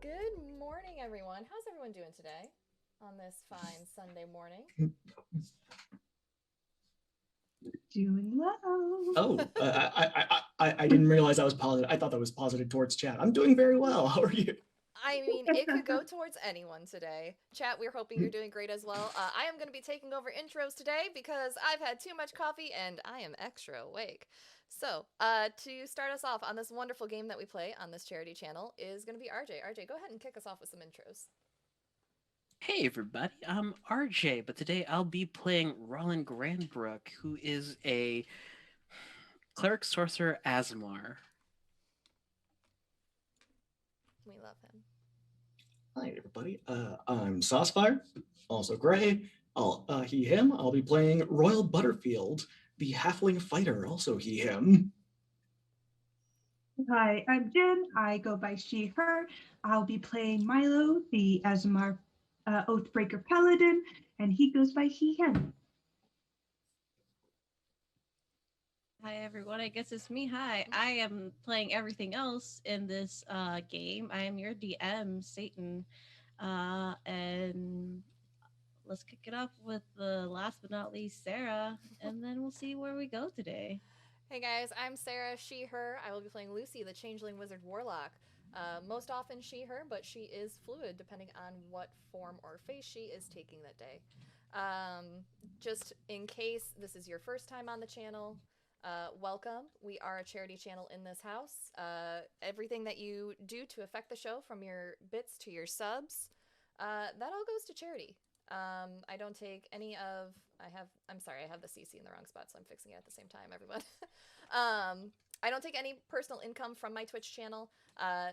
Good morning, everyone. How's everyone doing today on this fine Sunday morning? Doing well. Oh, I didn't realize I was positive. I thought that was positive towards chat. I'm doing very well. How are you? I mean, it could go towards anyone today. Chat, we're hoping you're doing great as well. I am going to be taking over intros today because I've had too much coffee and I am extra awake. So, to start us off on this wonderful game that we play on this charity channel is going to be RJ. RJ, go ahead and kick us off with some intros. Hey everybody, I'm RJ, but today I'll be playing Roland Grandbrook, who is a cleric sorcerer Asmar. We love him. Hi, everybody. I'm Saucefire, also Gray. He, him. I'll be playing Royal Butterfield, the halfling fighter, also he, him. Hi, I'm Jen. I go by she, her. I'll be playing Milo, the Azamar Oathbreaker Paladin, and he goes by he, him. Hi everyone, I guess it's me. Hi, I am playing everything else in this game. I am your DM, Satan. And let's kick it off with the last but not least, Sarah, and then we'll see where we go today. Hey guys, I'm Sarah, she, her. I will be playing Lucy, the Changeling Wizard Warlock. Most often she, her, but she is fluid depending on what form or face she is taking that day. Just in case this is your first time on the channel, welcome. We are a charity channel in this house. Everything that you do to affect the show, from your bits to your subs, that all goes to charity. I don't take any of. I'm sorry, I have the CC in the wrong spot, so I'm fixing it at the same time, everyone. I don't take any personal income from my Twitch channel.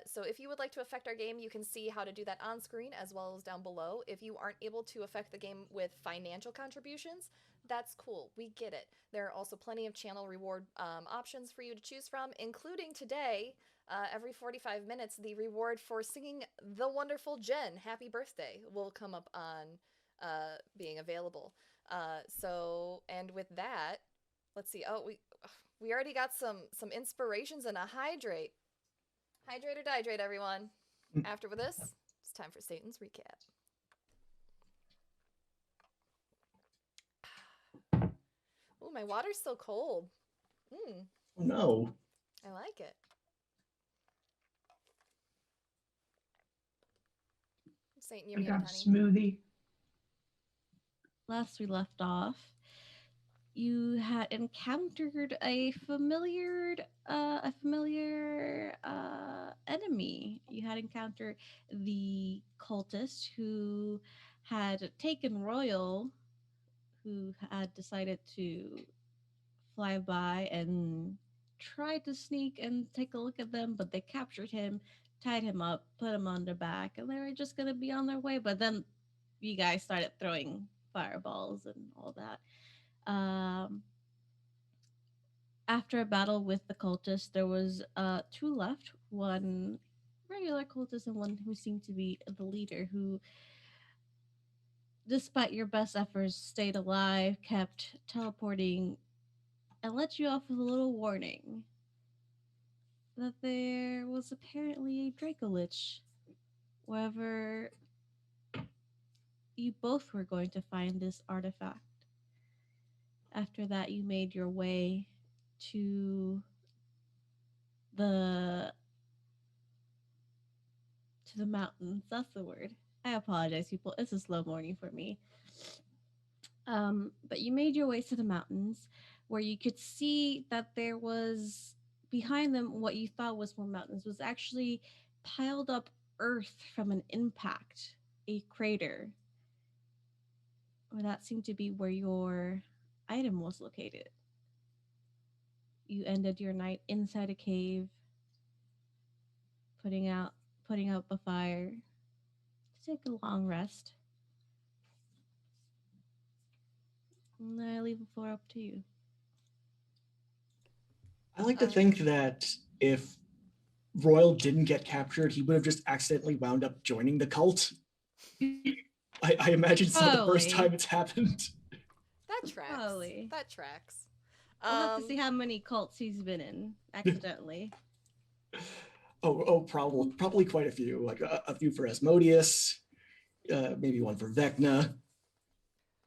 So if you would like to affect our game, you can see how to do that on screen as well as down below. If you aren't able to affect the game with financial contributions, that's cool. We get it. There are also plenty of channel reward options for you to choose from, including today. Every 45 minutes, the reward for singing the wonderful Jen happy birthday will come up on being available. And with that, let's see. Oh, we already got some inspirations and a hydrate. Hydrate or dihydrate, everyone. After this, it's time for Satan's recap. Oh, my water's so cold. Oh no. I like it. Satan, you're I muted, got a honey. smoothie. Last we left off, you had encountered a familiar enemy. You had encountered the cultist who had taken Royal, who had decided to fly by and try to sneak and take a look at them, but they captured him, tied him up, put him on their back, and they were just gonna be on their way. But then you guys started throwing fireballs and all that. After a battle with the cultists, there was two left, one regular cultist and one who seemed to be the leader, who, despite your best efforts, stayed alive, kept teleporting, and let you off with a little warning that there was apparently a Dracolich wherever you both were going to find this artifact. After that, you made your way to the the mountains. That's the word. I apologize, people. It's a slow morning for me. But you made your way to the mountains, where you could see that there was behind them what you thought was more mountains was actually piled up earth from an impact, a crater. Or that seemed to be where your item was located. You ended your night inside a cave, putting out putting up a fire to take a long rest. And I leave the floor up to you. I like to think that if Royal didn't get captured, he would have just accidentally wound up joining the cult. I imagine it's not the first time it's happened. That tracks. Probably. That tracks. We'll have to see how many cults he's been in accidentally. Probably quite a few. Like a few for Asmodeus, maybe one for Vecna.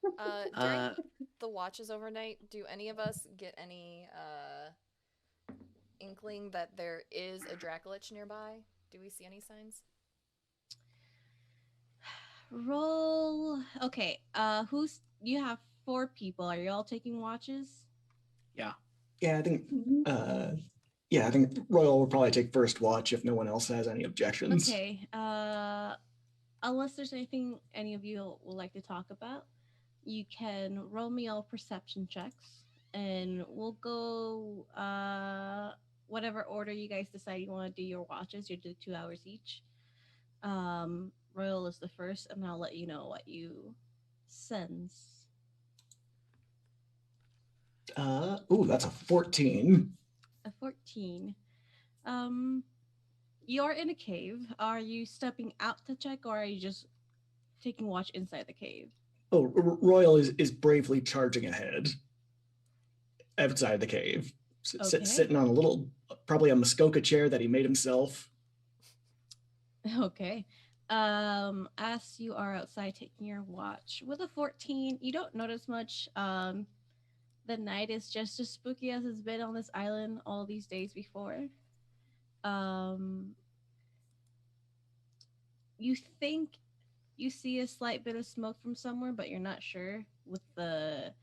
During Uh, the watches overnight, do any of us get any inkling that there is a Dracolich nearby? Do we see any signs? Roll. Okay. Who's you have 4 people. Are you all taking watches? yeah. Yeah, I think. Mhm. I think Royal will probably take first watch if no one else has any objections. Okay. Unless there's anything any of you would like to talk about, you can roll me all perception checks, and we'll go whatever order you guys decide you want to do your watches. You do 2 hours each. Royal is the first, and I'll let you know what you sense. That's a 14. A 14. You're in a cave. Are you stepping out to check, or are you just taking watch inside the cave? Royal is bravely charging ahead outside the cave, Okay. sitting on a little, probably a Muskoka chair that he made himself. Okay. As you are outside taking your watch with a 14, you don't notice much. The night is just as spooky as it's been on this island all these days before. You think you see a slight bit of smoke from somewhere, but you're not sure with the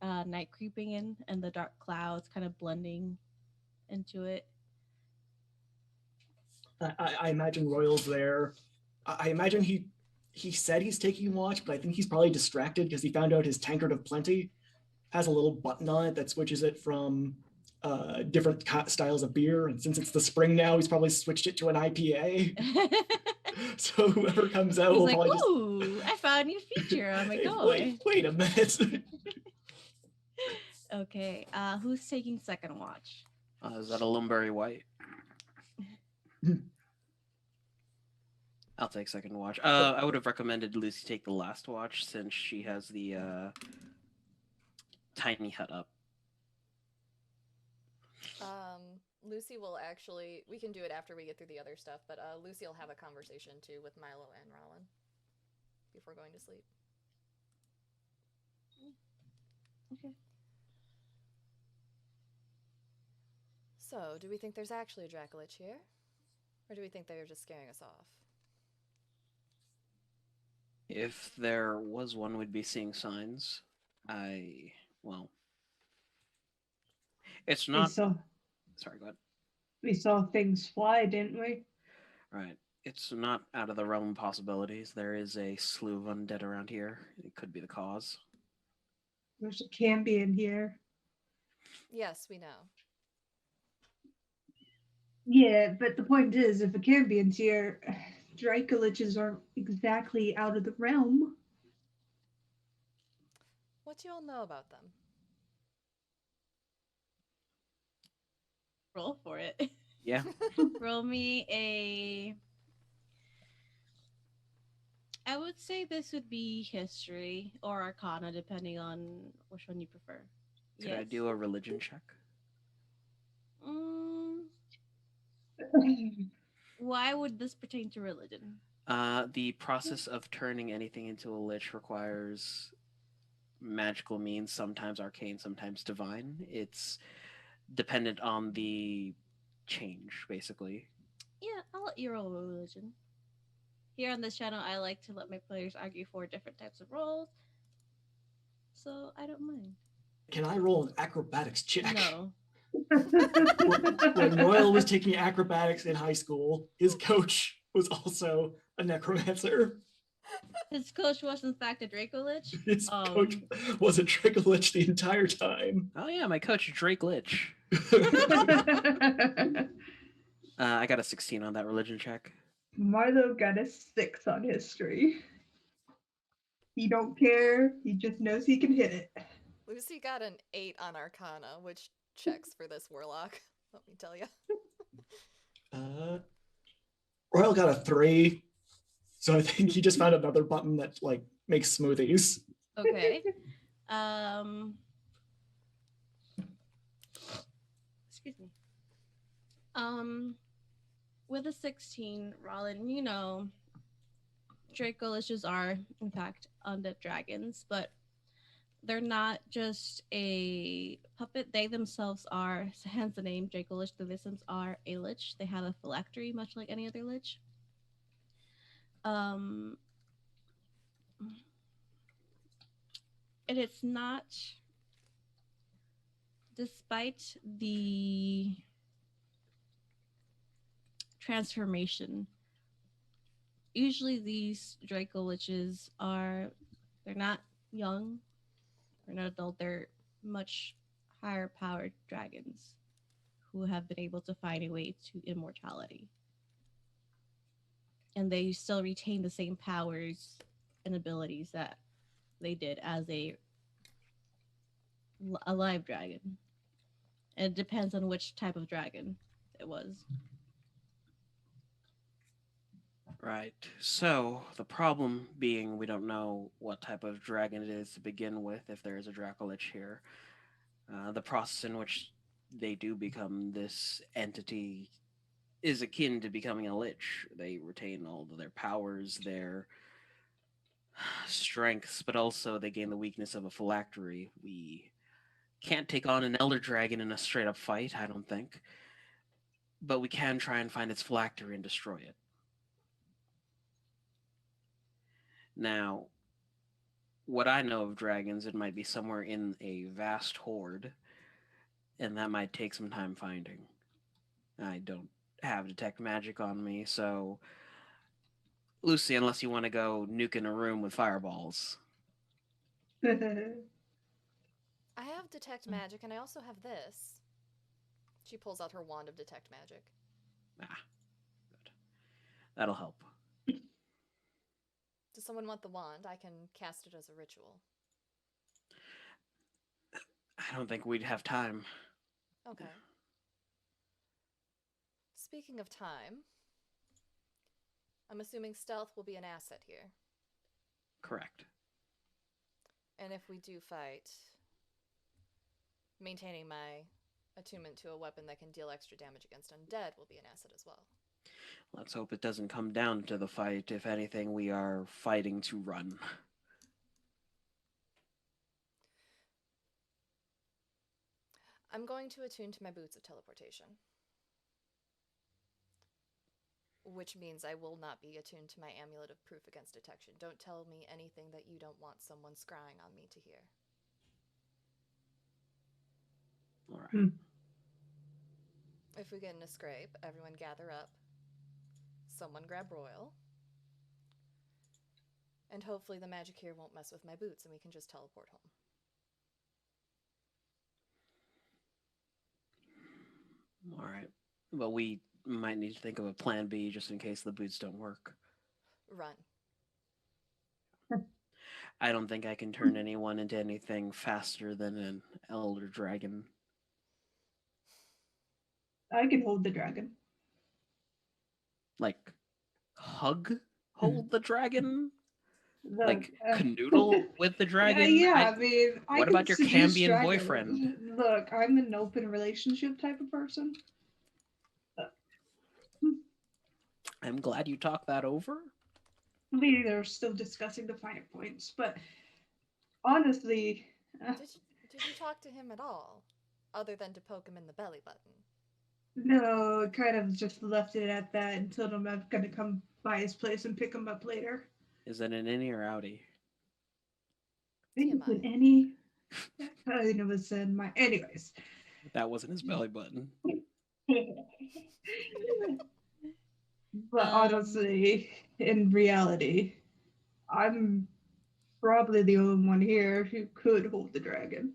night creeping in and the dark clouds kind of blending into it. I imagine Royal's there. I imagine he said he's taking watch, but I think he's probably distracted because he found out his tankard of plenty has a little button on it that switches it from different styles of beer. And since it's the spring now, he's probably switched it to an IPA. So whoever comes out He's will like, probably "Ooh, I found a new feature on my Hey, toy." wait a minute. Okay, who's taking second watch? Is that a Lumberry White? I'll take second watch. I would have recommended Lucy take the last watch since she has the tiny hut up. Lucy will actually, we can do it after we get through the other stuff, but Lucy will have a conversation too with Milo and Rollin before going to sleep. Okay. So, do we think there's actually a Dracolich here? Or do we think they were just scaring us off? If there was one, we'd be seeing signs. It's We not. saw Sorry, go ahead. we saw things fly, didn't we? Right. It's not out of the realm of possibilities. There is a slew of undead around here. It could be the cause. There's a Cambion here. Yes, we know. Yeah, but the point is, if a Cambion's here, Dracoliches aren't exactly out of the realm. What do you all know about them? Roll for it. Yeah. Roll me a. I would say this would be history or arcana, depending on which one you prefer. Could I do a religion check? Why would this pertain to religion? The process of turning anything into a lich requires magical means, sometimes arcane, sometimes divine. It's dependent on the change, basically. Yeah, I'll let you roll religion. Here on this channel, I like to let my players argue for different types of roles, so I don't mind. Can I roll an acrobatics check? No. When Royal was taking acrobatics in high school, his coach was also a necromancer. His coach was in fact a Dracolich. His coach was a Dracolich the entire time. Oh yeah, my coach Drake Lich. I got a 16 on that religion check. Milo got a 6 on history. He don't care. He just knows he can hit it. Lucy got an 8 on Arcana, which checks for this warlock. Let me tell you. Royal got a 3, so I think he just found another button that like makes smoothies. Okay. Excuse me. with a 16, Rollin, you know, Dracolicious are, in fact, undead dragons, but they're not just a puppet. They themselves are, hence the name Dracolich. The Visons are a lich. They have a phylactery, much like any other lich. Um, and it's not, despite the transformation. Usually, these Draco liches are, they're not young, they're not adult. They're much higher powered dragons who have been able to find a way to immortality. And they still retain the same powers and abilities that they did as a live dragon. And it depends on which type of dragon it was. Right. So the problem being we don't know what type of dragon it is to begin with, if there is a Dracolich here. The process in which they do become this entity is akin to becoming a lich. They retain all of their powers, their strengths, but also they gain the weakness of a phylactery. We can't take on an elder dragon in a straight up fight, I don't think. But we can try and find its phylactery and destroy it. Now, what I know of dragons, it might be somewhere in a vast horde, and that might take some time finding. I don't have detect magic on me, so Lucy, unless you want to go nuke in a room with fireballs. I have detect magic, and I also have this. She pulls out her wand of detect magic. Ah, good. That'll help. Does someone want the wand? I can cast it as a ritual. I don't think we'd have time. Okay. Speaking of time, I'm assuming stealth will be an asset here. Correct. And if we do fight, maintaining my attunement to a weapon that can deal extra damage against undead will be an asset as well. Let's hope it doesn't come down to the fight. If anything, we are fighting to run. I'm going to attune to my boots of teleportation. Which means I will not be attuned to my amulet of proof against detection. Don't tell me anything that you don't want someone scrying on me to hear. All right. If we get in a scrape, everyone gather up. Someone grab Royal. And hopefully the magic here won't mess with my boots and we can just teleport home. All right. Well, we might need to think of a plan B just in case the boots don't work. Run. I don't think I can turn anyone into anything faster than an elder dragon. I can hold the dragon. Like, hold the dragon? Like, Look, canoodle with the dragon? yeah, I mean, I What can about your seduce Cambion dragons. boyfriend? Look, I'm an open relationship type of person. I'm glad you talked that over. We are still discussing the finer points, but honestly, Did you talk to him at all? Other than to poke him in the belly button? no, kind of just left it at that and told him I'm gonna come by his place and pick him up later. Is it an innie or outie? I think TMI. with any, I think it was in my. Anyways, That wasn't his belly button. but honestly, in reality, I'm probably the only one here who could hold the dragon.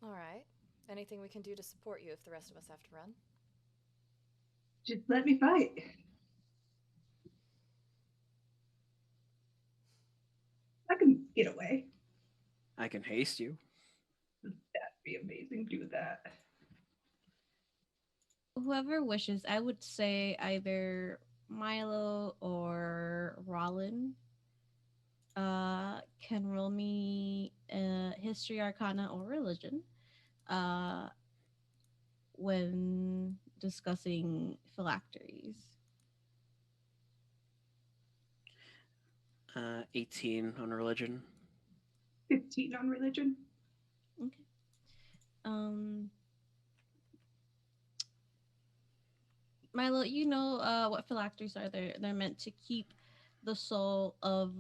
Alright. Anything we can do to support you if the rest of us have to run? Just let me fight. I can get away. I can haste you. That'd be amazing. Do that. Whoever wishes, I would say either Milo or Rollin can roll me history, arcana, or religion when discussing phylacteries. 18 on religion. 15 on religion. Okay. Milo, you know what phylacteries are? They're meant to keep the soul of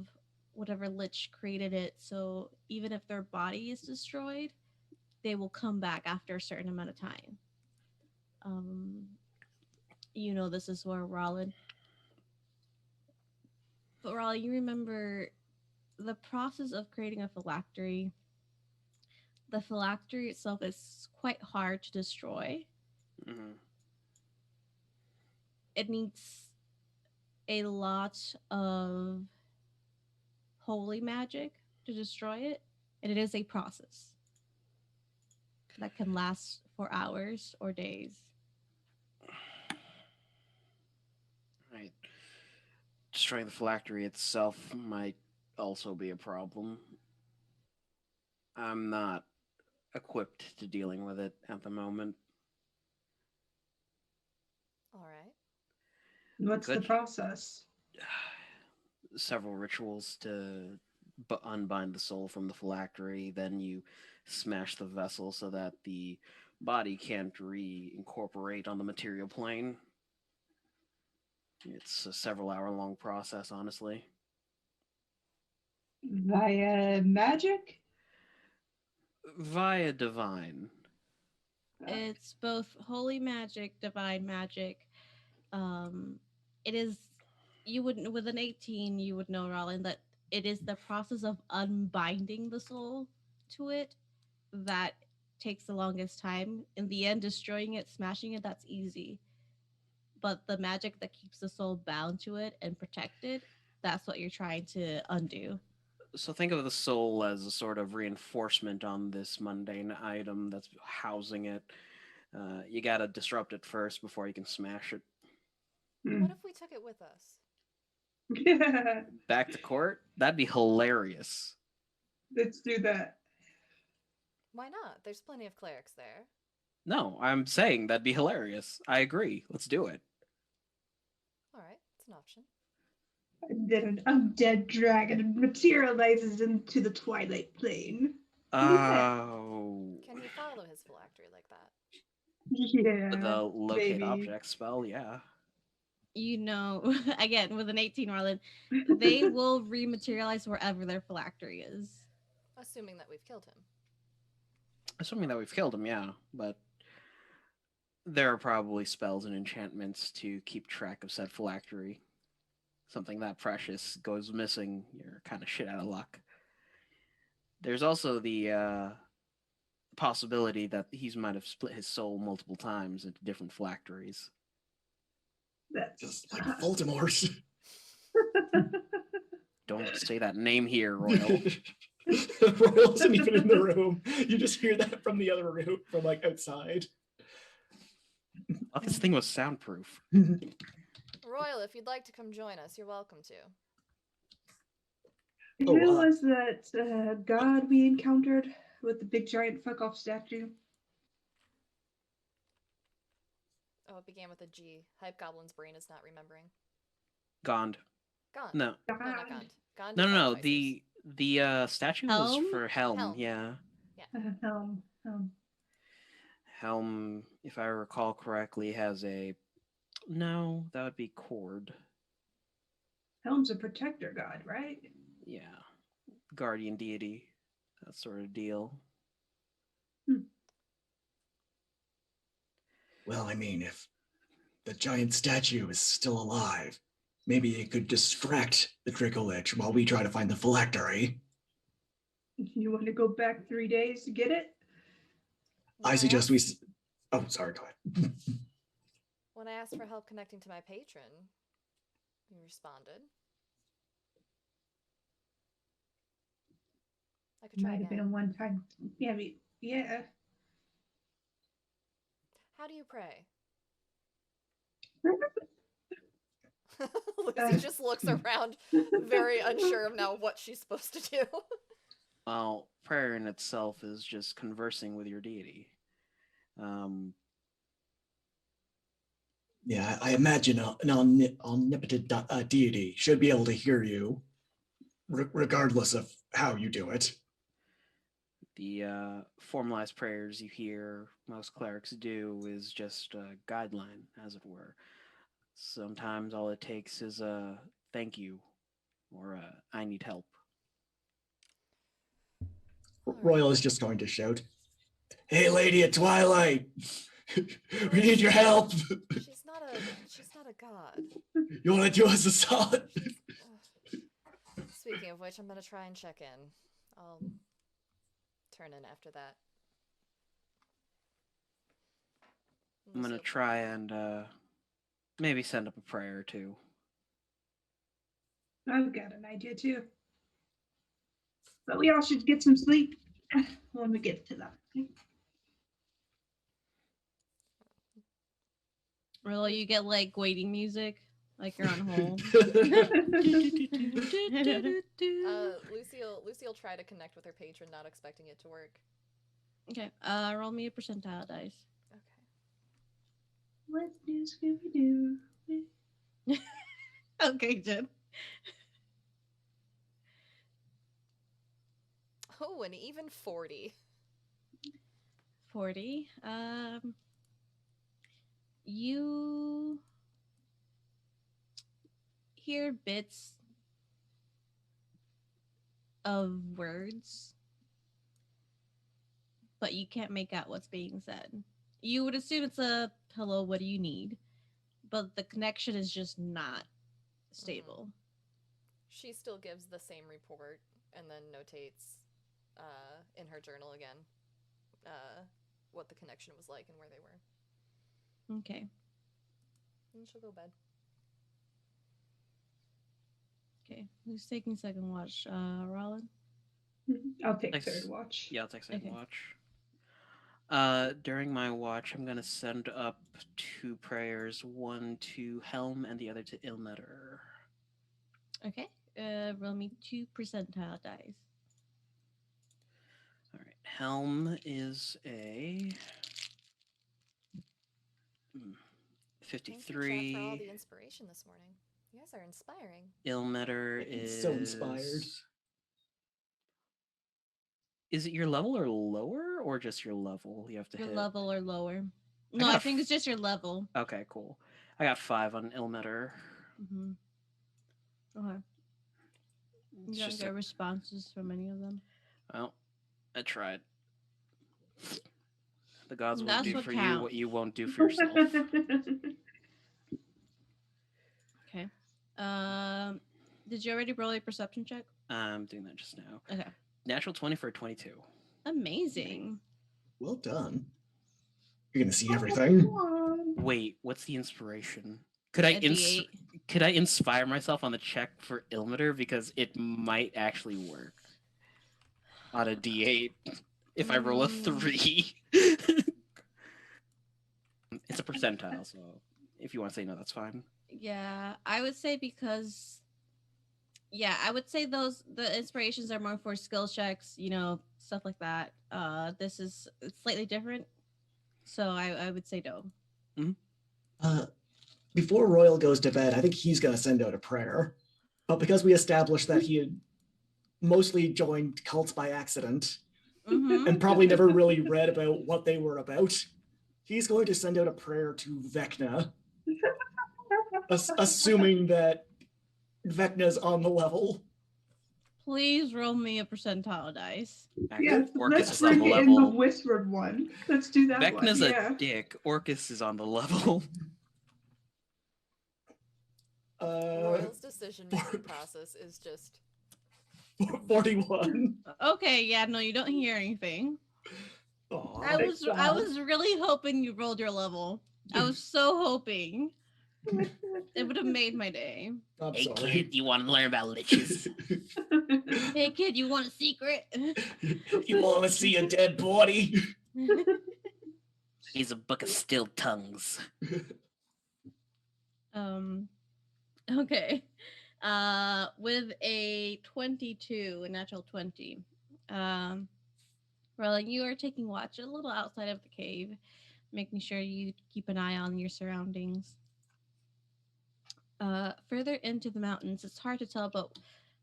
whatever lich created it. So even if their body is destroyed, they will come back after a certain amount of time. You know this is where Rollin. But Rollin, you remember the process of creating a phylactery. The phylactery itself is quite hard to destroy. Mm-hmm. It needs a lot of holy magic to destroy it, and it is a process that can last for hours or days. Right. Destroying the phylactery itself might also be a problem. I'm not equipped to dealing with it at the moment. All right. What's the Good. process? Several rituals to unbind the soul from the phylactery. Then you smash the vessel so that the body can't reincorporate on the material plane. It's a several hour long process, honestly. Via magic? Via divine. It's both holy magic, divine magic. It is you would with an 18 you would know, Rollin, that it is the process of unbinding the soul to it that takes the longest time. In the end, destroying it, smashing it, that's easy. But the magic that keeps the soul bound to it and protected, that's what you're trying to undo. So think of the soul as a sort of reinforcement on this mundane item that's housing it. You gotta disrupt it first before you can smash it. What if we took it with us? Back to court? That'd be hilarious. Let's do that. Why not? There's plenty of clerics there. No, I'm saying that'd be hilarious. I agree. Let's do it. All right, it's an option. And then an undead dragon materializes into the twilight plane. Oh. Can he follow his phylactery like that? Yeah. With the locate maybe. object spell, yeah. You know, again, with an 18, Rollin, they will rematerialize wherever their phylactery is. Assuming that we've killed him. Assuming that we've killed him, yeah. But there are probably spells and enchantments to keep track of said phylactery. Something that precious goes missing, you're kind of shit out of luck. There's also the possibility that he might have split his soul multiple times into different phylacteries. That's Just like Voldemort. Don't say that name here, Royal. Royal isn't even in the room. You just hear that from the other room, from like outside. I thought this thing was soundproof. Royal, if you'd like to come join us, you're welcome to. Oh, Who wow. was that god we encountered with the big giant fuck off statue? Oh, it began with a G. Hype Goblin's brain is not remembering. Gond. Gond. No. No, not Gond. Gond No, is no, no. Artificers. The statue was Helm? for Helm. Helm. Yeah. Helm. Helm, if I recall correctly, has a. No, that would be Cord. Helm's a protector god, right? Yeah. Guardian deity. That sort of deal. Well, I mean, if the giant statue is still alive, maybe it could distract the Dracolich while we try to find the phylactery. You want to go back 3 days to get it? I suggest we. Oh, sorry, go ahead. When I asked for help connecting to my patron, you responded. I could try Might have been a again. one-time. Yeah. How do you pray? Lucy just looks around, very unsure of now what she's supposed to do. Well, prayer in itself is just conversing with your deity. Yeah, I imagine an omnipotent deity should be able to hear you, regardless of how you do it. The formalized prayers you hear most clerics do is just a guideline, as it were. Sometimes all it takes is a thank you or a I need help. All Royal right. is just going to shout, "Hey, lady at Twilight, we need your help. She's not a god. You want to do us a solid?" Speaking of which, I'm gonna try and check in. I'll turn in after that. I'm gonna try and maybe send up a prayer or two. I've got an idea too. But we all should get some sleep when we get to that. Really, you get like waiting music, like you're on hold. Lucy'll try to connect with her patron, not expecting it to work. Okay, roll me a percentile dice. Okay. Let's do Scooby Doo. Okay, Jen. Oh, an even 40. 40. You hear bits of words, but you can't make out what's being said. You would assume it's a hello, what do you need? But the connection is just not stable. She still gives the same report and then notates in her journal again what the connection was like and where they were. Okay. And she'll go to bed. Okay. Who's taking second watch? Rollin? I'll take Thanks. third watch. Yeah, I'll take second Okay. watch. During my watch, I'm gonna send up 2 prayers, one to Helm and the other to Ilmeter. Okay. Roll me 2 percentile dice. All right, Helm is a Thank you, Jeff, for all 53. the inspiration this morning. You guys are inspiring. Ilmeter He's is so inspired. Is it your level or lower, or just your level? You have to Your hit level or lower. I No, got I a think it's just your level. Okay, cool. I got 5 on Ilmeter. Mm-hmm. Okay. It's You don't just get responses from any of them. well, I tried. The gods will That's do what for you counts. what you won't do for yourself. Okay. Did you already roll a perception check? I'm doing that just now. Okay. Natural 20 for a 22. Amazing. Well done. You're gonna see everything. Wait, what's the inspiration? Could A D8. could I inspire myself on the check for Ilmeter, because it might actually work on a D8 if I roll a 3. It's a percentile, so if you want to say no, that's fine. Yeah, I would say because I would say the inspirations are more for skill checks, stuff like that. This is slightly different. So I would say no. Before Royal goes to bed, I think he's gonna send out a prayer. But because we established that he had mostly joined cults by accident Mm-hmm. and probably never really read about what they were about, he's going to send out a prayer to Vecna, assuming that Vecna's on the level. Please roll me a percentile dice. Yes, Orcus let's is on bring the it in the level. whispered one. Let's do that Vecna's one. a dick. Orcus is on the level. Royal's decision-making process is just 41. Okay, yeah, no, you don't hear anything. Aw, I was really hoping you rolled your level. I was so hoping. It would have made my day. I'm Hey sorry. kid, you want to learn about liches? Hey kid, you want a secret? You want to see a dead body? He's a book of still tongues. Okay. With a 22, a natural 20. Roland, you are taking watch a little outside of the cave, making sure you keep an eye on your surroundings. Further into the mountains, it's hard to tell, but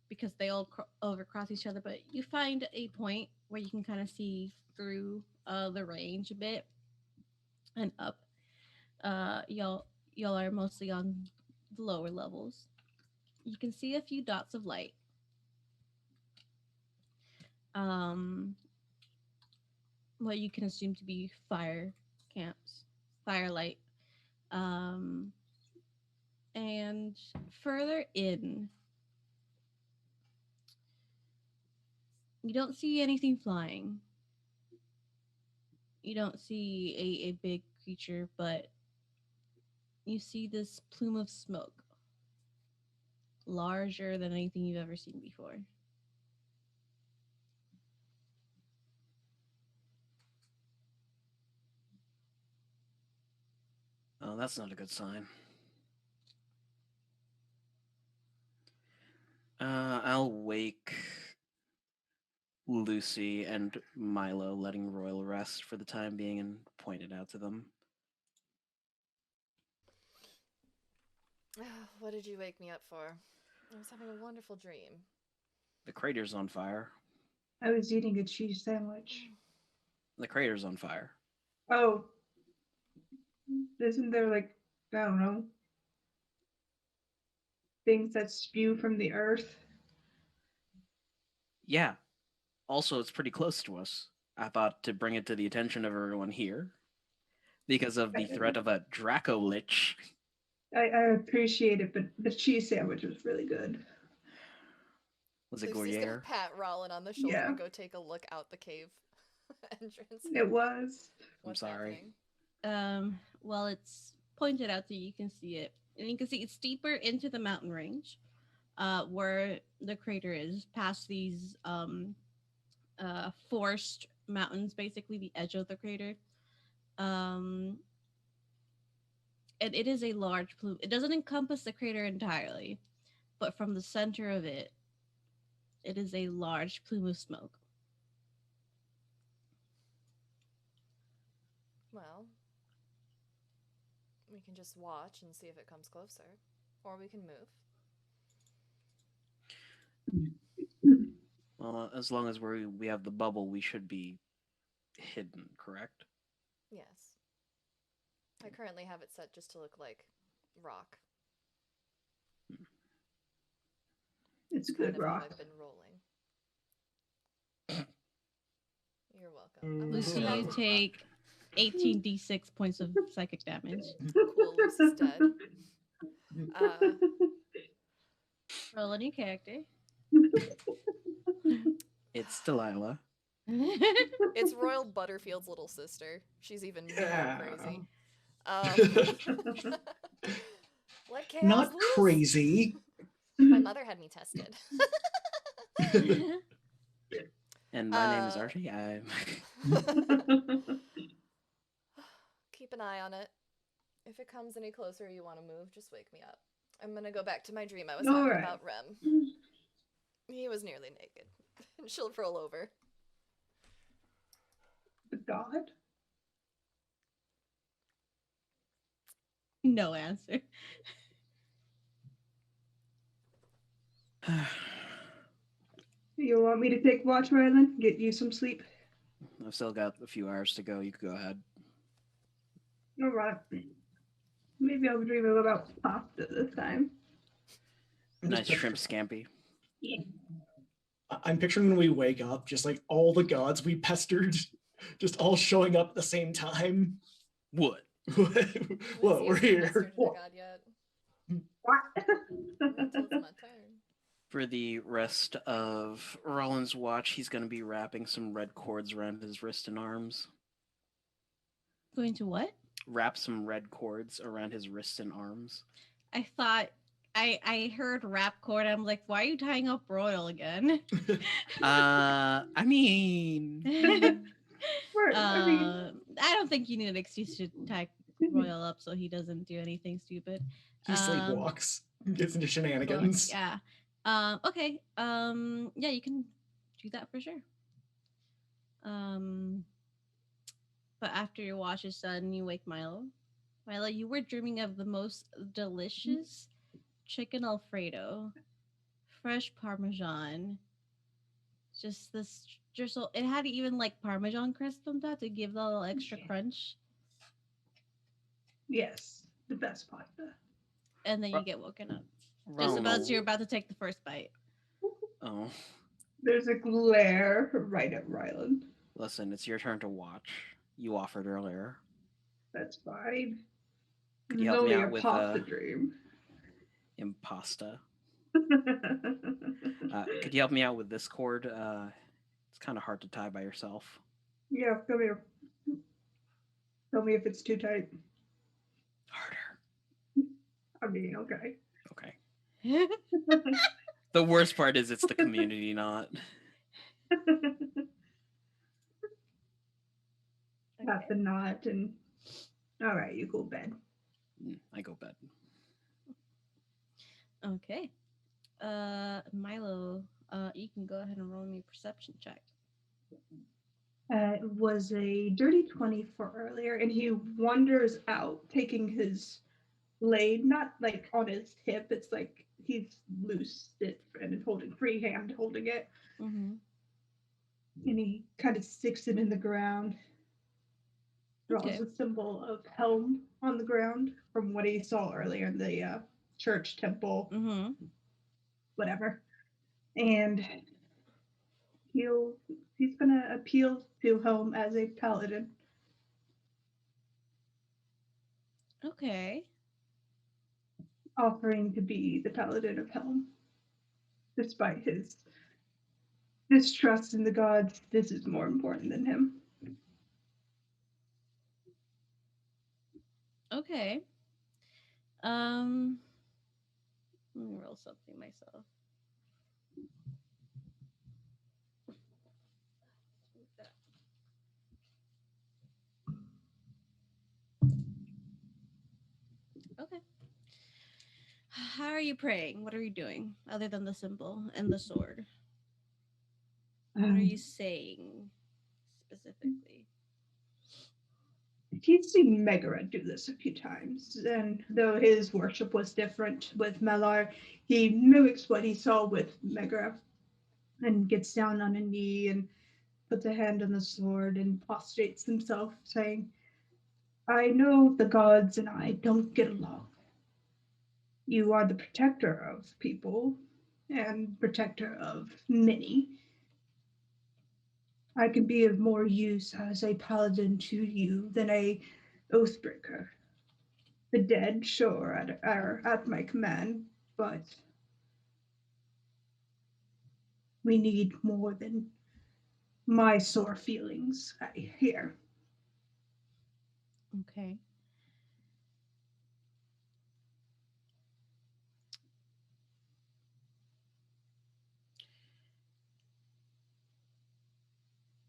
because they all overcross each other, but you find a point where you can kind of see through the range a bit and up. Y'all are mostly on the lower levels. You can see a few dots of light. What you can assume to be fire camps, firelight. Um, and further in, you don't see anything flying. You don't see a big creature, but you see this plume of smoke, larger than anything you've ever seen before. Oh, that's not a good sign. I'll wake Lucy and Milo, letting Royal rest for the time being, and point it out to them. What did you wake me up for? I was having a wonderful dream. The crater's on fire. I was eating a cheese sandwich. The crater's on fire. Oh. Isn't there, like, I don't know, things that spew from the earth? Yeah. Also, it's pretty close to us. I thought to bring it to the attention of everyone here because of the threat of a Draco Lich. I appreciate it, but the cheese sandwich was really good. Was it Lucy's gonna Gruyere? pat Rollin on the shoulder Yeah. and go take a look out the cave entrance. It was. What's sorry. happening? Well, it's pointed out that you can see it, and you can see it's deeper into the mountain range, where the crater is, past these forest mountains, basically the edge of the crater. And it is a large plume. It doesn't encompass the crater entirely, but from the center of it, it is a large plume of smoke. Well, we can just watch and see if it comes closer. Or we can move. Well, as long as we have the bubble, we should be hidden, correct? Yes. I currently have it set just to look like rock. It's a Kind good of how rock. I've been rolling. You're welcome. I'm Lucy, looking you at take 18d6 points of psychic damage. Cool, Lucy's dead. Roll a new character. It's Delilah. It's Royal Butterfield's little sister. She's even Yeah. more crazy. Let chaos Not loose. crazy. My mother had me tested. And my name is Archie. Keep an eye on it. If it comes any closer or you want to move, just wake me up. I'm gonna go back to my dream I was having Alright. about Rem. He was nearly naked. She'll roll over. The god? No answer. You want me to take watch, Rylan? Get you some sleep? I've still got a few hours to go. You could go ahead. Alright. Maybe I'll dream about pasta this time. Nice shrimp scampi. Yeah. I'm picturing when we wake up, just like all the gods we pestered, just all showing up at the same time. What? What? We're Lucy hasn't here. mustered her god yet. What? Until it's my turn. For the rest of Rollins' watch, he's going to be wrapping some red cords around his wrist and arms. Going to what? Wrap some red cords around his wrists and arms. I thought I heard rap cord. I'm like, why are you tying up Royal again? I mean, I don't think you need an excuse to tie Royal up so he doesn't do anything stupid. He sleepwalks, gets into shenanigans. Yeah. Okay. Yeah, you can do that for sure. But after your wash is done, you wake Milo. Milo, you were dreaming of the most delicious chicken Alfredo, fresh Parmesan, just this drizzle. It had even like Parmesan crust on that to give that little extra crunch. Yes, the best pasta. And then Ro- you get woken up. Just about as Ronald. you're about to take the first bite. Oh, There's a glare right at Rylan. listen, it's your turn to watch. You offered earlier. That's fine. Could you It's help me only out a with pasta dream. impasta? Could you help me out with this cord? It's kind of hard to tie by yourself. Yeah, come here. Tell me if it's too tight. Harder. I mean, okay. Okay. The worst part is it's the community knot. Got the knot and all right, you go bed. I go bed. Okay. Milo, you can go ahead and roll me a perception check. It was a dirty 20 for earlier, and he wanders out, taking his blade, not like on his hip. It's like he's loose it and holding free hand holding it, Mm-hmm. and he kind of sticks it in the ground. Draws Okay. a symbol of helm on the ground from what he saw earlier in the church temple, Mm-hmm. whatever, and he's gonna appeal to Helm as a paladin. Okay. Offering to be the paladin of Helm. Despite his distrust in the gods, this is more important than him. Okay. Let me roll something myself. Okay. How are you praying? What are you doing other than the symbol and the sword? What are you saying specifically? He's seen Megara do this a few times, and though his worship was different with Melar, he mimics what he saw with Megara and gets down on a knee and puts a hand on the sword and prostrates himself, saying, I know the gods and I don't get along. You are the protector of people and protector of many. I can be of more use as a paladin to you than a oathbreaker. The dead, sure, are at my command, but we need more than my sore feelings, I hear. Okay.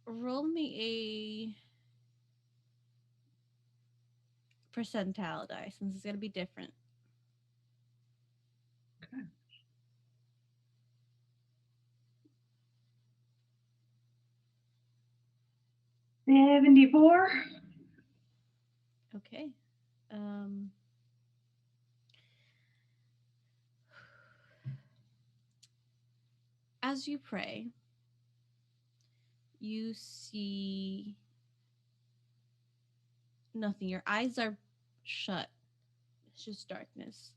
Roll me a percentile die since it's gonna be different. 74? Okay. As you pray, you see nothing. Your eyes are shut. It's just darkness.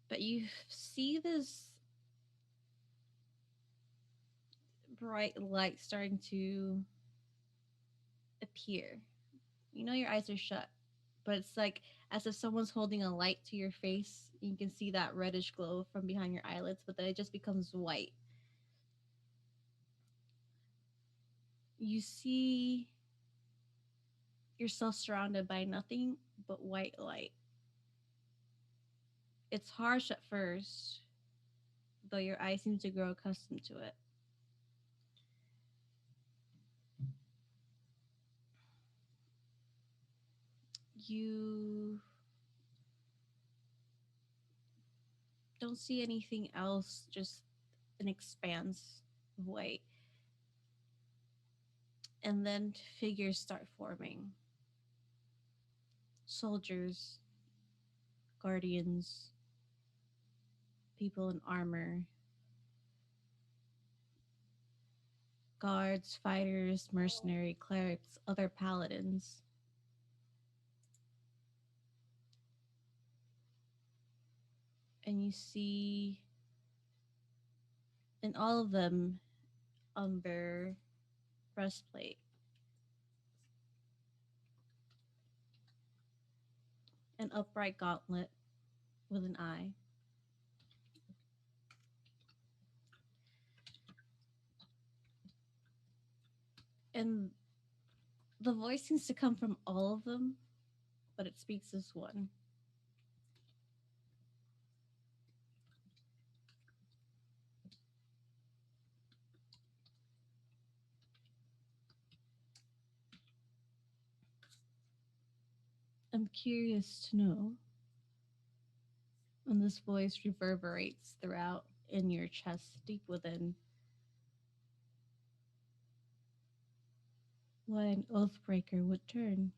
But you see this bright light starting to appear. You know your eyes are shut, but it's like as if someone's holding a light to your face. You can see that reddish glow from behind your eyelids, but then it just becomes white. You see yourself surrounded by nothing but white light. It's harsh at first, though your eyes seem to grow accustomed to it. You don't see anything else, just an expanse of white. And then figures start forming. Soldiers, guardians, people in armor, guards, fighters, mercenary, clerics, other paladins. And you see in all of them on their breastplate an upright gauntlet with an eye. And the voice seems to come from all of them, but it speaks as one. I'm curious to know, and this voice reverberates throughout in your chest, deep within, why an oathbreaker would turn.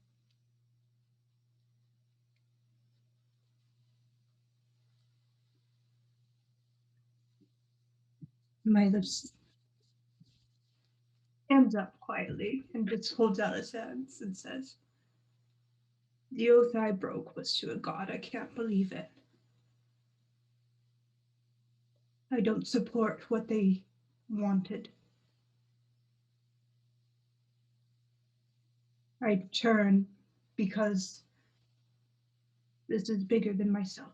Milos stands up quietly and just holds out his hands and says, "The oath I broke was to a god. I can't believe it. I don't support what they wanted. I turn because this is bigger than myself.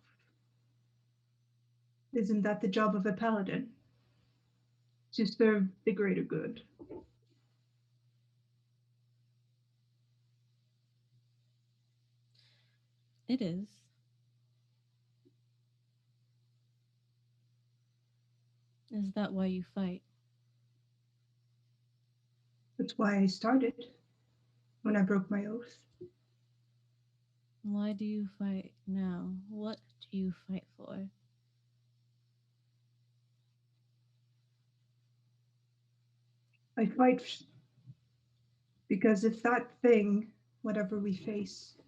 Isn't that the job of a paladin? To serve the greater good." It is. Is that why you fight? That's why I started when I broke my oath. Why do you fight now? What do you fight for? I fight because if that thing, whatever we face,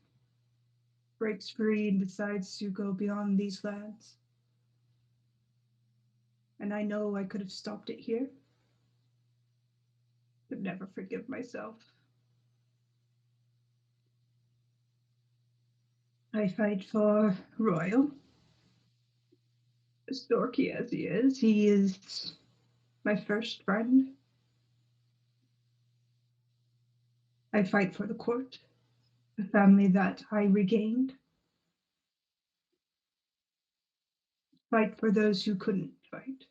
breaks free and decides to go beyond these lands, and I know I could have stopped it here, but never forgive myself. I fight for Royal. As dorky as he is my first friend. I fight for the court, the family that I regained. Fight for those who couldn't fight,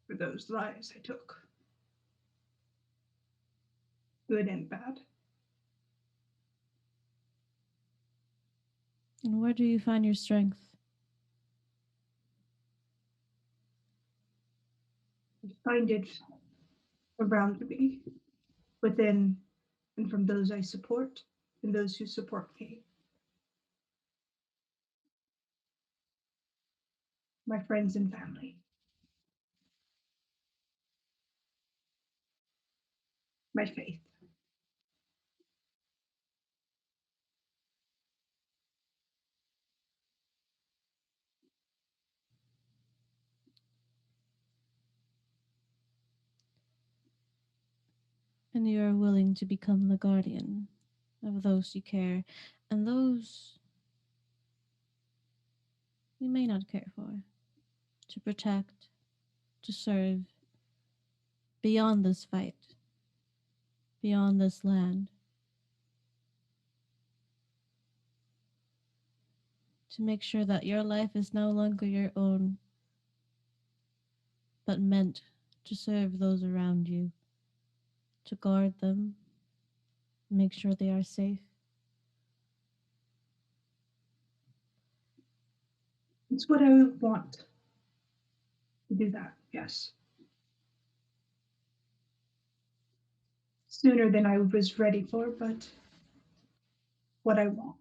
for those lives I took, good and bad. And where do you find your strength? I find it around me, within and from those I support and those who support me. My friends and family, my faith. And you are willing to become the guardian of those you care and those you may not care for, to protect, to serve beyond this fight, beyond this land, to make sure that your life is no longer your own, but meant to serve those around you, to guard them, make sure they are safe. It's what I want to do that, yes. Sooner than I was ready for, but what I want.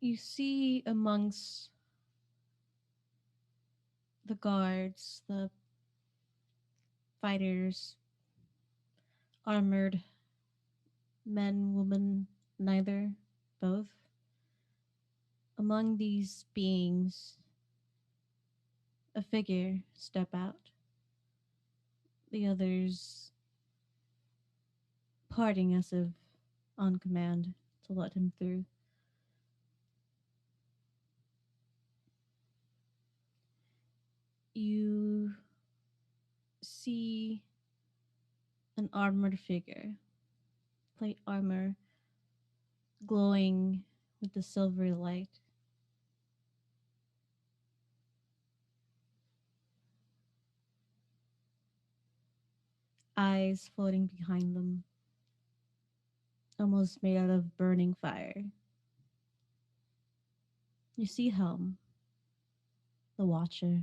You see amongst the guards, the fighters, armored men, women, Neither, both. Among these beings, a figure step out, the others parting as if on command to let him through. You see an armored figure, plate armor glowing with the silvery light. Eyes floating behind them, almost made out of burning fire. You see Helm, the Watcher,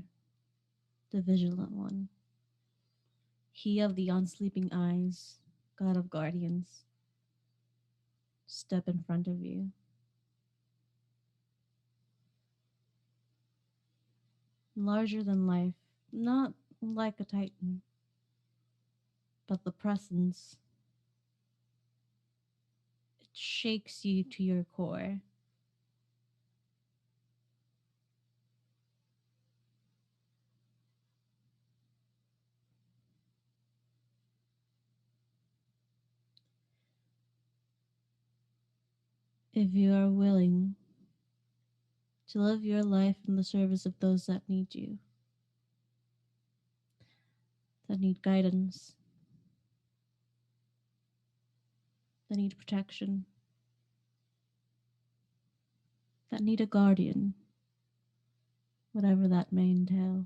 the Vigilant One. He of the unsleeping eyes, God of Guardians, step in front of you. Larger than life, not like a Titan, but the presence, it shakes you to your core. If you are willing to live your life in the service of those that need you, that need guidance, that need protection, that need a guardian, whatever that may entail.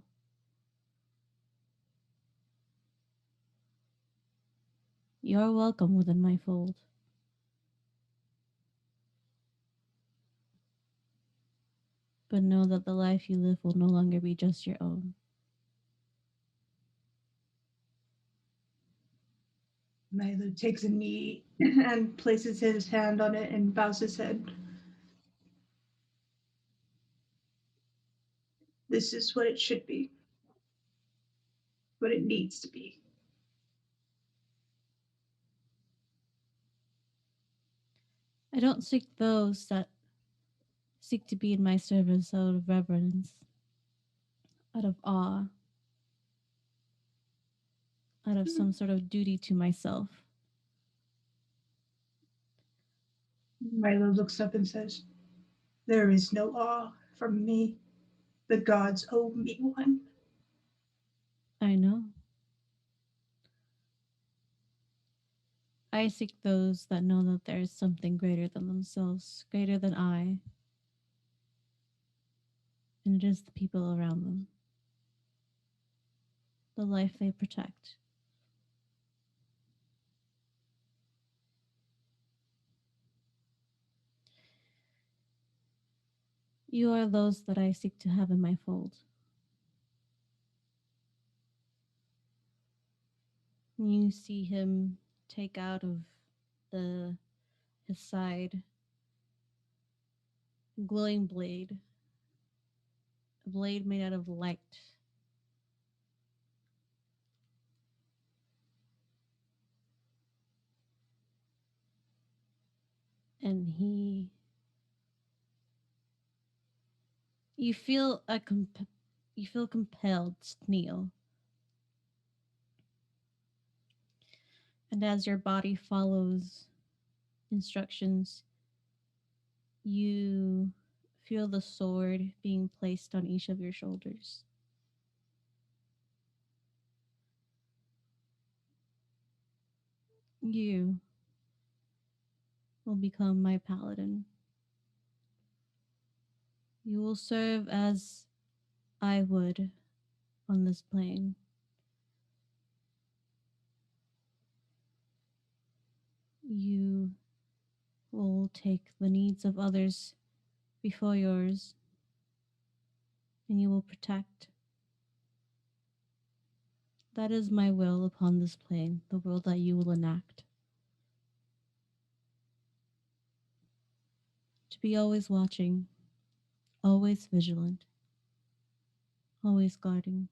You are welcome within my fold. But know that the life you live will no longer be just your own. Milo takes a knee and places his hand on it and bows his head. This is what it should be. What it needs to be. I don't seek those that seek to be in my service out of reverence, out of awe, out of some sort of duty to myself. Milo looks up and says, "There is no awe from me. The gods owe me one." I know. I seek those that know that there is something greater than themselves, greater than I, and it is the people around them, the life they protect. You are those that I seek to have in my fold. You see him take out of the his side glowing blade, a blade made out of light. And you feel you feel compelled to kneel. And as your body follows instructions, you feel the sword being placed on each of your shoulders. You will become my paladin. You will serve as I would on this plane. You will take the needs of others before yours, and you will protect. That is my will upon this plane, the will that you will enact. To be always watching, always vigilant, always guarding.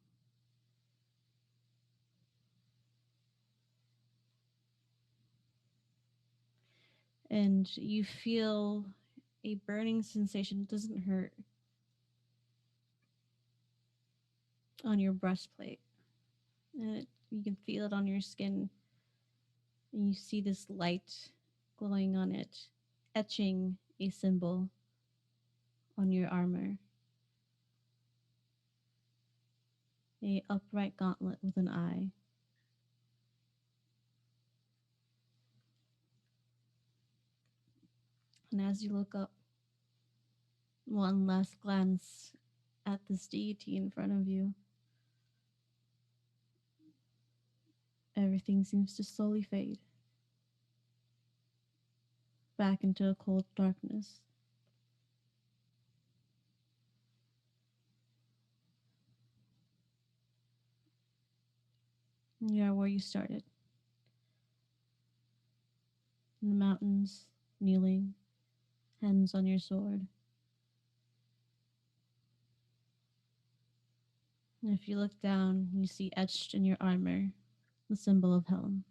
and you feel a burning sensation. It doesn't hurt on your breastplate, and you can feel it on your skin, and you see this light glowing on it, etching a symbol on your armor. A upright gauntlet with an eye. And as you look up, one last glance at this deity in front of you, everything seems to slowly fade back into a cold darkness. You are where you started. In the mountains, kneeling, hands on your sword. And if you look down, you see etched in your armor the symbol of Helm.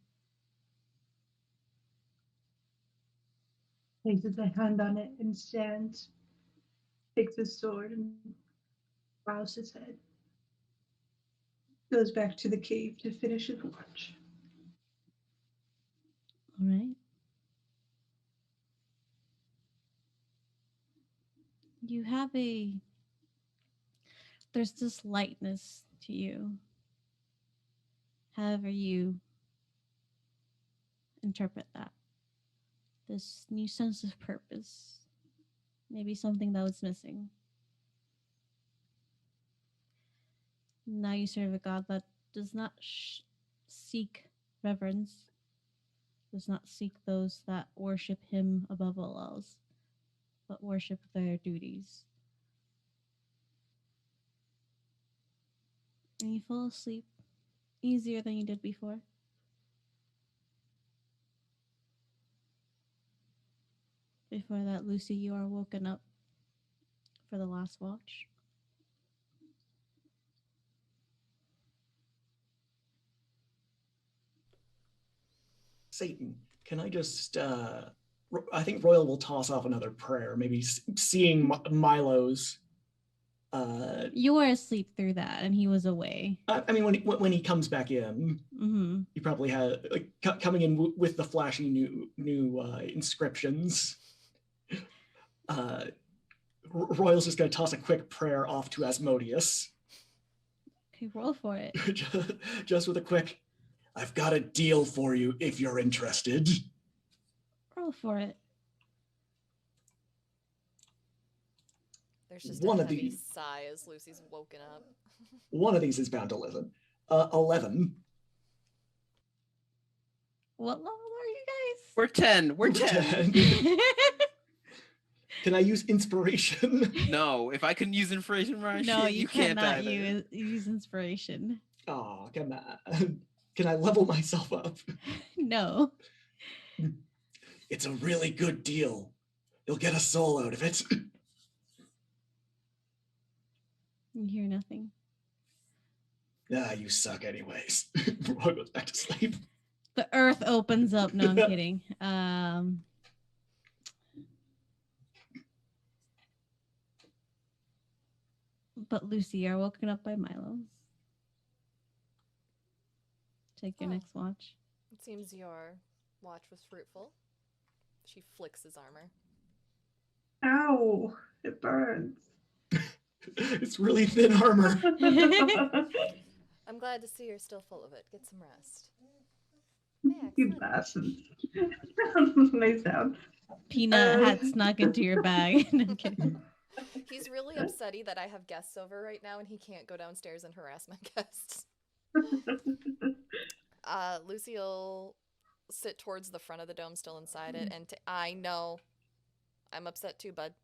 Places a hand on it and stands, takes his sword and bows his head. Goes back to the cave to finish his watch. All right. You have there's this lightness to you. However you interpret that. This new sense of purpose. Maybe something that was missing. Now you serve a God that does not seek reverence, does not seek those that worship him above all else, but worship their duties. And you fall asleep easier than you did before. Before that, Lucy, you are woken up for the last watch. Satan, can I just I think Royal will toss off another prayer, maybe seeing Milo's You were asleep through that, and he was away. I mean, when he comes back in, he probably had like coming in with the flashy new inscriptions. Royal's just going to toss a quick prayer off to Asmodeus. Okay, roll for it. just with a quick, I've got a deal for you if you're interested. Roll for it. There's just One a of heavy these- sigh as Lucy's woken up. One of these is bound to listen. 11. What level are you guys? We're 10. We're 10. Can I use inspiration? No, if I couldn't use inspiration for my No, shit, you you can't cannot either. use inspiration. Oh, come on. Can I level myself up? No. It's a really good deal. You'll get a soul out of it. You hear nothing. You suck anyways. Roy goes back to sleep. The earth opens up. No, I'm kidding. But Lucy, you're woken up by Milo. Take your Oh. next watch. It seems your watch was fruitful. She flicks his armor. Ow, it burns. It's really thin armor. I'm glad to see you're still full of it. Get some rest. Yeah, You excellent. bastard. Nice sound. Peanut had snuck into your bag. No, I'm kidding. He's really upsetty that I have guests over right now and he can't go downstairs and harass my guests. Lucy will sit towards the front of the dome, still inside it, and I know I'm upset too, bud.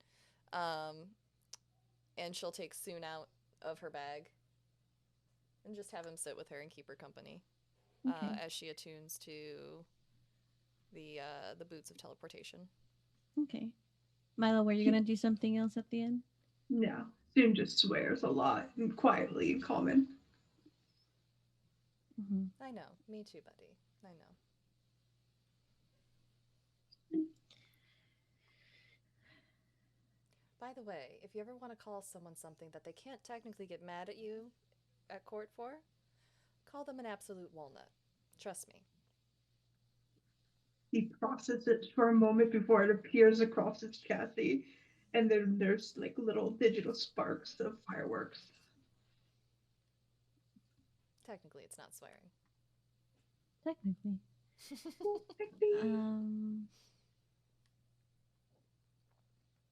And she'll take Soon out of her bag and just have him sit with her and keep her company Okay. as she attunes to the boots of teleportation. Okay. Milo, were you gonna do something else at the end? No, Soon just swears a lot and quietly and common. Mm-hmm. I know. Me too, buddy. I know. By the way, if you ever want to call someone something that they can't technically get mad at you at court for, call them an absolute walnut. Trust me. He processes it for a moment before it appears across his chassis, and then there's like little digital sparks of fireworks. Technically, it's not swearing. Technically.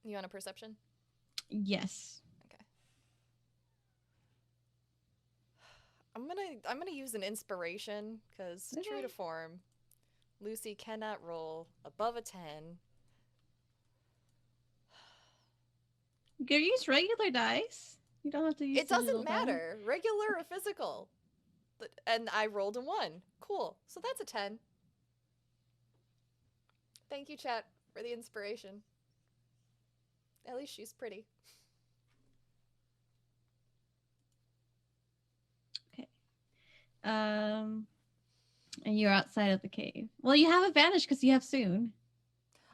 You want a perception? Yes. Okay. I'm gonna use an inspiration because true to form, Lucy cannot roll above a 10. You can use regular dice. You don't have to use. It doesn't matter, regular or physical. And I rolled a 1. Cool. So that's a 10. Thank you, chat, for the inspiration. At least she's pretty. Okay. And you're outside of the cave. Well, you have advantage because you have soon.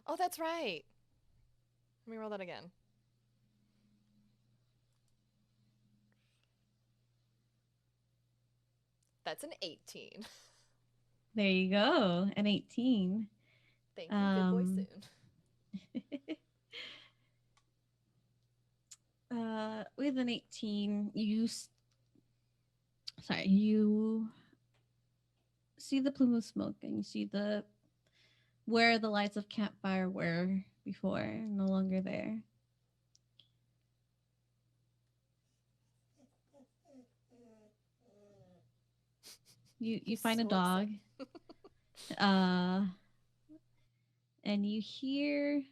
Oh, that's right. Let me roll that again. That's an 18. There you go. An 18. Thank you. Good boy soon. With an 18, you see the plume of smoke, and you see where the lights of campfire were before, no longer there. You find a dog. And you hear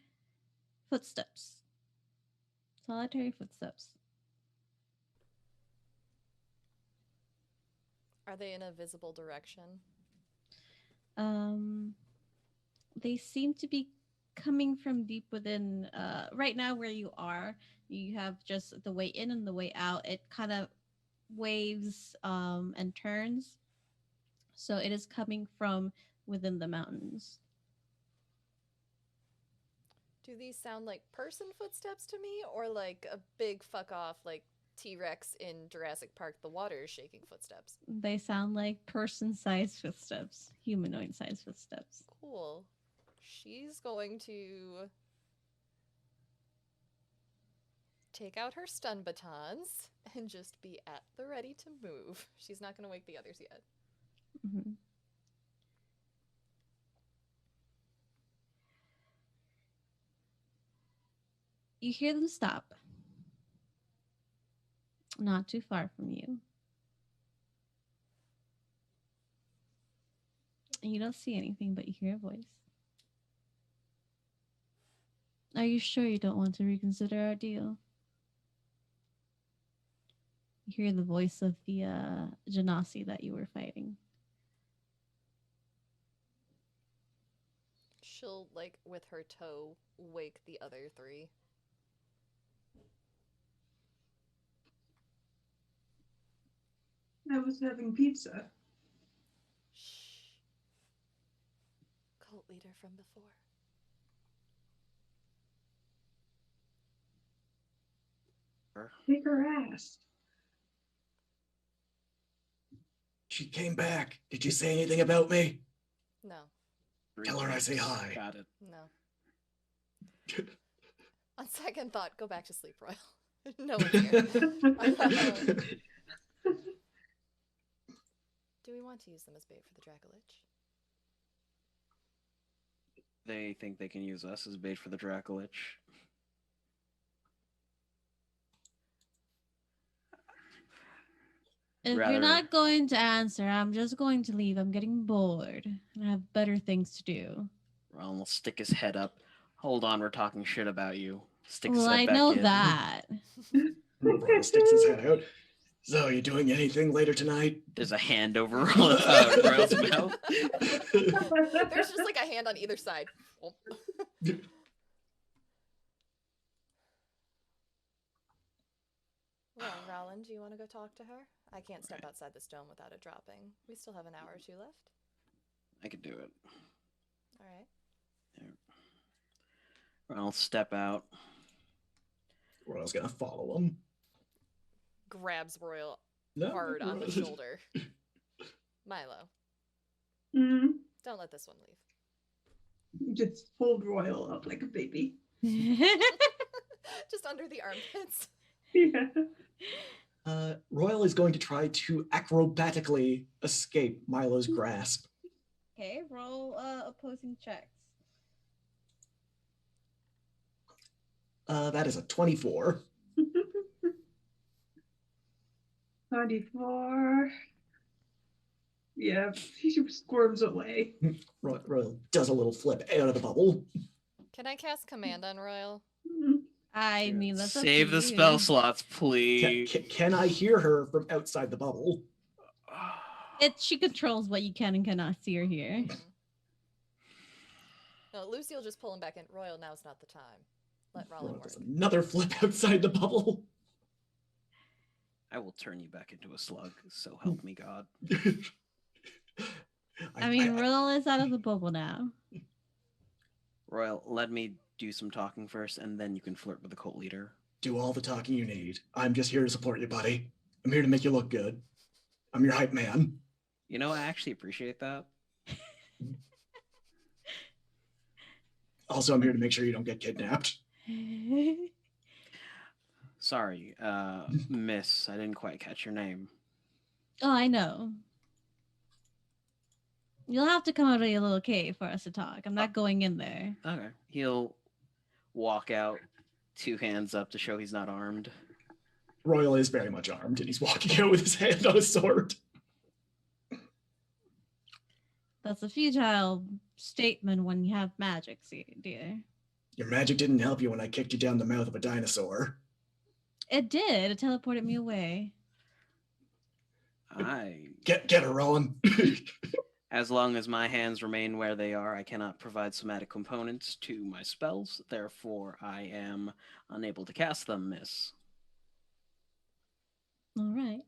footsteps. Solitary footsteps. Are they in a visible direction? They seem to be coming from deep within. Right now, where you are, you have just the way in and the way out. It kind of waves and turns. So it is coming from within the mountains. Do these sound like person footsteps to me, or like a big fuck off, like T-Rex in Jurassic Park, the water is shaking footsteps? They sound like person-sized footsteps, humanoid-sized footsteps. Cool. She's going to take out her stun batons and just be at the ready to move. She's not going to wake the others yet. Mm-hmm. You hear them stop. Not too far from you. And you don't see anything, but you hear a voice. Are you sure you don't want to reconsider our deal? You hear the voice of the Genasi that you were fighting. She'll, like, with her toe, wake the other 3. I was having pizza. Shh. Cult leader from before. Kick her ass. She came back. Did you say anything about me? No. Tell her I say hi. Got it. No. On second thought, go back to sleep, Royal. No one's here. Do we want to use them as bait for the Dracolich? They think they can use us as bait for the Dracolich. If you're not going to answer, I'm just going to leave. I'm getting bored. I have better things to do. Ron will stick his head up. Hold on, we're talking shit about you. Sticks Well, his head I back know in. that. Ron sticks his head out. So, you doing anything later tonight? There's a hand over Royal's mouth. There's just like a hand on either side. Oh. Well, Roland, do you want to go talk to her? I can't step outside this dome without it dropping. We still have an hour or 2 left. I could do it. All right. I'll step out. Royal's gonna follow him. Grabs Royal No, hard on the Royal- shoulder. Milo, Mm, don't let this one leave. just hold Royal up like a baby. Just under the armpits. Yeah. Royal is going to try to acrobatically escape Milo's grasp. Okay, roll opposing checks. That is a 24. 94. Yeah, he squirms away. Royal does a little flip out of the bubble. Can I cast command on Royal? Mm, I mean, that's up Save to the you. spell slots, Can, please. can I hear her from outside the bubble? She controls what you can and cannot see or hear. Mhm. No, Lucy will just pull him back in. Royal, now's not the time. Let Rollin Royal work. does another flip outside the bubble. I will turn you back into a slug, so help me God. I mean, Roll is out of the bubble now. Royal, let me do some talking first, and then you can flirt with the cult leader. do all the talking you need. I'm just here to support you, buddy. I'm here to make you look good. I'm your hype man. You know, I actually appreciate that. Also, I'm here to make sure you don't get kidnapped. Sorry, miss, I didn't quite catch your name. Oh, I know. You'll have to come out of your little cave for us to talk. I'm not going in there. Okay. He'll walk out, 2 hands up to show he's not armed. Royal is very much armed, and he's walking out with his hand on his sword. That's a futile statement when you have magic, dear. Your magic didn't help you when I kicked you down the mouth of a dinosaur. It did. It teleported me away. Get her, Rowan. As long as my hands remain where they are, I cannot provide somatic components to my spells. Therefore, I am unable to cast them, miss. All right.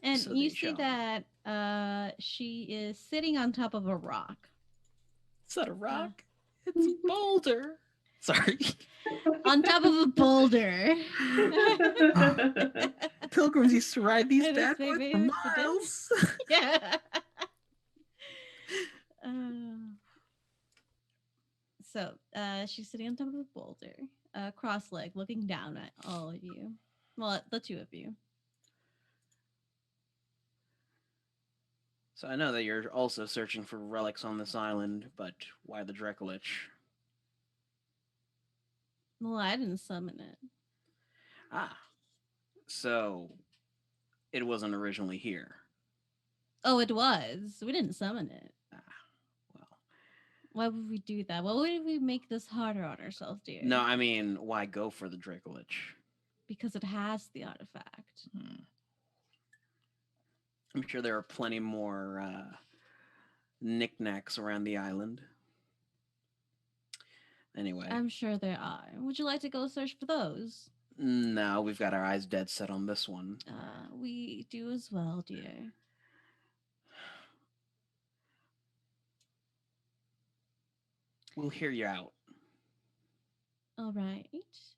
And So you they see shall. that she is sitting on top of a rock. Is that a rock? It's a boulder. Sorry. On top of a boulder. Pilgrims used to ride these It is bad boys very for much a miles. Yeah. So she's sitting on top of a boulder, cross-legged, looking down at all of you. Well, at the two of you. So I know that you're also searching for relics on this island, but why the Drekelich? Well, I didn't summon it. Ah. So it wasn't originally here. Oh, it was. We didn't summon it. Well. Why would we do that? Why would we make this harder on ourselves, dear? No, I mean, why go for the Drekelich? Because it has the artifact. I'm sure there are plenty more knickknacks around the island. Anyway. I'm sure there are. Would you like to go search for those? No, we've got our eyes dead set on this one. We do as well, dear. We'll hear you out. All right.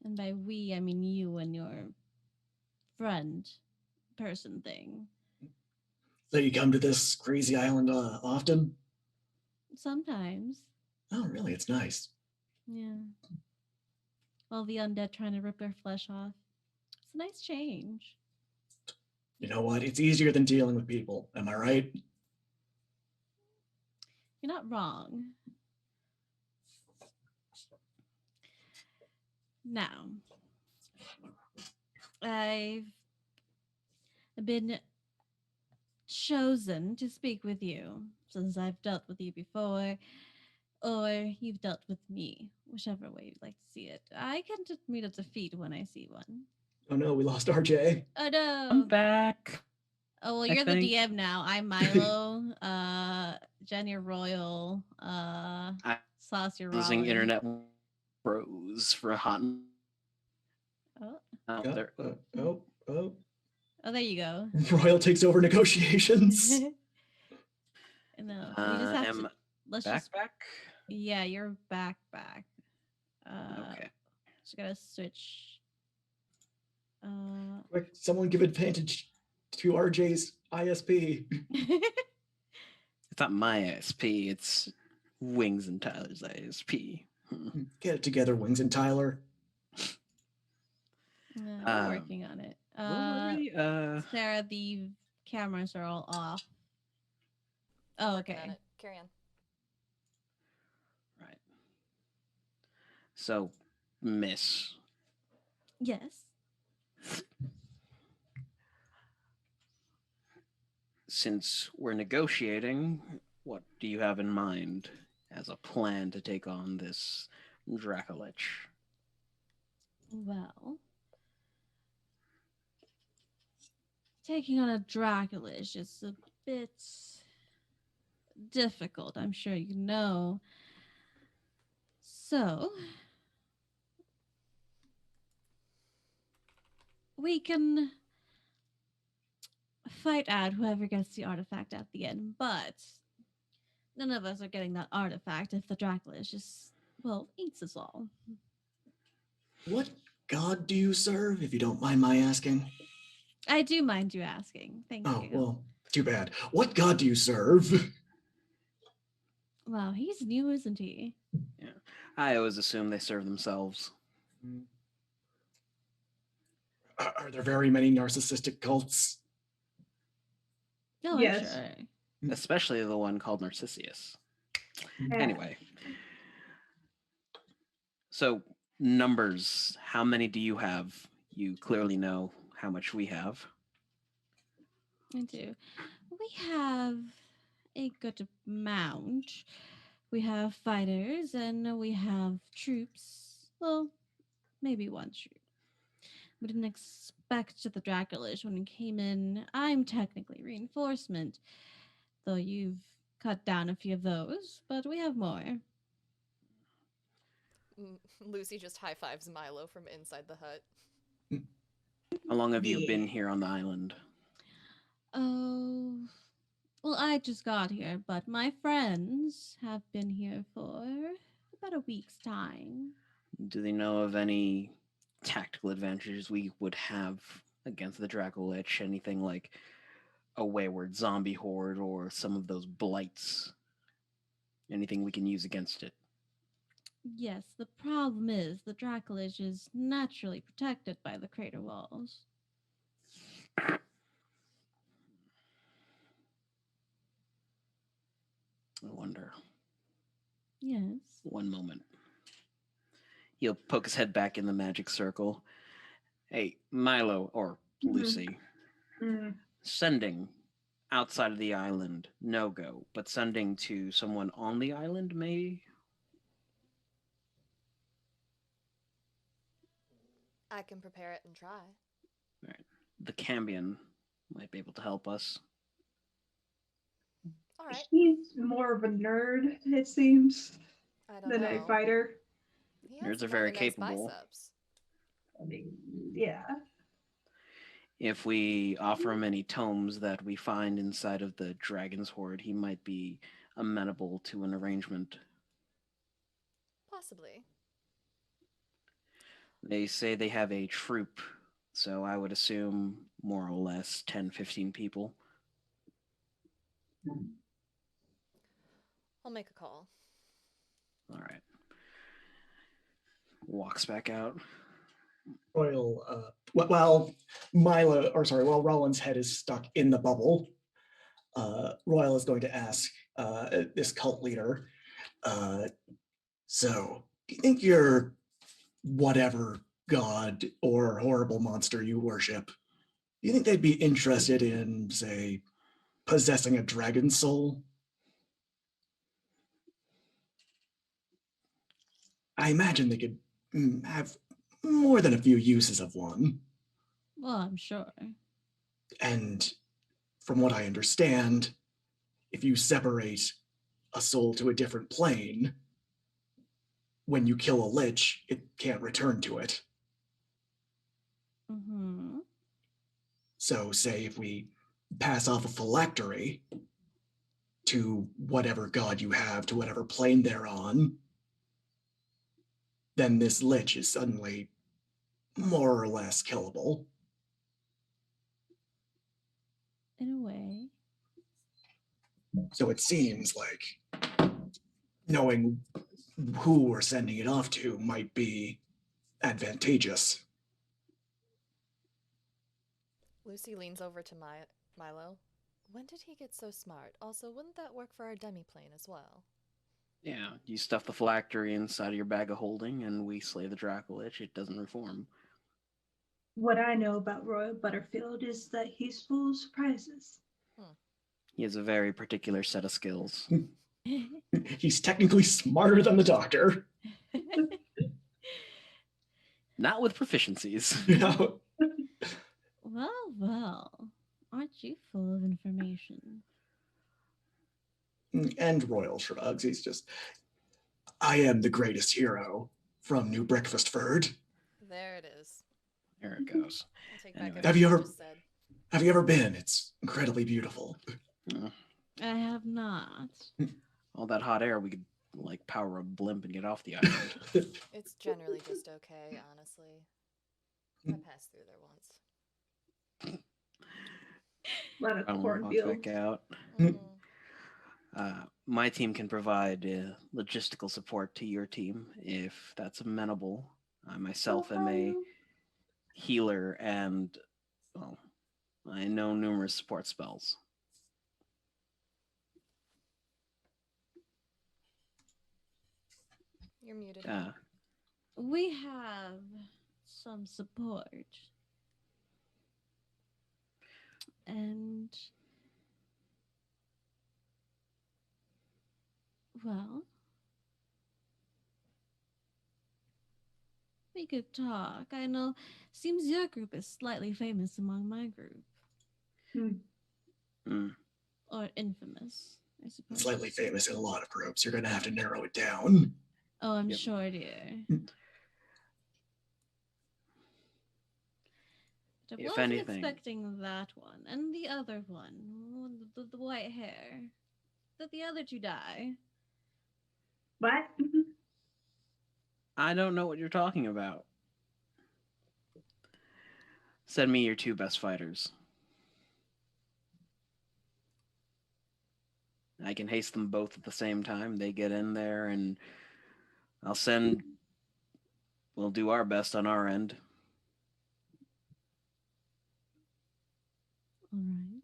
And by we, I mean you and your friend person thing. So you come to this crazy island often? Sometimes. Oh, really? It's nice. Yeah. All the undead trying to rip their flesh off. It's a nice change. You know what? It's easier than dealing with people. Am I right? You're not wrong. Now, I've been chosen to speak with you since I've dealt with you before, or you've dealt with me, whichever way you'd like to see it. I can meet a defeat when I see one. Oh no, we lost RJ. Oh no! I'm back. Oh well, I you're think- the DM now. I'm Milo. Jenny Royal. Sauce, you're Using Rollin. internet bros for a hot. Oh. There. Oh. Oh, there you go. Royal takes over negotiations. No, we just have am to. Let's back. just. Yeah, you're back. Okay. Just gotta switch Quick, someone give advantage to RJ's ISP. It's not my ISP, it's Wings and Tyler's ISP. Get it together, Wings and Tyler. We're working on it. What were we? Sarah, the cameras are all off. Oh, Working on okay. it. Carry on. Right. So, Miss, Yes. since we're negotiating, what do you have in mind as a plan to take on this Dracolich? Well, taking on a Draculish is a bit difficult, I'm sure you know. So, we can fight out whoever gets the artifact at the end, but none of us are getting that artifact if the Draculish just, well, eats us all. What god do you serve, if you don't mind my asking? I do mind you asking. Thank Oh, you. well, too bad. What god do you serve? Wow, he's new, isn't he? Yeah. I always assume they serve themselves, Are there very many narcissistic cults? No, Yes. I'm sure. especially the one called Narcissus. Anyway. So, numbers. How many do you have? You clearly know how much we have. I do. We have a good amount. We have fighters and we have troops. Well, maybe one troop. We didn't expect the Draculish when it came in. I'm technically reinforcement, though you've cut down a few of those, but we have more. Lucy just high fives Milo from inside the hut. How long have you Yeah. been here on the island? Oh, well, I just got here, but my friends have been here for about a week's time. Do they know of any tactical advantages we would have against the Dracolich? Anything like a wayward zombie horde or some of those blights? Anything we can use against it? Yes, the problem is the Draculish is naturally protected by the crater walls. I wonder. Yes. One moment. He'll poke his head back in the magic circle. Hey, Milo, or Lucy, Mm. sending outside of the island, no go, but sending to someone on the island may. I can prepare it and try. The Cambion might be able to help us. All right. He's more of a nerd, it seems, I don't than know. a fighter. He has Nerds some are very rather nice capable. biceps. I mean, yeah. If we offer him any tomes that we find inside of the Dragon's Hoard, he might be amenable to an arrangement. Possibly. They say they have a troop, so I would assume more or less 10, 15 people. I'll make a call. All right. Walks back out. Royal, while while Roland's head is stuck in the bubble, Royal is going to ask this cult leader, so do you think your whatever god or horrible monster you worship, do you think they'd be interested in, say, possessing a dragon soul? I imagine they could have more than a few uses of one. Well, I'm sure. And from what I understand, if you separate a soul to a different plane, when you kill a lich, it can't return to it. Mm-hmm. So say if we pass off a phylactery to whatever god you have, to whatever plane they're on, then this lich is suddenly more or less killable. In a way. So it seems like knowing who we're sending it off to might be advantageous. Lucy leans over to Milo. When did he get so smart? Also, wouldn't that work for our demi-plane as well? Yeah, you stuff the phylactery inside of your bag of holding, and we slay the Dracolich. It doesn't reform. What I know about Royal Butterfield is that he's full of surprises. He has a very particular set of skills. He's technically smarter than the doctor. Not with proficiencies. You know? Well, well. Aren't you full of information? And Royal shrugs. He's just, I am the greatest hero from New Breakfastford. There it is. There it goes. I'll take Anyway. back Have everything you I ever- just said. Have you ever been? It's incredibly beautiful. I have not. All that hot air, we could like power a blimp and get off the island. It's generally just okay, honestly. I passed through there once. A lot of I'll walk cornfields. back out. Mhm. My team can provide logistical support to your team if that's amenable. I myself am a healer and, well, I know numerous support spells. You're muted. We have some support. And well, we could talk. I know seems your group is slightly famous among my group. Mm. Or infamous, I suppose. Slightly famous in a lot of groups. You're going to have to narrow it down. Oh, I'm Yep. sure, dear. But I If wasn't anything- expecting that one. And the other one, the white hair. Did the other two die? What? I don't know what you're talking about. Send me your two best fighters. I can haste them both at the same time. They get in there, and we'll do our best on our end. All right.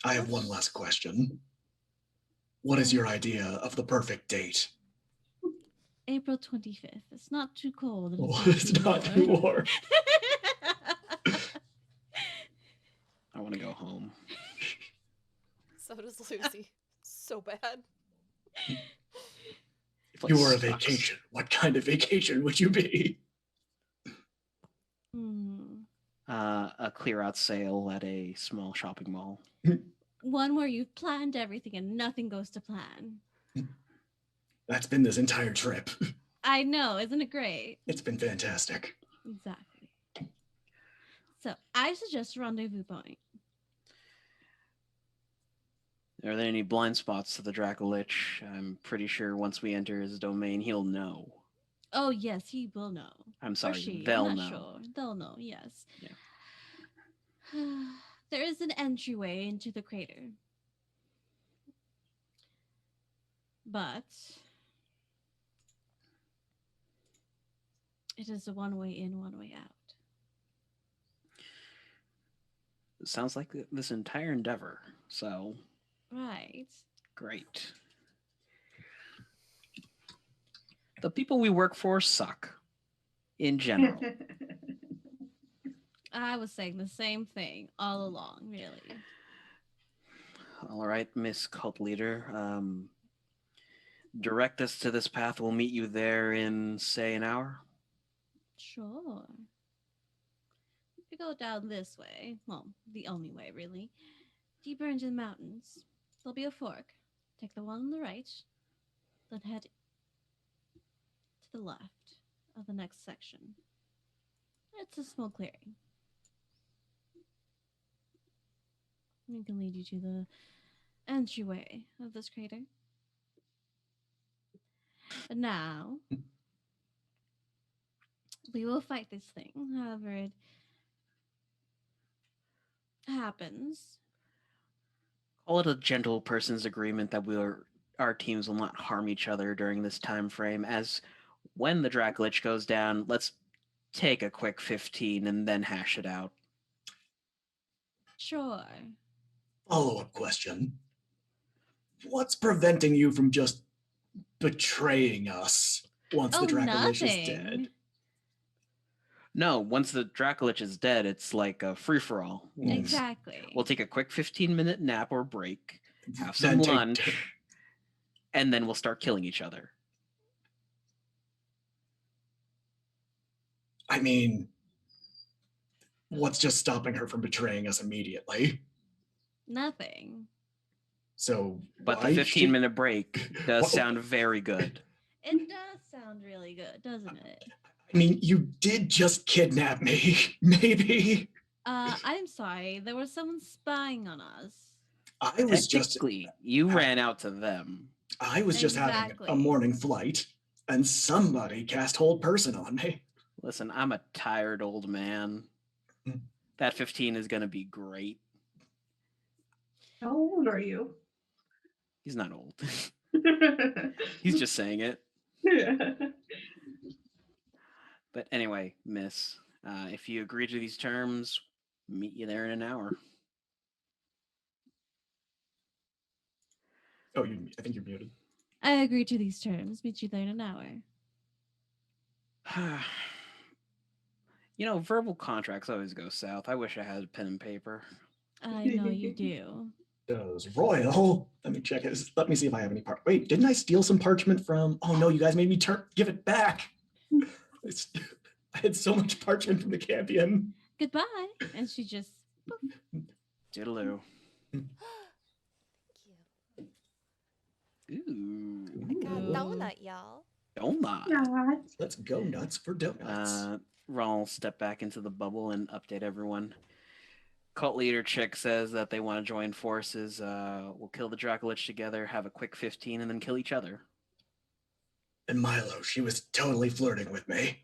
I have one last question. What is your idea of the perfect date? April 25th. It's not too cold. and Oh, it's not too warm. warm. I want to go home. So does Lucy. So bad. If you were a Sucks. vacation, what kind of vacation would you be? A clear out sale at a small shopping mall. One where you've planned everything and nothing goes to plan. That's been this entire trip. I know, isn't it great? It's been fantastic. Exactly. So I suggest rendezvous point. Are there any blind spots to the Dracolich? I'm pretty sure once we enter his domain, he'll know. Oh yes, he will know. I'm Or sorry, she. they'll I'm know. not sure. They'll know. Yes. Yeah. There is an entryway into the crater, but it is a one-way in, one-way out. It sounds like this entire endeavor. So, Right. great. The people we work for suck. In general. I was saying the same thing all along, really. All right, Miss Cult Leader. Direct us to this path. We'll meet you there in, say, an hour. Sure. If you go down this way, well, the only way, really, deeper into the mountains, there'll be a fork. Take the one on the right, then head to the left of the next section. It's a small clearing. We can lead you to the entryway of this crater. But now, we will fight this thing. However, happens. Call it a gentle person's agreement that our teams will not harm each other during this time frame. As when the Dracolich goes down, let's take a quick 15 and then hash it out. Sure. Follow-up question. What's preventing you from just betraying us once the Dracolich is dead? Nothing. No, once the Dracolich is dead, it's like a free-for-all. Exactly. We'll take a quick 15-minute nap or break, have some Then take- lunch, and then we'll start killing each other. I mean, what's just stopping her from betraying us immediately? Nothing. So, But why the should- 15-minute break does Wha- sound very good. It does sound really good, doesn't it? I mean, you did just kidnap me. Maybe I'm sorry. There was someone spying on us. I was just Technically, you ran out to them. having Exactly. a morning flight, and somebody cast hold person on me. Listen, I'm a tired old man. Hmm. That 15 is going to be great. How old are you? He's not old. He's just saying it. But anyway, miss, if you agree to these terms, meet you there in an hour. Oh, I think you're muted. I agree to these terms. Meet you there in an hour. You know, verbal contracts always go south. I wish I had pen and paper. I know you do. Does Royal? Let me check it. Let me see if I have any Wait, didn't I steal some parchment from? Oh no, you guys made me give it back. I had so much parchment from the Campion. Goodbye. And she just. Diddaloo. Thank you. Ooh. I got a Ooh. donut, y'all. Donut. Yeah. Let's go nuts for donuts. Ron will step back into the bubble and update everyone. Cult leader Chick says that they want to join forces. We'll kill the Dracolich together, have a quick 15, and then kill each other. And Milo, she was totally flirting with me.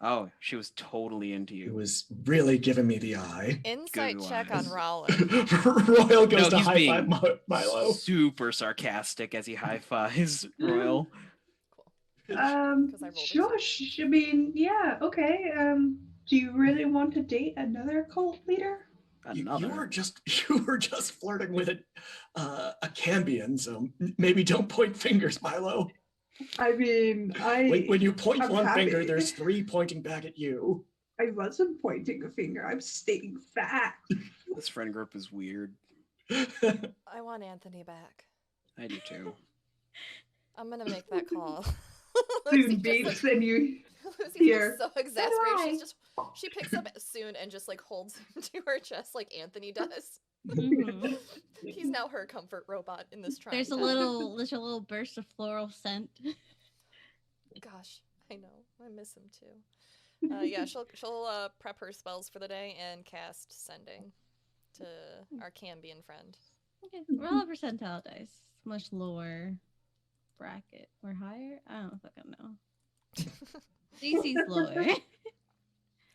Oh, she was totally into He you. was really giving me the eye. Insight Good check wise. on Rollin. Royal goes to he's high being five Milo. super sarcastic as he high fives Royal. Cool. 'Cause I rolled a Shush. I mean, yeah, okay. Do you really want to date another cult leader? Another. You were just flirting with a Cambion, so maybe don't point fingers, Milo. I mean, When you point I'm one finger, happy. there's three pointing back at you. I wasn't pointing a finger. I'm stating facts. This friend group is weird. I want Anthony back. I do too. I'm gonna make that call. Soon just, beats and you Lucy's Here. like so exasperated. I. She picks up Soon and just like holds him to her chest like Anthony does. Mhm. He's now her comfort robot in this trial. There's a little burst of floral scent. Gosh, I know. I miss him too. Yeah, she'll prep her spells for the day and cast Sending to our Cambion friend. Okay. Roll a percentile dice. Much lower bracket or higher. I don't fucking know. DC's lower.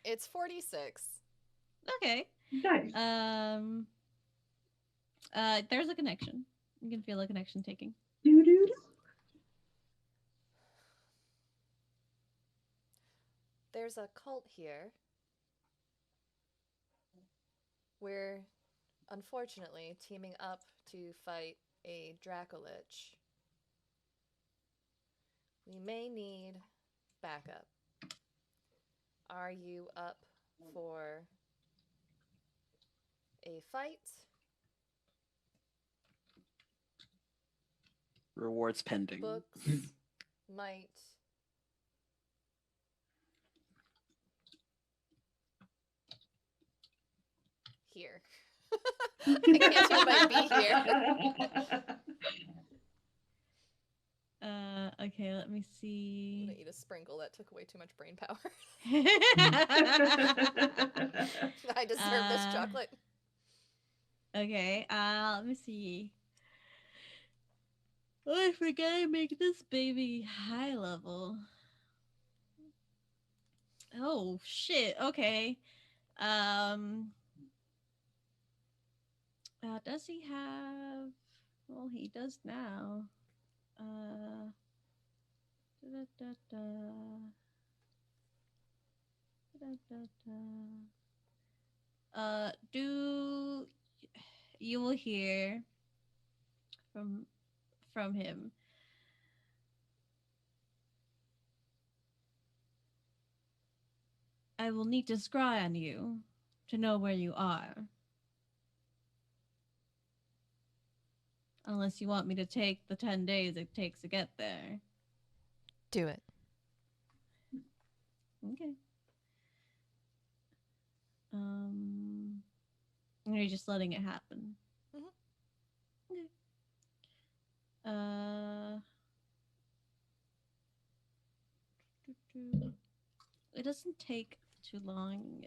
It's 46. Okay. nice. There's a connection. You can feel a connection taking. Doo-doo-doo. There's a cult here. We're unfortunately teaming up to fight a Dracolich. We may need backup. Are you up for a fight? Rewards pending. Books might here. I can't you might be here. Okay, let me I'm see. gonna eat a sprinkle that took away too much brain power. I deserve this chocolate. Okay, let me see. Oh, I forgot I make this baby high level. Oh shit. Okay. Does he have? Well, he does now. Da, da, da, da, da, da. Do you will hear from him? I will need to scry on you to know where you are. Unless you want me to take the 10 days it takes to get there. Do it. Okay. You're just letting it happen. Mhm. Okay. It doesn't take too long.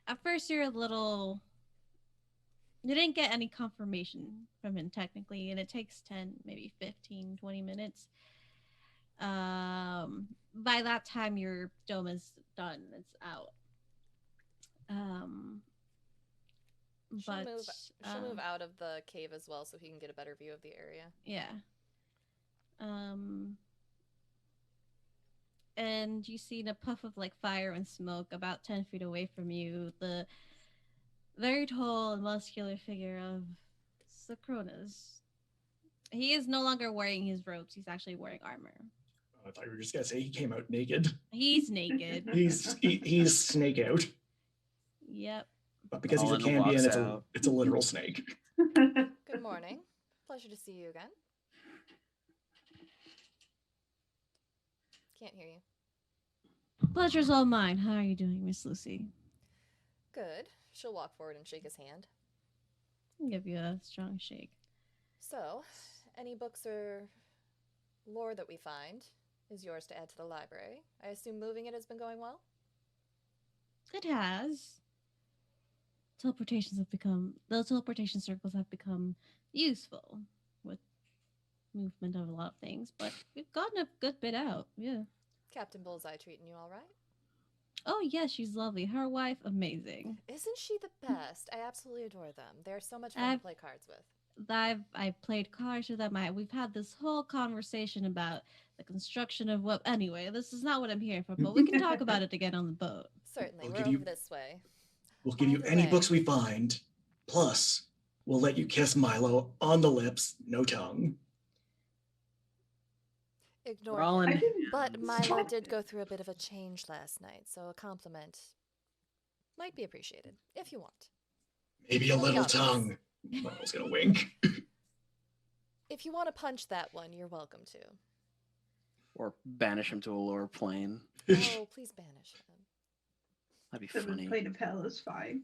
At first, you're a little. You didn't get any confirmation from him technically, and it takes 10, maybe 15, 20 minutes. By that time, your dome is done. It's out. She'll But move. She'll move out of the cave as well, so he can get a better view of the area. yeah. And you see a puff of like fire and smoke about 10 feet away from you. The very tall and muscular figure of Sacronas. He is no longer wearing his robes. He's actually wearing armor. I thought you were just gonna say he came out naked. He's naked. He's snake out. Yep. But because he's a Colin Cambion, walks out. it's a literal snake. Good morning. Pleasure to see you again. Can't hear you. Pleasure's all mine. How are you doing, Miss Lucy? Good. She'll walk forward and shake his hand. I'll give you a strong shake. So, any books or lore that we find is yours to add to the library. I assume moving it has been going well? It has. The teleportation circles have become useful with movement of a lot of things, but we've gotten a good bit out. Yeah. Captain Bullseye treating you all right? Oh yeah, she's lovely. Her wife, amazing. Isn't she the best? I absolutely adore them. They're so much fun to play cards with. I've played cards with them. We've had this whole conversation about the construction of what. Anyway, this is not what I'm here for, but we can talk about it again on the boat. Certainly, I'll we're give over you- this way. We'll give By you the any way- books we find. Plus, we'll let you kiss Milo on the lips, no tongue. Ignore We're all him. in. I didn't But Milo spot did it. go through a bit of a change last night, so a compliment might be appreciated, if you want. Maybe a Oh, little yeah. tongue. Milo's gonna wink. If you want to punch that one, you're welcome to. Or banish him to a lower plane. Oh, please banish him. That'd be Seventh funny. plane of hell is fine.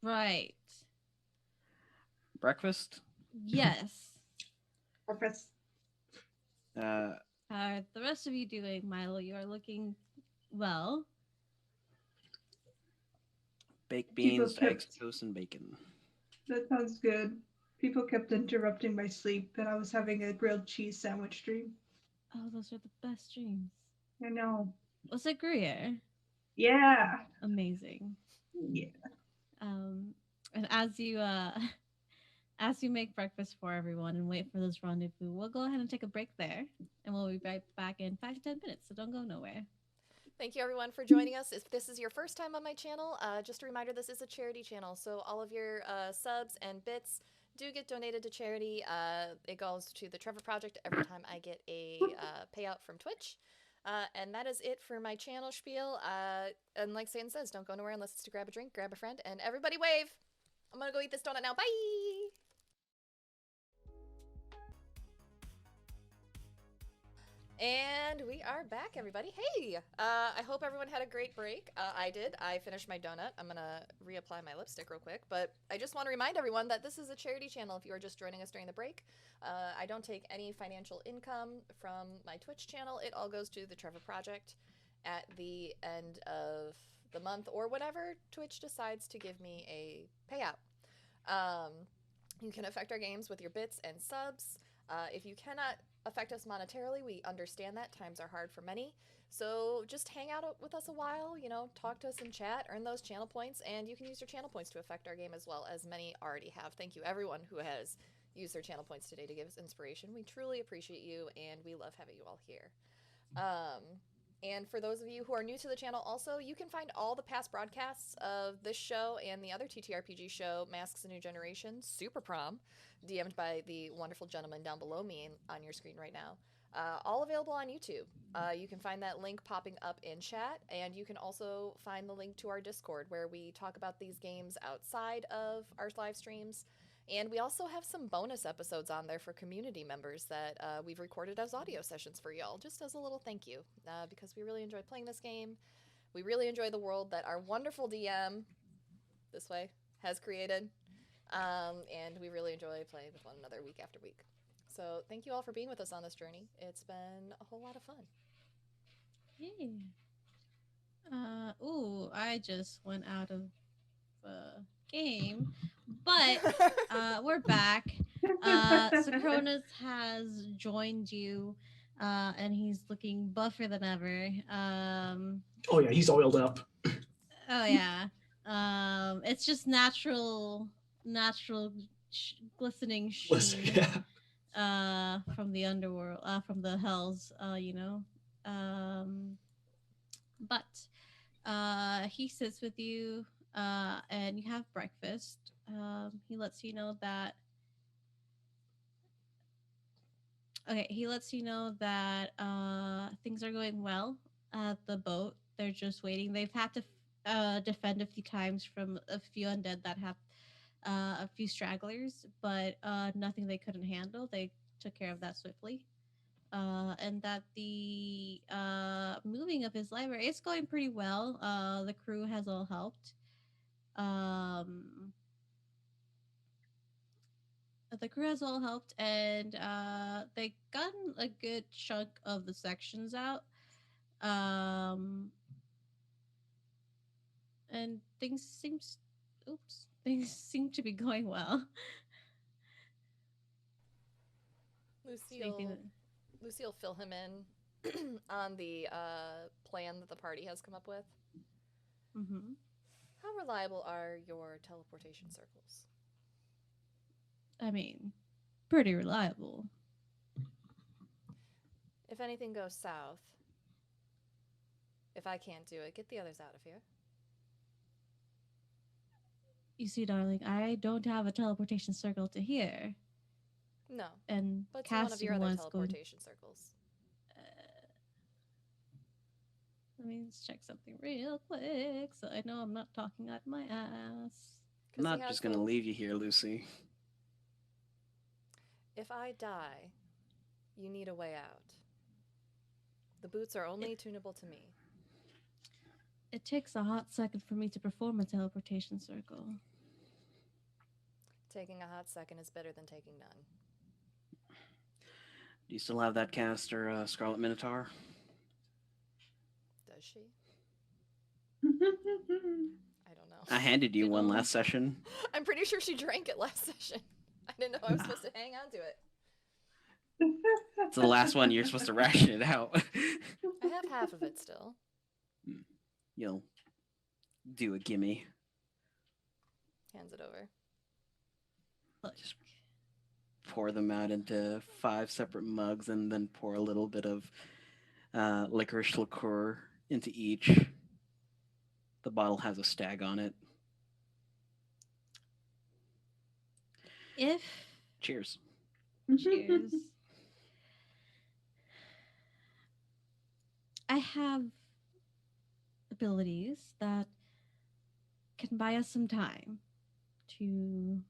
Right. Breakfast? Yes. Purpose. Uh, How are the rest of you doing, Milo? You are looking well. baked People beans, kept- eggs, toast, and bacon. That sounds good. People kept interrupting my sleep, and I was having a grilled cheese sandwich dream. Oh, those are the best dreams. I know. Was it Gruyere? Yeah. Amazing. Yeah. And as you as you make breakfast for everyone and wait for this rendezvous, we'll go ahead and take a break there, and we'll be right back in 5 to 10 minutes. So don't go nowhere. Thank you, everyone, for joining us. If this is your first time on my channel, just a reminder, this is a charity channel, so all of your subs and bits do get donated to charity. It goes to the Trevor Project every time I get a payout from Twitch. And that is it for my channel spiel. And like Satan says, don't go nowhere unless it's to grab a drink, grab a friend, and everybody wave! I'm gonna go eat this donut now. Bye! And we are back, everybody. Hey! I hope everyone had a great break. I did. I finished my donut. I'm gonna reapply my lipstick real quick. But I just want to remind everyone that this is a charity channel if you are just joining us during the break. I don't take any financial income from my Twitch channel. It all goes to the Trevor Project at the end of the month or whenever Twitch decides to give me a payout. You can affect our games with your bits and subs. If you cannot affect us monetarily, we understand that times are hard for many. So just hang out with us a while, talk to us in chat, earn those channel points, and you can use your channel points to affect our game as well, as many already have. Thank you, everyone who has used their channel points today to give us inspiration. We truly appreciate you, and we love having you all here. And for those of you who are new to the channel also, you can find all the past broadcasts of this show and the other TTRPG show, Masks: A New Generation, Super Prom, DM'd by the wonderful gentleman down below me on your screen right now. All available on YouTube. You can find that link popping up in chat, and you can also find the link to our Discord where we talk about these games outside of our live streams. And we also have some bonus episodes on there for community members that we've recorded as audio sessions for y'all, just as a little thank you, because we really enjoy playing this game. We really enjoy the world that our wonderful DM, this way, has created. And we really enjoy playing with one another week after week. So thank you all for being with us on this journey. It's been a whole lot of fun. Yeah. I just went out of game, but we're back. Socronus has joined you, and he's looking buffer than ever. Oh yeah, he's oiled up. Oh yeah. It's just natural glistening Listen, sheen yeah. from the underworld, from the hells, but he sits with you, and you have breakfast. He lets you know that. Okay, he lets you know that things are going well at the boat. They're just waiting. They've had to defend a few times from a few undead that have a few stragglers, but nothing they couldn't handle. They took care of that swiftly. And that the moving of his library is going pretty well. The crew has all helped. The crew has all helped, and they gotten a good chunk of the sections out. And things seem to be going well. Lucy will fill him in on the plan that the party has come up with. Mm-hmm. How reliable are your teleportation circles? I mean, pretty reliable. If anything goes south, if I can't do it, get the others out of here. You see, darling, I don't have a teleportation circle to here. No, and but to one of your other teleportation going... circles. Let me just check something real quick, so I know I'm not talking out my ass. I'm not just going to leave you here, Lucy. If I die, you need a way out. The boots are only tunable to me. It takes a hot second for me to perform a teleportation circle. Taking a hot second is better than taking none. Do you still have that caster, Scarlet Minotaur? Does she? I don't know. I handed you one last session. I'm pretty sure she drank it last session. I didn't know I was supposed to hang on to it. It's the last one. You're supposed to ration it out. I have half of it still. You'll do a gimme. Hands it over. Just pour them out into 5 separate mugs and then pour a little bit of licorice liqueur into each. The bottle has a stag on it. Cheers. Cheers. I have abilities that can buy us some time to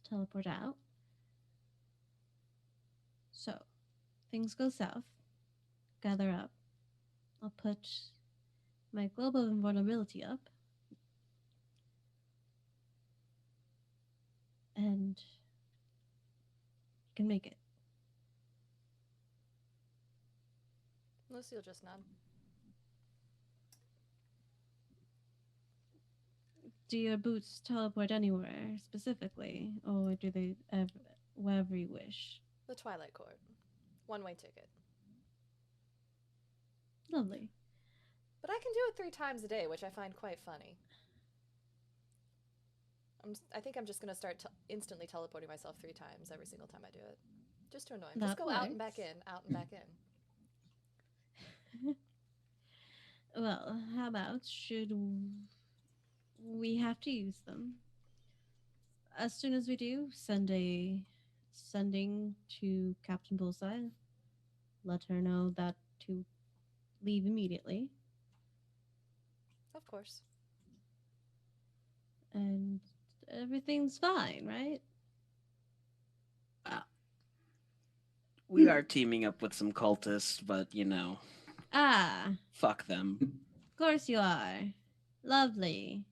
teleport out. So, things go south. Gather up. I'll put my globe of invulnerability up. And you can make it. Lucy will just nod. Do your boots teleport anywhere specifically, or do they wherever you wish? The Twilight Court. One-way ticket. Lovely. But I can do it 3 times a day, which I find quite funny. I think I'm just going to start instantly teleporting myself 3 times every single time I do it. Just to annoy him. Just That go out and back works. in, out and back in. Well, how about should we have to use them? As soon as we do, sending to Captain Bullseye. Let her know that to leave immediately. Of course. And everything's fine, right? We are teaming up with some cultists, but Ah, of fuck them. course you are. Lovely.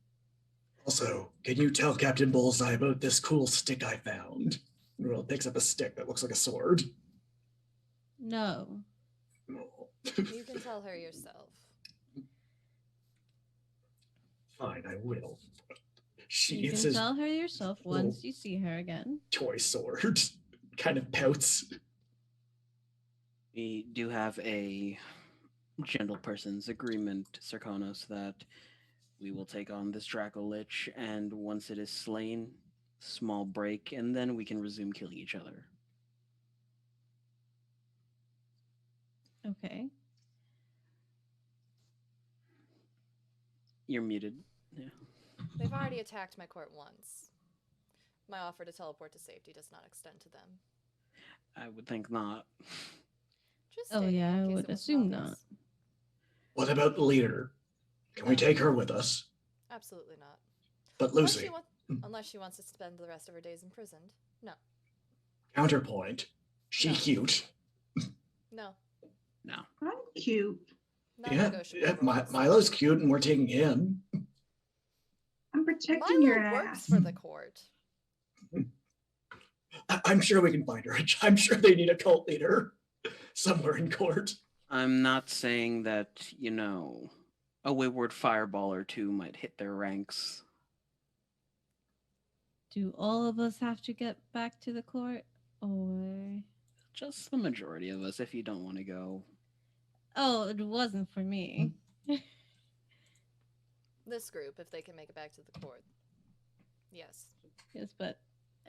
Also, can you tell Captain Bullseye about this cool stick I found? Well, picks up a stick that looks like a sword. No. Oh. You can tell her yourself. Fine, I will. You She can says tell her yourself once you see her again. toy sword. Kind of pouts. We do have a gentle person's agreement, Sarkonos, that we will take on this Draco Lich, and once it is slain, small break, and then we can resume killing each other. Okay. You're muted. Yeah. They've already attacked my court once. My offer to teleport to safety does not extend to them. I would think not. Just Oh, stating yeah, in I case would it wasn't assume obvious. What about the leader? Can we No. take her with us? Absolutely not. But Lucy, Unless she wants to spend the rest of her days imprisoned. No. counterpoint. She No. cute. No. No. I'm cute. Non-negotiable. rules. Milo's cute and we're taking him. I'm protecting Milo your works ass. for the court. I'm sure we can find her. I'm sure they need a cult leader somewhere in court. I'm not saying that, a wayward fireball or two might hit their ranks. Do all of us have to get back to the court? Or. Just the majority of us, if you don't want to go. Oh, it wasn't for me. This group, if they can make it back to the court. Yes. Yes, but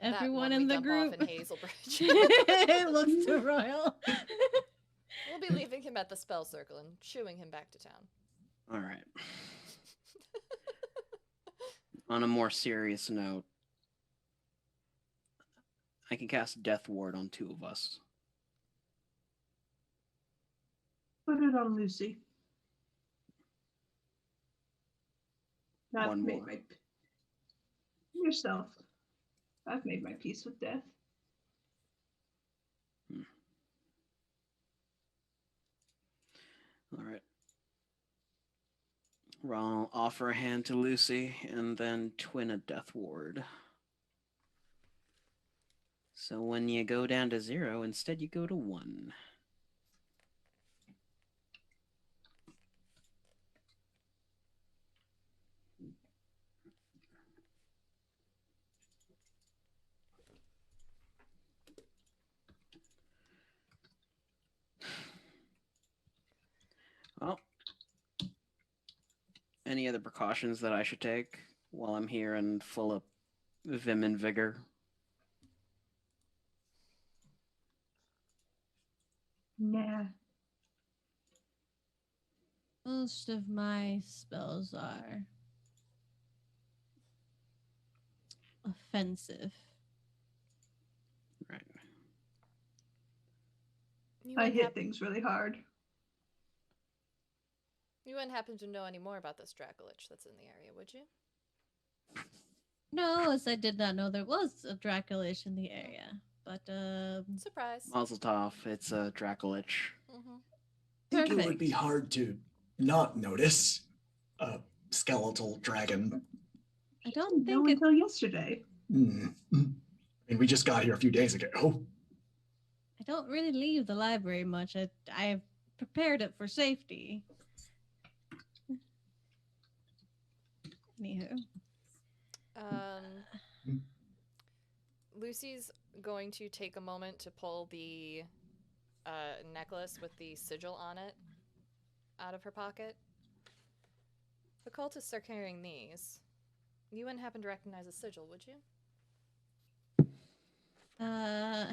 That everyone one in we the dump group off in Hazelbridge. it looks too royal. We'll be leaving him at the spell circle and shooing him back to town. All right. On a more serious note, I can cast Death Ward on 2 of us. Put it on Lucy. One more. Yourself. I've made my peace with death. All right. I'll offer a hand to Lucy and then twin a Death Ward. So when you go down to 0, instead you go to 1. Well, any other precautions that I should take while I'm here and full of vim and vigor? Nah. Most of my spells are offensive. Right. You I wouldn't, hit things really hard. you wouldn't happen to know any more about this Dracolich that's in the area, would you? No, as I did not know there was a Dracolich in the area. But, Surprise. Mazel tov, it's a Dracolich. Mm-hmm. I think it would Perfect. be hard to not notice a skeletal dragon. I don't No think it. until yesterday. And we just got here a few days ago. I don't really leave the library much. I have prepared it for safety. Anywho. Lucy's going to take a moment to pull the necklace with the sigil on it out of her pocket. The cultists are carrying these. You wouldn't happen to recognize a sigil, would you?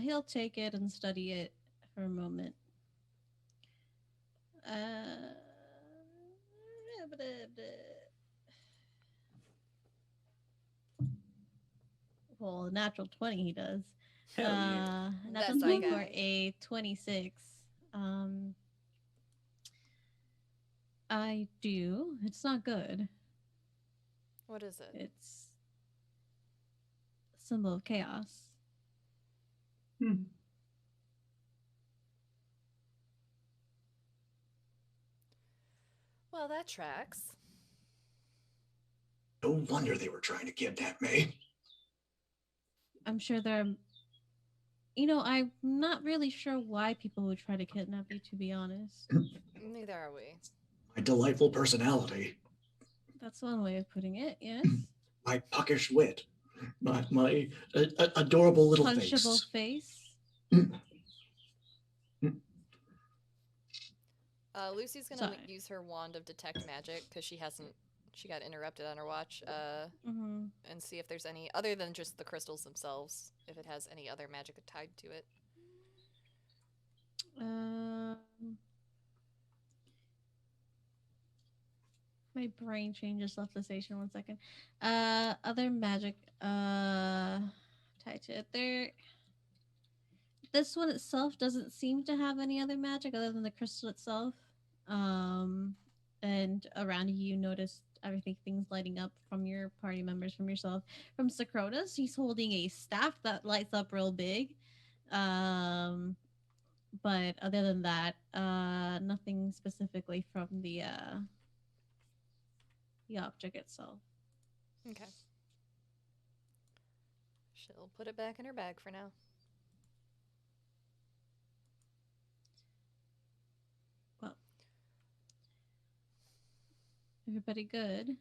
He'll take it and study it for a moment. Well, a natural 20 he does. Hell yeah. Natural That's 20 my for guy. a 26. I do. It's not good. What is it? It's a symbol of chaos. Hmm. Well, that tracks. No wonder they were trying to kidnap me. I'm sure there are. I'm not really sure why people would try to kidnap you, to be honest. Neither are we. My delightful personality, That's one way of putting it, yes. my puckish wit, my adorable little Punchable face. face. Lucy's gonna Sorry. use her wand of detect magic because she got interrupted on her watch. Mm-hmm. And see if there's any other than just the crystals themselves. If it has any other magic tied to it. My brain changes levitation. 1 second. Other magic tied to it. This one itself doesn't seem to have any other magic other than the crystal itself. And around you notice things lighting up from your party members, from yourself. From Sakrotas, he's holding a staff that lights up real big. But other than that, nothing specifically from the object itself. Okay. She'll put it back in her bag for now. Well, everybody good?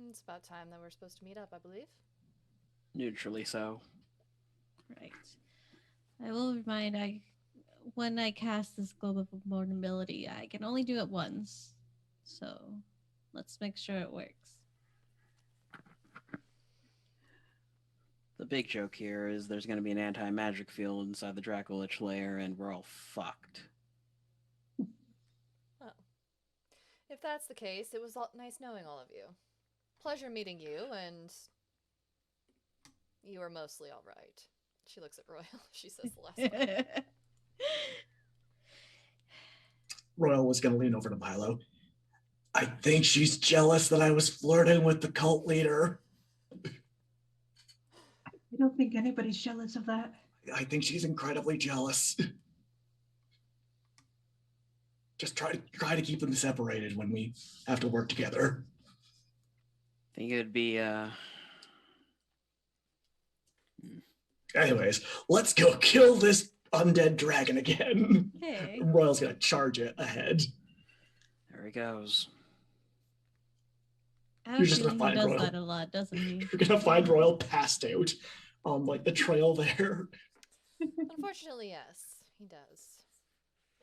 It's about time that we're supposed to meet up, I believe. Neutrally so. Right. I will remind when I cast this globe of vulnerability, I can only do it once. So let's make sure it works. The big joke here is there's going to be an anti-magic field inside the Dracolich lair, and we're all fucked. Well, if that's the case, it was nice knowing all of you. Pleasure meeting you, and you are mostly all right. She looks at Royal. She says the last one. Royal was going to lean over to Milo. I think she's jealous that I was flirting with the cult leader. I don't think anybody's jealous of that. I think she's incredibly jealous. Just try to keep them separated when we have to work together. I think it would be Anyways, let's go kill this undead dragon again. Hey. Royal's gonna charge it ahead. There he goes. I have You're a just gonna feeling he find does Royal. that a lot, doesn't he? You're gonna find Royal passed out on like the trail there. Unfortunately, yes, he does.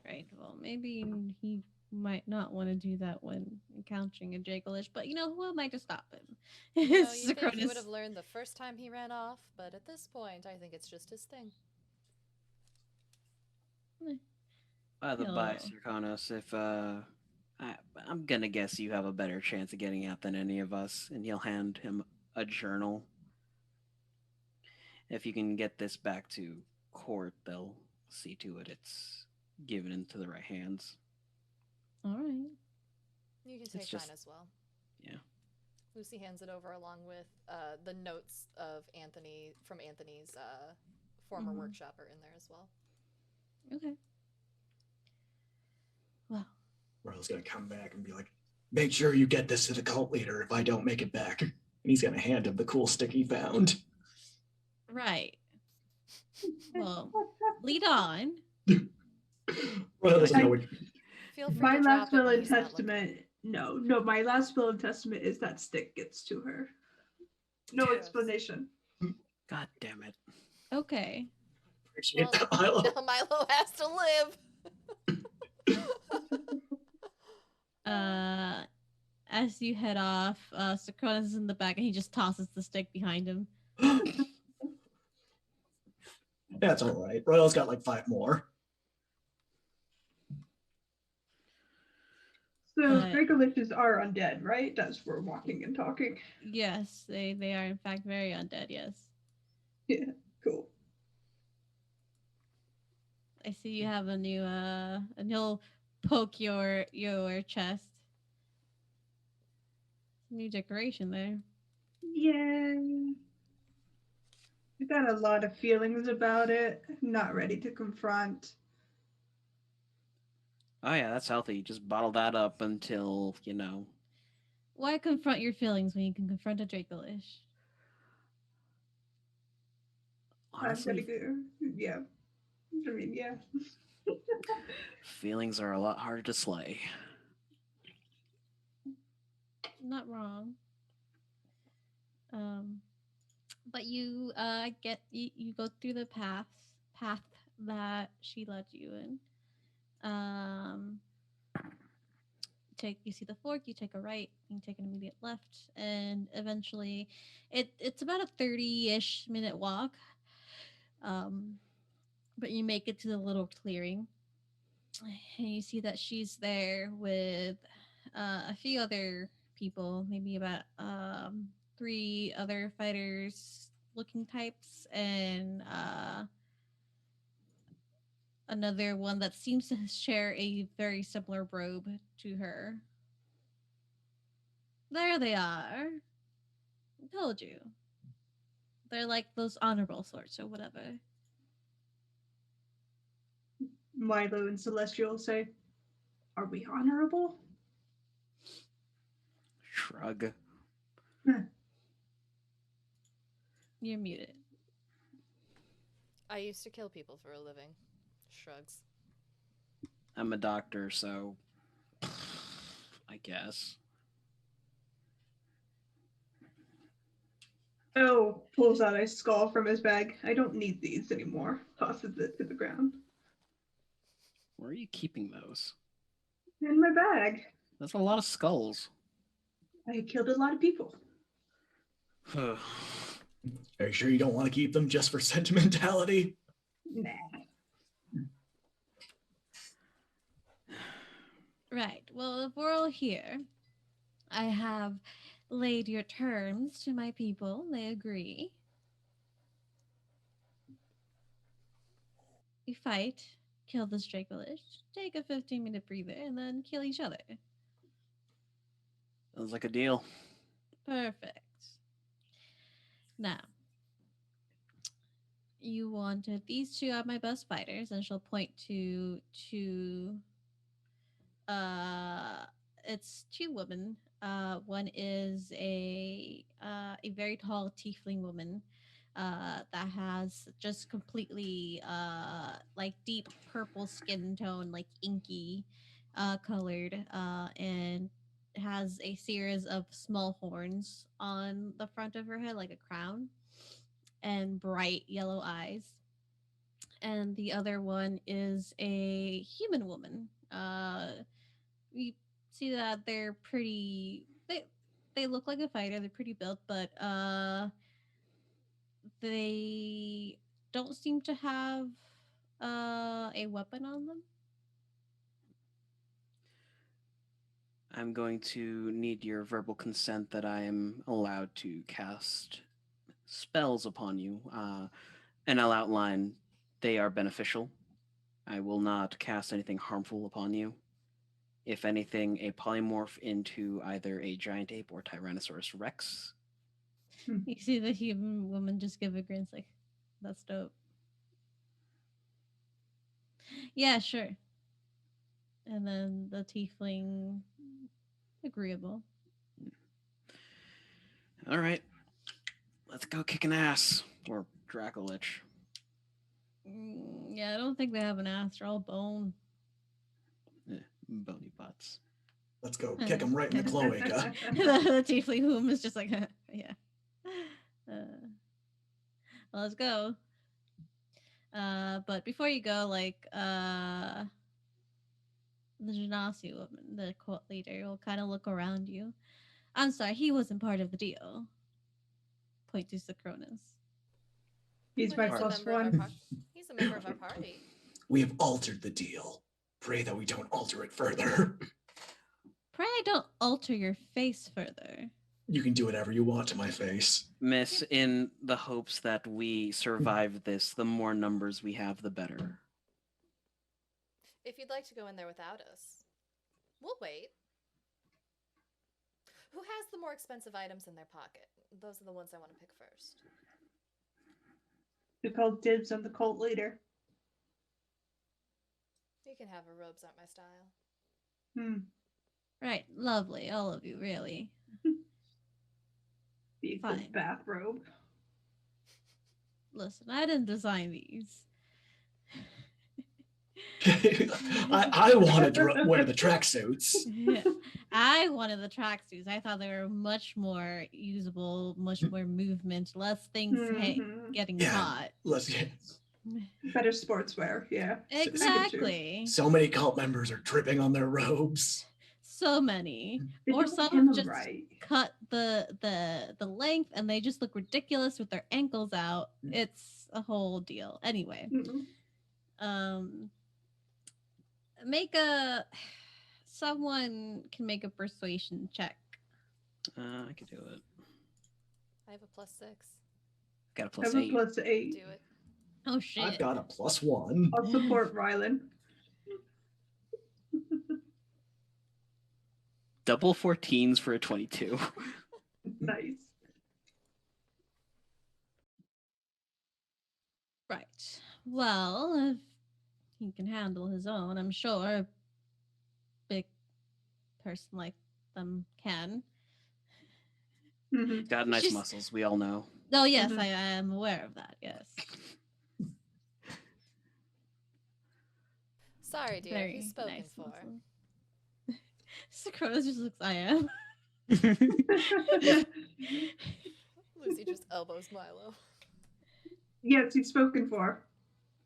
Right. Well, maybe he might not want to do that when encountering a Dracolish, but who am I to stop him? You think he would have learned the first time he ran off, but at this point, I think it's just his thing. By the by, No. Serkanos, if I'm gonna guess you have a better chance of getting out than any of us, and he'll hand him a journal. If you can get this back to court, they'll see to it it's given into the right hands. All right. You can take It's just- mine as well. yeah. Lucy hands it over along with the notes of Anthony's former Mhm. workshop are in there as well. Okay. Well, Royal's gonna come back and be like, make sure you get this to the cult leader if I don't make it back. And he's gonna hand him the cool stick he found. right. Well, lead on. Royal doesn't know what. Feel free My to drop last it will when and he's not looking. testament. No, my last will and testament is that stick gets to her. No Yes. explanation. God damn it. Okay. Appreciate Well, that, Milo. now Milo has to live. As you head off, Sakronis is in the back and he just tosses the stick behind him. That's all right. Royal's got like 5 more. So But- Dracoliches are undead, right? As we're walking and talking. Yes, they are in fact very undead, yes. Yeah, cool. I see you have a new and he'll poke your chest. New decoration there. Yay. I got a lot of feelings about it. Not ready to confront. Oh yeah, that's healthy. Just bottle that up until, you know. Why confront your feelings when you can confront a Dracolich? I'm gonna Honestly, go. Yeah. I mean, yeah. feelings are a lot harder to slay. Not wrong. But you you go through the path that she led you in. You see the fork, you take a right, you take an immediate left, and eventually it's about a 30-ish minute walk. But you make it to the little clearing. And you see that she's there with a few other people, maybe about 3 other fighters looking types, and another one that seems to share a very similar robe to her. There they are. I told you. They're like those honorable sorts or whatever. Milo and Celestial say, "Are we honorable?" Shrug. You're muted. I used to kill people for a living. Shrugs. I'm a doctor, so I guess. Oh, pulls out a skull from his bag. I don't need these anymore. Tosses it to the ground. Where are you keeping those? In my bag. That's a lot of skulls. I killed a lot of people. Are you sure you don't want to keep them just for sentimentality? Nah. Right. Well, if we're all here, I have laid your terms to my people. They agree. We fight, kill this Dracolich, take a 15-minute breather, and then kill each other. Sounds like a deal. Perfect. Now, you wanted these 2 are my best fighters, and she'll point to it's 2 women. One is a very tall tiefling woman that has just completely like deep purple skin tone, like inky colored, and has a series of small horns on the front of her head, like a crown, and bright yellow eyes. And the other one is a human woman. We see that they're pretty. They look like a fighter. They're pretty built, but they don't seem to have a weapon on them. I'm going to need your verbal consent that I am allowed to cast spells upon you, and I'll outline they are beneficial. I will not cast anything harmful upon you. If anything, a polymorph into either a giant ape or Tyrannosaurus Rex. You see the human woman just give a grin, it's like, that's dope. Yeah, sure. And then the tiefling, agreeable. All right, let's go kick an ass or Dracolich. Yeah, I don't think they have an ass. They're all bone. Bony butts. Let's go kick him right in the cloaca. The tiefling whom is just like, yeah. Well, let's go. But before you go, the Genasi woman, the cult leader, will kind of look around you. I'm sorry, he wasn't part of the deal. Point to Socronus. He's But my he's a plus member of our one. he's a member of our party. We have altered the deal. Pray that we don't alter it further. Pray don't alter your face further. You can do whatever you want to my face. Miss, in the hopes that we survive this, the more numbers we have, the better. If you'd like to go in there without us, we'll wait. Who has the more expensive items in their pocket? Those are the ones I want to pick first. We called dibs on the cult leader. You can have her. Robes aren't my style. Right, lovely, all of you, really. Be a Fine. good bathrobe. Listen, I didn't design these. I wanted to wear the tracksuits. I wanted the tracksuits. I thought they were much more usable, much more movement, less things Mhm. getting Yeah. caught. Better sportswear, yeah. Exactly. So many cult members are tripping on their robes. So many. They Or don't some hem 'em just right. cut the length and they just look ridiculous with their ankles out. It's a whole deal. Anyway, make a someone can make a persuasion check. I could do it. I have a +6. Got a I plus have a 8. +8. Do it. Oh shit. I've got a +1. I'll support Rylan. Double 14s for a 22. Nice. Right. Well, if he can handle his own, I'm sure a big person like them can. Mhm. Got nice She's- muscles, we all know. Oh yes, Mhm. I am aware of that. Yes. Sorry, dear. Very He's spoken nice for. muscles. Socronus just looks. I am. Lucy just elbows Milo. Yes, he's spoken for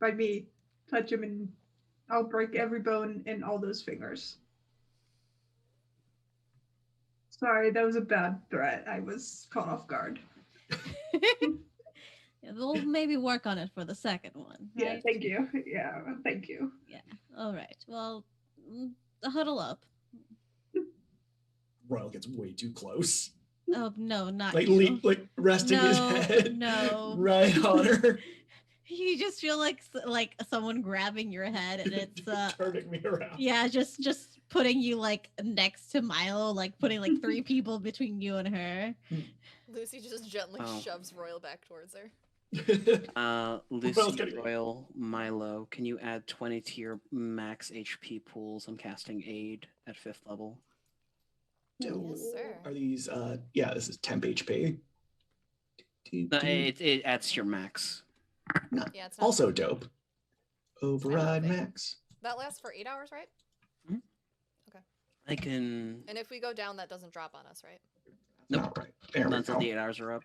by me. Touch him and I'll break every bone in all those fingers. Sorry, that was a bad threat. I was caught off guard. Yeah, we'll maybe work on it for the second one. Yeah, Right? thank you. Yeah, thank you. All right. Well, huddle up. Royal gets way too close. Oh no, not Like, you. resting his No, head no. right on her. You just feel like someone grabbing your head, and it's turning me around. yeah, just putting you like next to Milo, like putting like 3 people between you and her. Lucy just gently Oh. shoves Royal back towards her. Lucy, getting- Royal, Milo, can you add 20 to your max HP pools? I'm casting Aid at 5th level. Yes, sir. Are these yeah, this is temp HP. No, it adds to your max. Yeah, it's not. Also dope. Override Elevate. max. That lasts for 8 hours, right? I can. And if we go down, that doesn't drop on us, right? Nope. All right. There we Not until go. the 8 hours are up.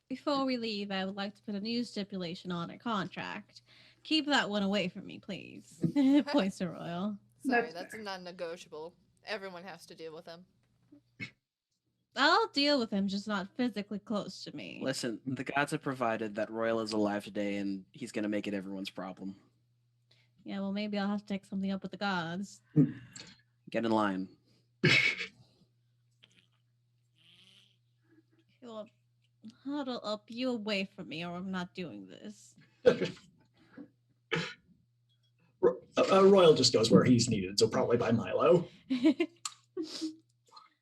Before we leave, I would like to put a new stipulation on our contract. Keep that one away from me, please. Points to Royal. Sorry, That's that's fair. non-negotiable. Everyone has to deal with him. I'll deal with him, just not physically close to me. Listen, the gods have provided that Royal is alive today, and he's gonna make it everyone's problem. Yeah, well, maybe I'll have to take something up with the gods. Get in line. He'll huddle up you away from me, or I'm not doing this. Royal just goes where he's needed, so probably by Milo.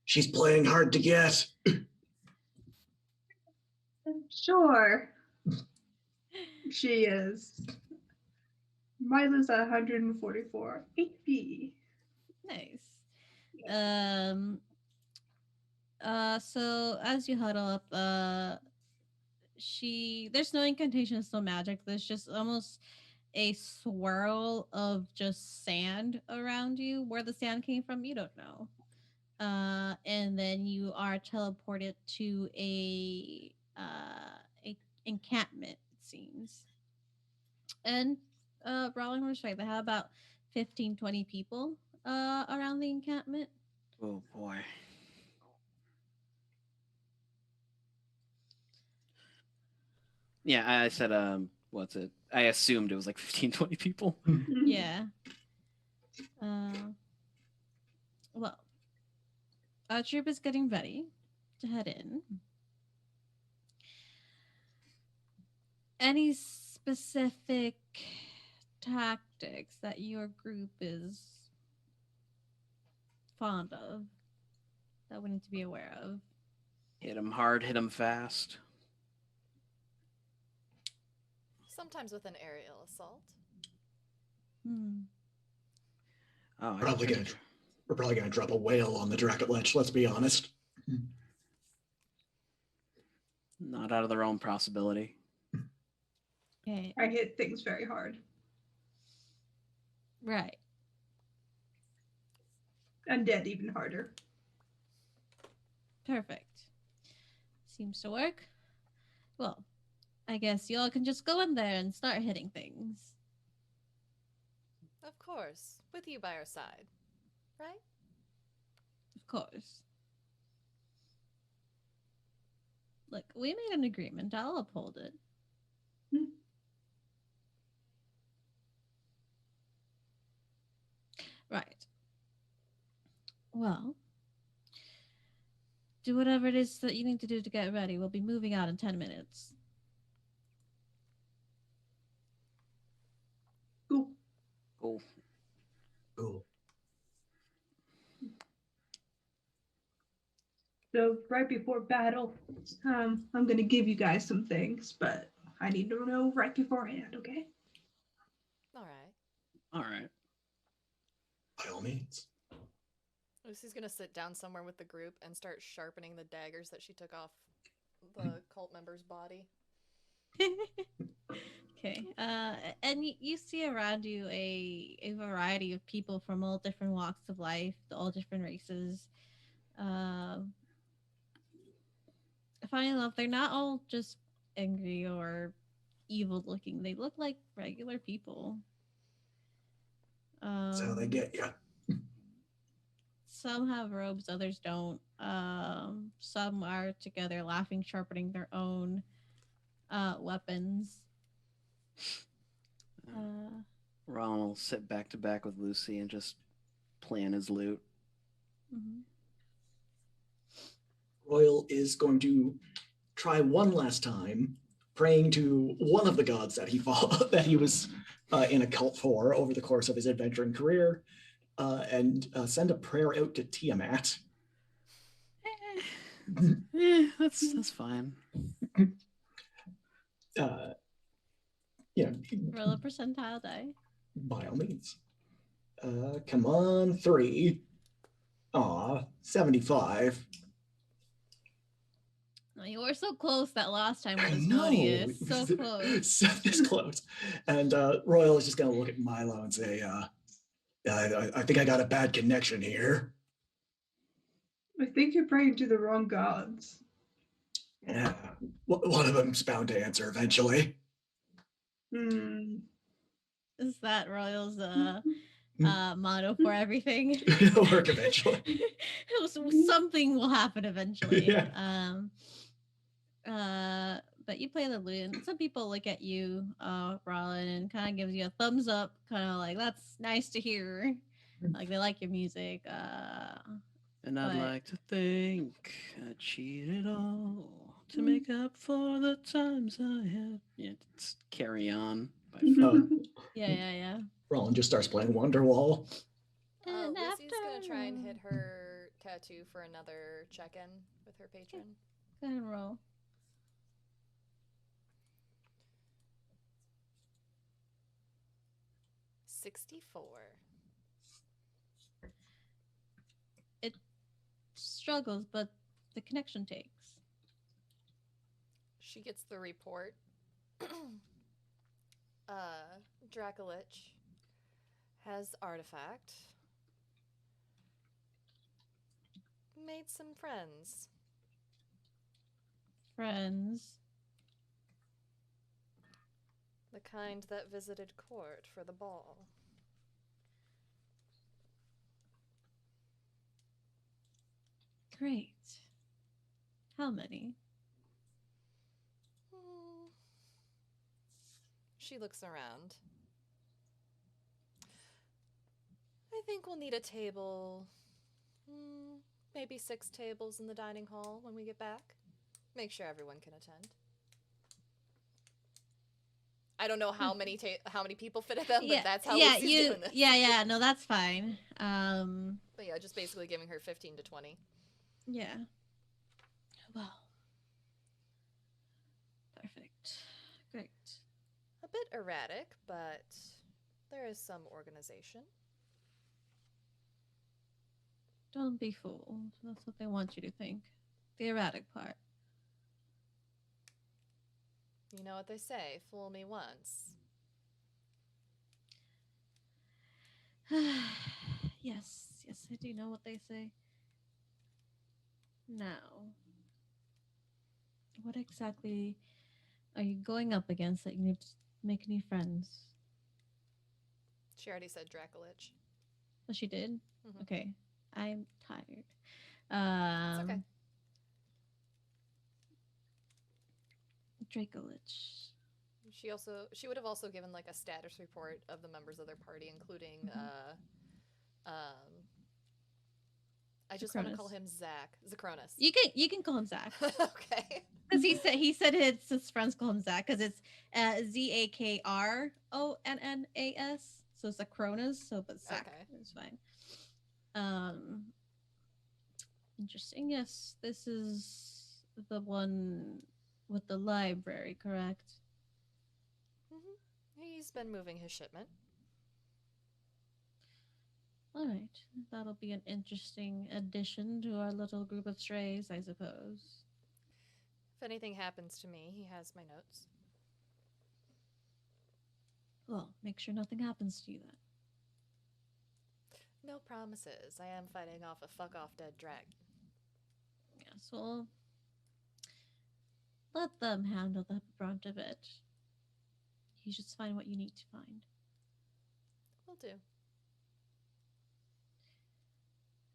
She's playing hard to get. Sure. She is. Milo's 144 HP. Nice. So as you huddle up, there's no incantations, no magic. There's just almost a swirl of just sand around you. Where the sand came from, you don't know. And then you are teleported to a encampment seems. And Brawling was right. They have about 15, 20 people around the encampment. Oh boy. Yeah, I said what's it? I assumed it was like 15, 20 people. Mhm. Yeah. Well, our troop is getting ready to head in. Any specific tactics that your group is fond of that we need to be aware of? Hit them hard, hit them fast. Sometimes with an aerial assault. Hmm. Oh, I Probably can- gonna We're probably gonna drop a whale on the Dracket Lich, let's be honest. Not out of their own possibility. Okay. I hit things very hard. Right. Undead even harder. Perfect. Seems to work. Well, I guess y'all can just go in there and start hitting things. Of course, with you by our side, right? Of course. Look, we made an agreement. I'll uphold it. Hmm. Right. Well, do whatever it is that you need to do to get ready. We'll be moving out in 10 minutes. Cool. Cool. Cool. So right before battle, I'm gonna give you guys some things, but I need to know right beforehand, okay? All right. All right. By all means. Lucy's gonna sit down somewhere with the group and start sharpening the daggers that she took off the cult member's body. Okay. And you see around you a variety of people from all different walks of life, all different races. Funny enough, they're not all just angry or evil looking. They look like regular people. That's how they get you. Some have robes, others don't. Some are together laughing, sharpening their own weapons. Ron will sit back to back with Lucy and just plan his loot. Mhm. Royal is going to try one last time, praying to one of the gods that he fought, that he was in a cult for over the course of his adventuring career, and send a prayer out to Tiamat. That's fine. You know, Roll a percentile die. by all means. Come on, 3. Aw, 75. Oh, you were so close that last time with I this know. Claudius. So close. So this close. And Royal is just going to look at Milo and say, I think I got a bad connection here. I think you're praying to the wrong gods. Yeah, one of them's bound to answer eventually. Hmm. Is that Royal's motto for everything? It'll work eventually. Something will happen eventually. Yeah. But you play the lute, and some people look at you, Rollin, and kind of gives you a thumbs up, kind of like, that's nice to hear. Like they like your music. And I'd But- like to think I cheated all to make up for the times I had. Yeah, it's Carry On by Yeah. Roland just starts playing Wonderwall. And Lucy's gonna try and after- hit her tattoo for another check-in with her patron. Go ahead and roll. $64. Struggles, but the connection takes. She gets the report. Dracolich has artifact. Made some friends. Friends. The kind that visited court for the ball. Great. How many? Hmm. She looks around. I think we'll need a table. Maybe 6 tables in the dining hall when we get back. Make sure everyone can attend. I don't know how many people fit at them, but that's how Lucy's doing this. Yeah, no, that's fine. But yeah, just basically giving her 15 to 20. Yeah. Well. Perfect. Great. A bit erratic, but there is some organization. Don't be fooled. That's what they want you to think. The erratic part. You know what they say, fool me once. Yes, I do know what they say. Now, what exactly are you going up against that you need to make new friends? She already said Dracolich. Oh, she did? Mhm. Okay. I'm tired. It's okay. Dracolich. She would have also given like a status report of the members of their party, including I just want to call him Zacronus. You can call him Zach. Okay. Because he said his friends call him Zach because it's Zakronnas, so Zacronus. So but Zach is fine. Interesting. Yes, this is the one with the library, correct? He's been moving his shipment. All right, that'll be an interesting addition to our little group of strays, I suppose. If anything happens to me, he has my notes. Well, make sure nothing happens to you then. No promises. I am fighting off a fuck-off dead dragon. Yes, well, let them handle the brunt of it. You just find what you need to find. Will do.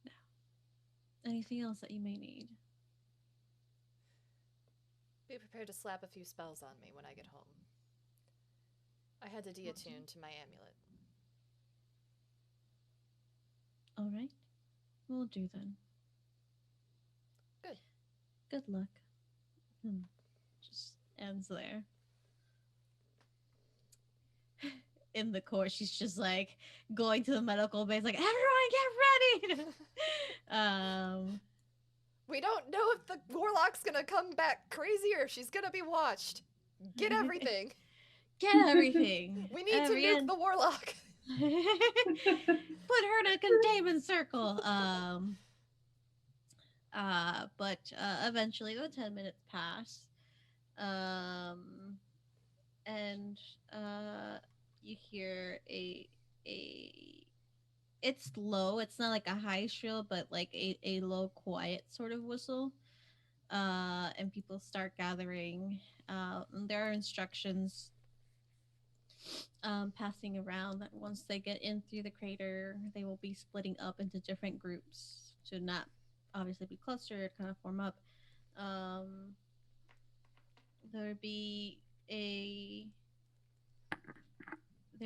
Now, anything else that you may need? Be prepared to slap a few spells on me when I get home. I had to deattune to my amulet. All right, we'll do then. Good. Good luck. Just ends there. In the court, she's just like going to the medical base, like, everyone get ready. We don't know if the warlock's gonna come back crazy or if she's gonna be watched. Get everything. Get everything. We need to nuke the warlock. Put her in a containment circle. But eventually the 10 minutes pass. And you hear a it's low, it's not like a high shrill, but like a low quiet sort of whistle. And people start gathering. And there are instructions passing around that once they get in through the crater, they will be splitting up into different groups to not obviously be clustered, kind of form up. There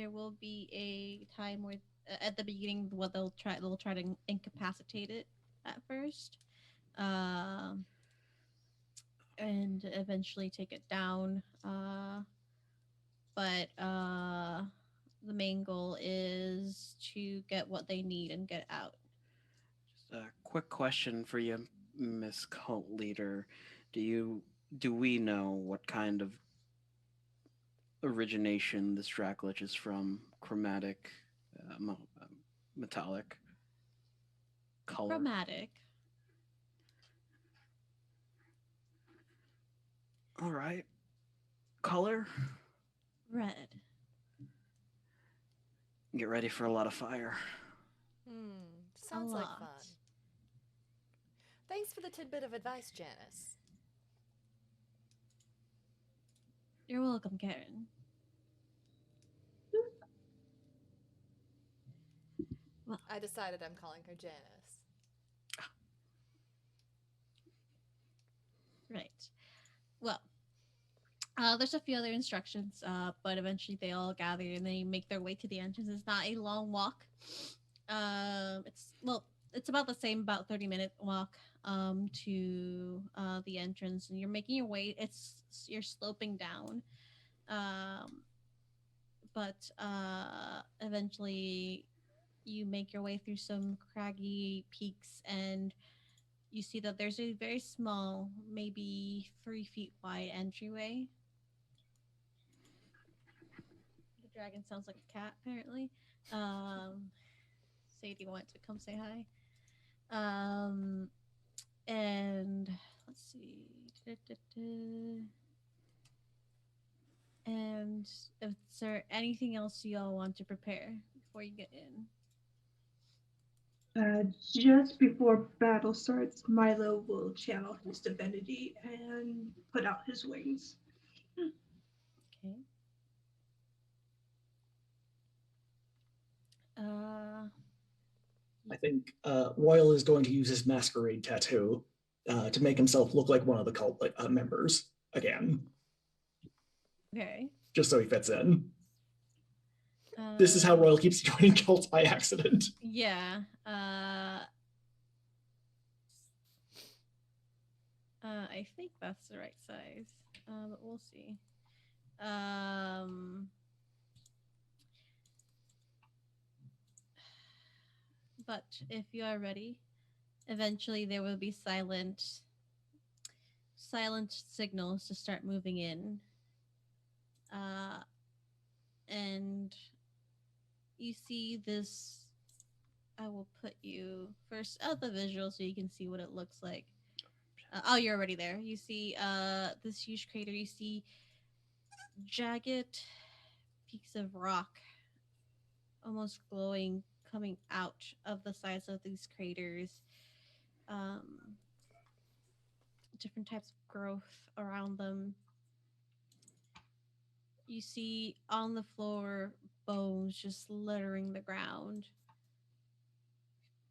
will be a time where at the beginning what they'll try to incapacitate it at first, and eventually take it down. But the main goal is to get what they need and get out. Just a quick question for you, Miss Cult Leader. Do we know what kind of origination this Dracolich is from? Chromatic, metallic, color? Chromatic. All right. Color? Red. Get ready for a lot of fire. Sounds like fun. Thanks for the tidbit of advice, Janice. You're welcome, Karen. I decided I'm calling her Janice. Right. Well, there's a few other instructions, but eventually they all gather and they make their way to the entrance. It's not a long walk. It's about the same, about 30-minute walk to the entrance, and you're making your way. You're sloping down, but eventually you make your way through some craggy peaks, and you see that there's a very small, maybe 3 feet wide entryway. The dragon sounds like a cat, apparently. Sadie wants to come say hi. And let's see. And is there anything else you all want to prepare before you get in? Just before battle starts, Milo will channel his divinity and put out his wings. Okay. I think Royal is going to use his masquerade tattoo to make himself look like one of the cult members again. Okay. Just so he fits in. This is how Royal keeps joining cults by accident. Yeah. I think that's the right size. But we'll see. But if you are ready, eventually there will be silent signals to start moving in. And you see this. I will put you first out the visual so you can see what it looks like. You're already there. You see this huge crater. You see jagged peaks of rock, almost glowing, coming out of the sides of these craters. Different types of growth around them. You see on the floor bones just littering the ground.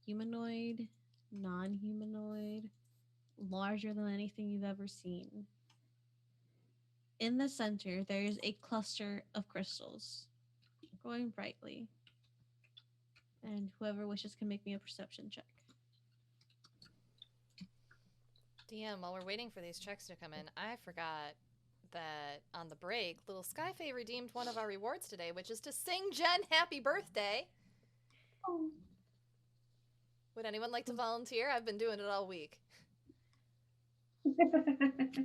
Humanoid, non-humanoid, larger than anything you've ever seen. In the center, there is a cluster of crystals glowing brightly. And whoever wishes can make me a perception check. DM, while we're waiting for these checks to come in, I forgot that on the break, little Skyfae redeemed one of our rewards today, which is to sing Jen happy birthday. Oh. Would anyone like to volunteer? I've been doing it all week.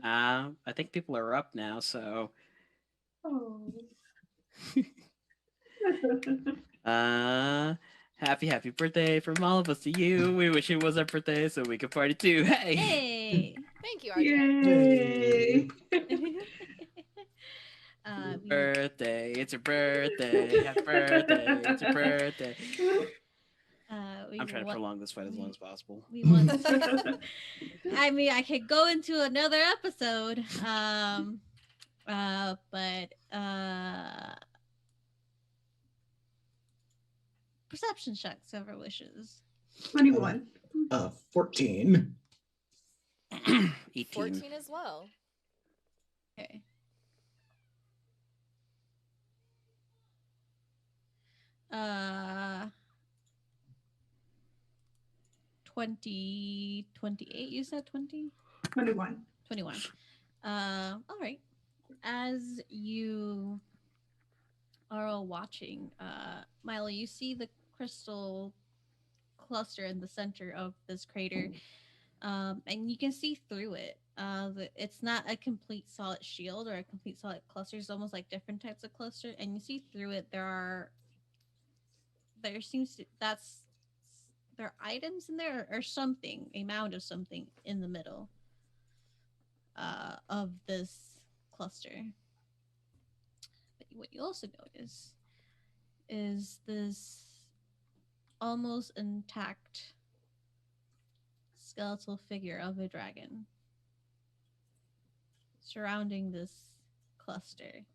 I think people are up now, so Oh. happy birthday from all of us to you. We wish it was our birthday so we could party too. Hey! Hey! Thank you, RJ. Yay! Birthday, it's your birthday. Happy birthday, it's your birthday. I'm trying to prolong this fight as long as possible. We want I mean, I could go into another episode. But perception checks, whoever wishes. 21. 14. 18. 14 as well. Okay. Uh, 28, you said 20? 21. 21. All right. As you are all watching, Milo, you see the crystal cluster in the center of this crater, and you can see through it. It's not a complete solid shield or a complete solid cluster. It's almost like different types of cluster, and you see through it there are items in there or something, a mound of something in the middle of this cluster. But what you also notice is this almost intact skeletal figure of a dragon surrounding this cluster.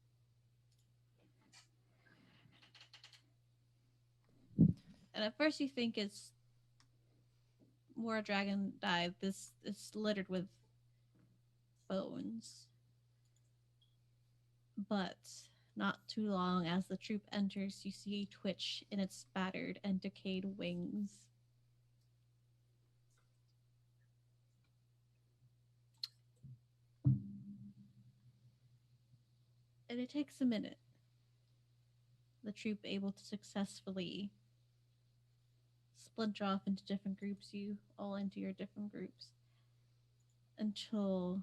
And at first you think it's more dragon dive. This is littered with bones. But not too long as the troop enters, you see a twitch in its battered and decayed wings. And it takes a minute. The troop able to successfully splinter off into different groups, you all into your different groups, until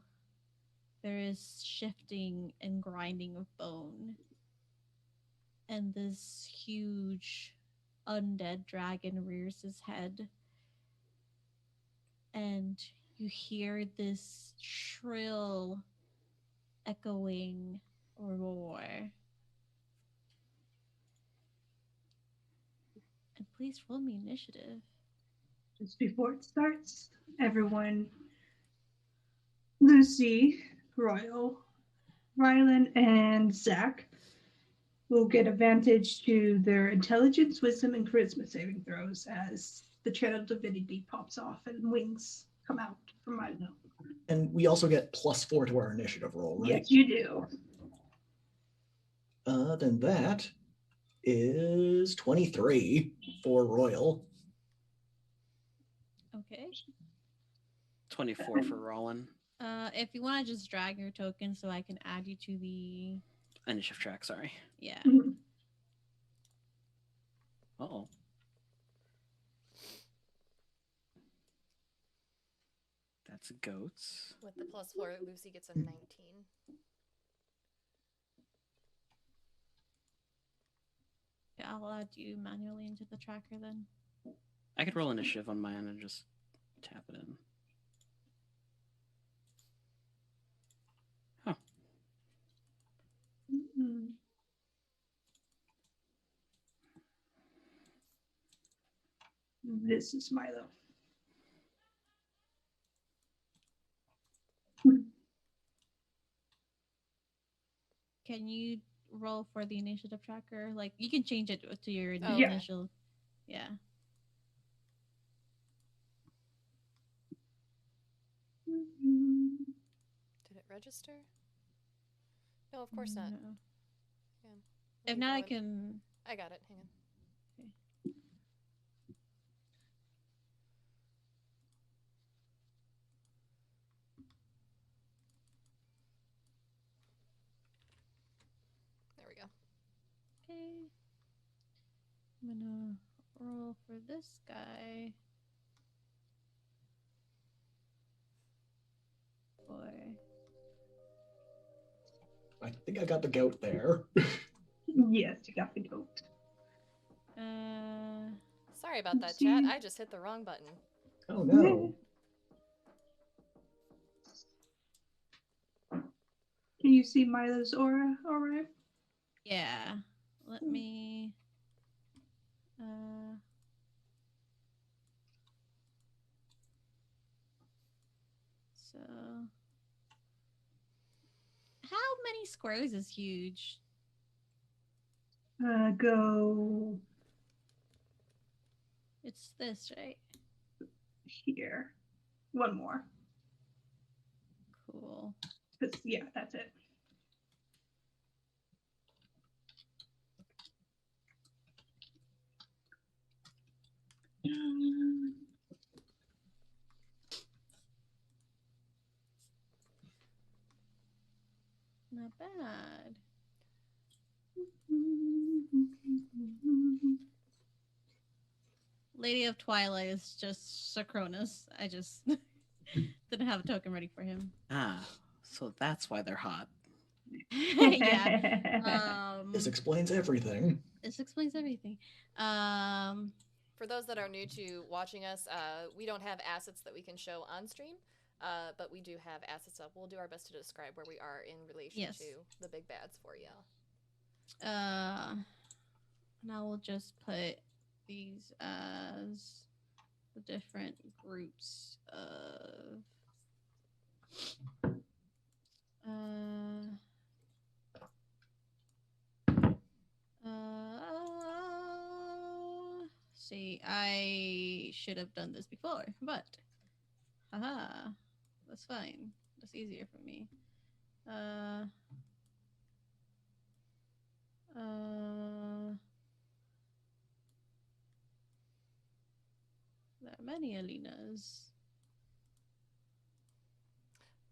there is shifting and grinding of bone. And this huge undead dragon rears his head. And you hear this shrill, echoing roar. And please roll me initiative. Just before it starts, everyone, Lucy, Royal, Rylan, and Zach will get advantage to their intelligence, wisdom, and charisma saving throws as the channel divinity pops off and wings come out from Milo. And we also get +4 to our initiative roll, right? Yes, you do. Then that is 23 for Royal. Okay. 24 for Roland. If you want to just drag your token so I can add you to the... Initiative track, sorry. Yeah. Mhm. Uh-oh. That's goats. With the +4, Lucy gets a 19. Yeah, I'll add you manually into the tracker then. I could roll initiative on mine and just tap it in. Huh. Mhm. This is Milo. Can you roll for the initiative tracker? Like, you can change it to your Oh, okay. initial... Yeah. Did it register? No, of course not. No. Yeah. If Keep not, I going. can... I got it. Hang on. There we go. Okay. I'm gonna roll for this guy. 4. I think I got the goat there. Yes, you got the goat. Sorry about that, chat. I just hit the wrong button. Oh no. Can you see Milo's aura? All right. Yeah. Let me... So... How many squares is huge? Go It's this, right? here. One more. Cool. Yeah, that's it. Not bad. Lady of Twilight is just Sacronus. I just didn't have a token ready for him. Ah, so that's why they're hot. Yeah. This explains everything. This explains everything. For those that are new to watching us, we don't have assets that we can show on stream, but we do have assets up. We'll do our best to describe where we are in relation Yes. to the big bads for you. And I will just put these as the different groups of see. I should have done this before, but haha, that's fine. That's easier for me. Uh, there are many Alinas.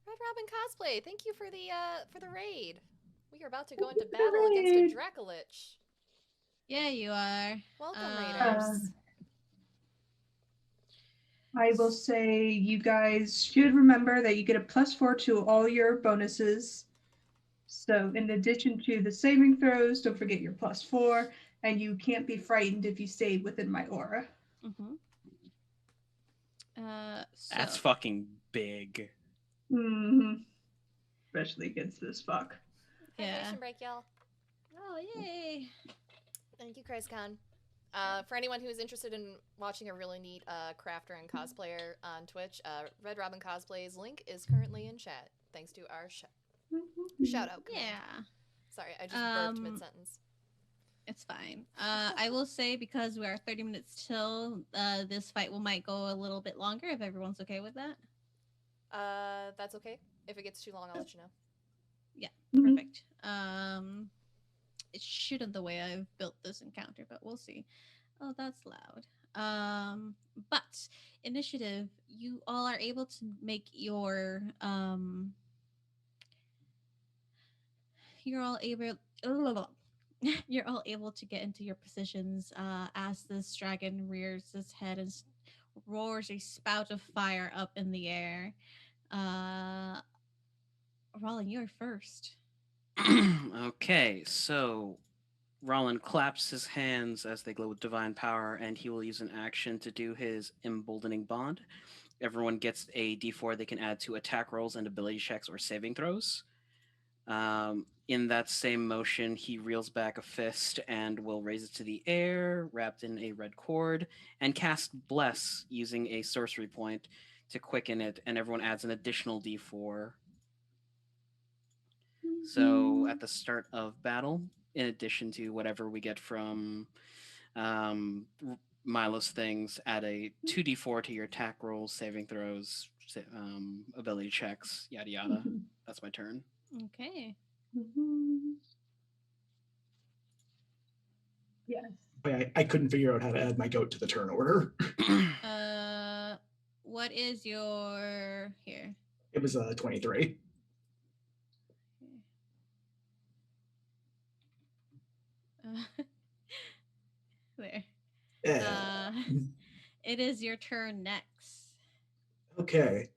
Red Robin Cosplay, thank you for the raid. We are about to go into battle against a Dracolich. Yeah, you are. Welcome, raiders. I will say you guys should remember that you get a +4 to all your bonuses. So in addition to the saving throws, don't forget your +4, and you can't be frightened if you stay within my aura. Mm-hmm. That's fucking big. Mm-hmm. Especially against this fuck. Yeah. Hydration break, y'all. Oh, yay. Thank you, ChristCon. For anyone who's interested in watching a really neat crafter and cosplayer on Twitch, Red Robin Cosplay's link is currently in chat, thanks to our shout out command. Yeah. Sorry, I just burped mid-sentence. It's fine. I will say, because we are 30 minutes till, this fight might go a little bit longer, if everyone's okay with that. That's okay. If it gets too long, I'll let you know. Yeah, Mhm. perfect. It shouldn't the way I've built this encounter, but we'll see. Oh, that's loud. But initiative, you all are able to make your you're all able you're all able to get into your positions as this dragon rears its head and roars a spout of fire up in the air. Rollin, you're first. Okay, so Roland claps his hands as they glow with divine power, and he will use an action to do his emboldening bond. Everyone gets a d4 they can add to attack rolls and ability checks or saving throws. In that same motion, he reels back a fist and will raise it to the air, wrapped in a red cord, and cast Bless using a sorcery point to quicken it, and everyone adds an additional d4. So at the start of battle, in addition to whatever we get from Milo's things, add a 2d4 to your attack rolls, saving throws, ability checks, yada yada. That's my turn. Okay. Yes. I couldn't figure out how to add my goat to the turn order. What is your here? It was 23. There. Yeah. It is your turn next. Okay.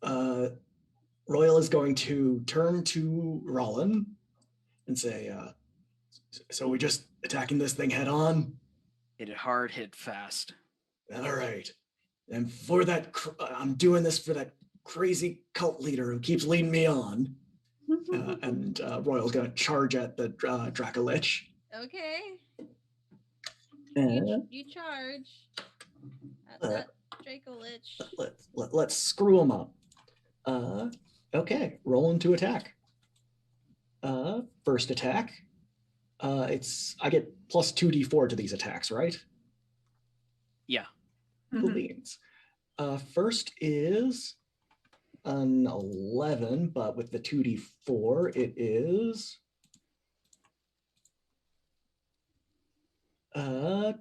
Royal is going to turn to Rollin and say, so we're just attacking this thing head on? Hit it hard, hit fast. All right. And for that, I'm doing this for that crazy cult leader who keeps leading me on. And Royal's going to charge at the Dracolich. Okay. And You charge at that Dracolich. let's screw him up. Okay, rolling to attack. First attack. I get plus 2d4 to these attacks, right? Yeah. Cool beans. First is an 11, but with the 2d4, it is a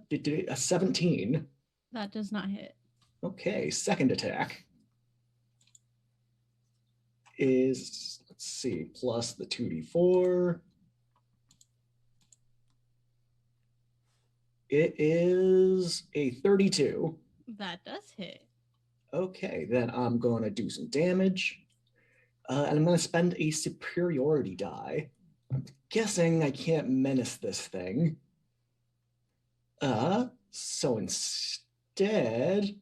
17. That does not hit. Okay, second attack is, let's see, plus the 2d4. It is a 32. That does hit. Okay, then I'm going to do some damage. And I'm going to spend a superiority die. I'm guessing I can't menace this thing. So instead,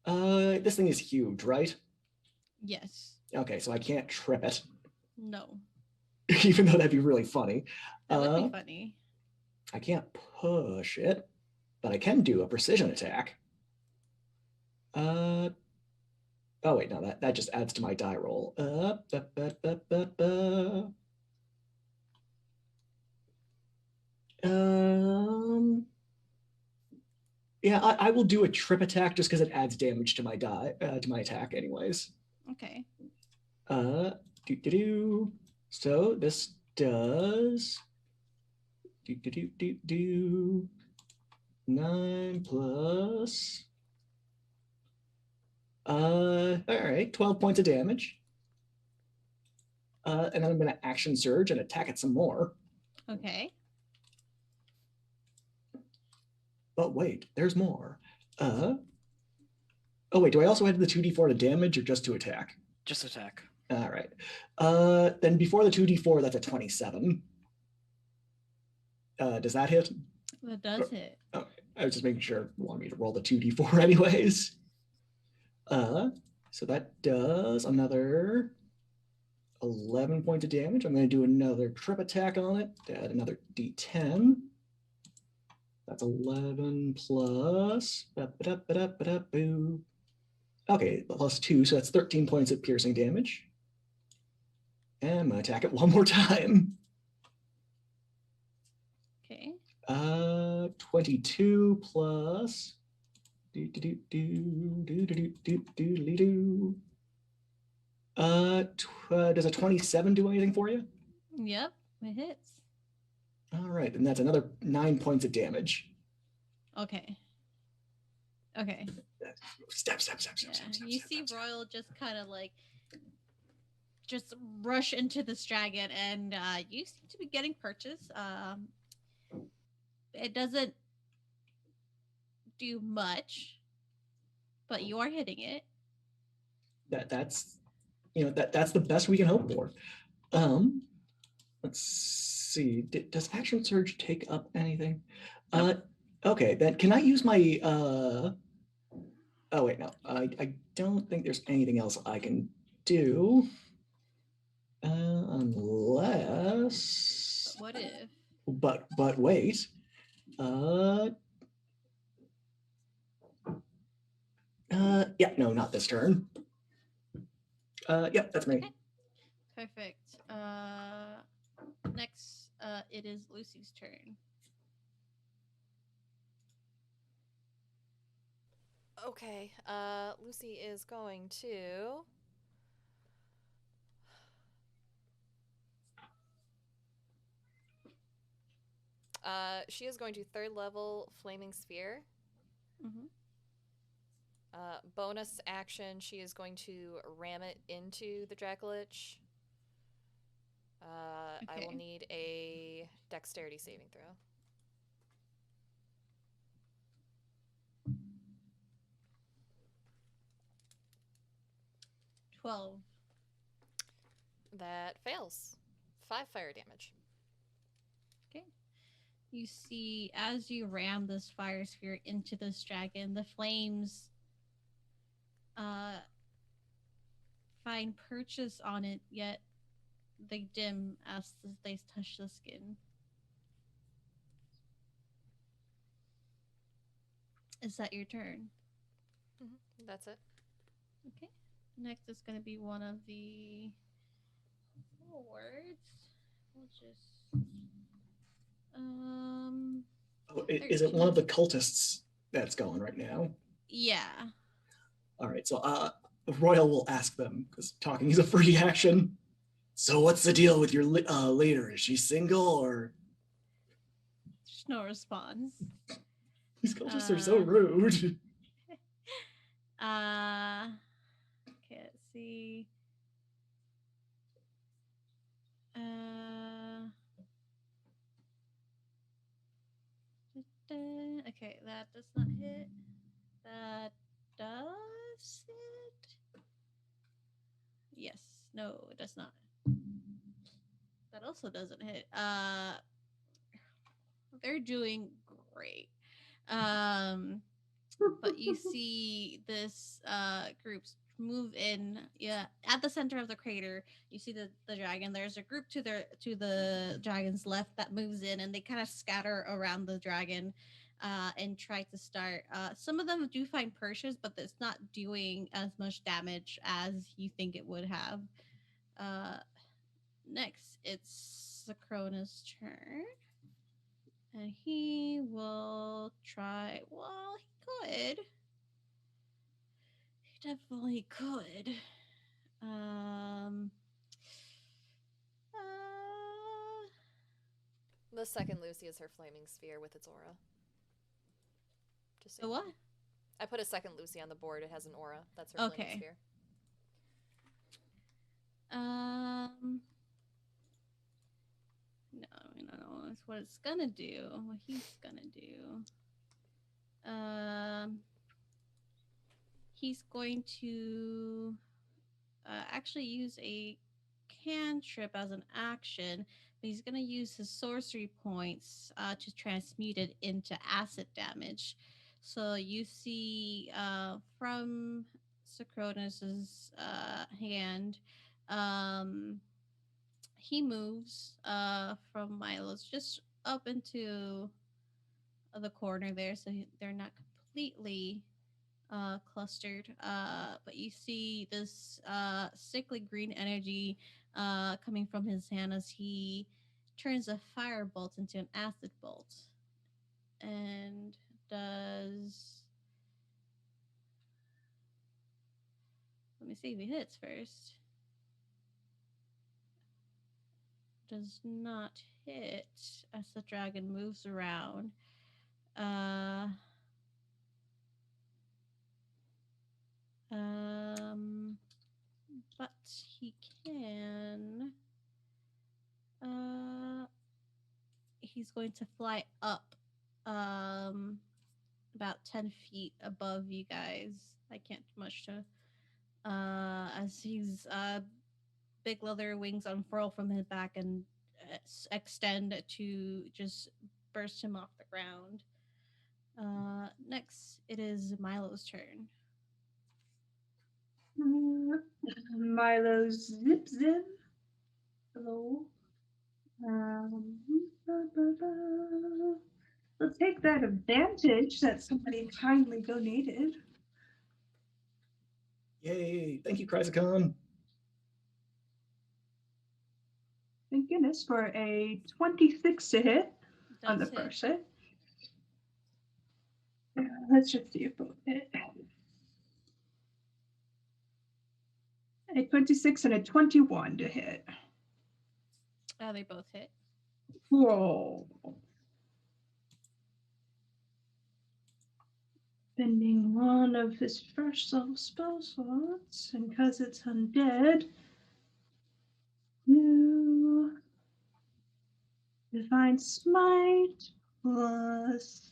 this thing is huge, right? Yes. Okay, so I can't trip it. No. Even though that'd be really funny. That would be funny. I can't push it, but I can do a precision attack. Oh wait, no, that just adds to my die roll. Yeah, I will do a trip attack just because it adds damage to my to my attack, anyways. Okay. Uh, do do do. So this does do do do do do 9 plus. All right, 12 points of damage. And then I'm going to action surge and attack it some more. Okay. But wait, there's more. Oh wait, do I also add the 2d4 to damage or just to attack? Just attack. All right. Then before the 2d4, that's a 27. Does that hit? That does hit. I was just making sure you want me to roll the 2d4 anyways. So that does another 11 points of damage. I'm going to do another trip attack on it to add another d10. That's 11 plus. Okay, plus 2, so that's 13 points of piercing damage. And I'm going to attack it one more time. Okay. 22 plus. Does a 27 do anything for you? Yep, it hits. All right, and that's another 9 points of damage. Okay. Okay. Step. Yeah. You see Royal just kind of like just rush into this dragon, and you seem to be getting purchase. It doesn't do much, but you are hitting it. That's that's the best we can hope for. Let's see. Does action surge take up anything? Okay, then can I use my oh wait, no. I don't think there's anything else I can do. Unless What if? but wait. Yeah, no, not this turn. Yep, that's me. Okay. Perfect. Next, it is Lucy's turn. Okay, Lucy is going to. She is going to third level Flaming Sphere. Mm-hmm. Bonus action, she is going to ram it into the Dracolich. I will need a dexterity saving throw. That fails. 5 fire damage. Okay. You see, as you ram this fire sphere into this dragon, the flames find purchase on it, yet they dim as they touch the skin. Is that your turn? Mm-hmm. That's it. Okay. Next is going to be one of the words. We'll just Oh, is it one of the cultists that's going right now? Yeah. All right, so Royal will ask them because talking is a free action. So what's the deal with your leader? Is she single or? There's no response. These cultists are so rude. Okay, let's see. Okay, that does not hit. That does hit. Yes. No, it does not. That also doesn't hit. They're doing great. But you see this groups move in. Yeah, at the center of the crater, you see the dragon. There's a group to the dragon's left that moves in, and they kind of scatter around the dragon and try to start. Some of them do find purchase, but it's not doing as much damage as you think it would have. Next, it's Sakrona's turn. And he will try. Well, definitely could. Um. The second Lucy is her flaming sphere with its aura. Just so The you what? know. I put a second Lucy on the board. It has an aura. That's her flaming Okay. sphere. No. That's what it's gonna do. What he's gonna do. He's going to actually use a cantrip as an action, but he's going to use his sorcery points to transmute it into acid damage. So you see from Socronus's hand, he moves from Milo's just up into the corner there, so they're not completely clustered. But you see this sickly green energy coming from his hand as he turns a fire bolt into an acid bolt. And does. Let me see if he hits first. Does not hit as the dragon moves around. But he can. He's going to fly up, about 10 feet above you guys. I can't do much to. As his big leather wings unfurl from his back and extend to just burst him off the ground. Next, it is Milo's turn. Milo zip zip. Hello. Ba, ba, ba. Let's take that advantage that somebody kindly donated. Yay! Thank you, Chrysicon. Thank goodness for a 26 to hit on the Does hit. first hit. Let's just see if both hit. A 26 and a 21 to hit. They both hit. Whoa. Spending one of his first level spell slots, and because it's undead, you Divine Smite plus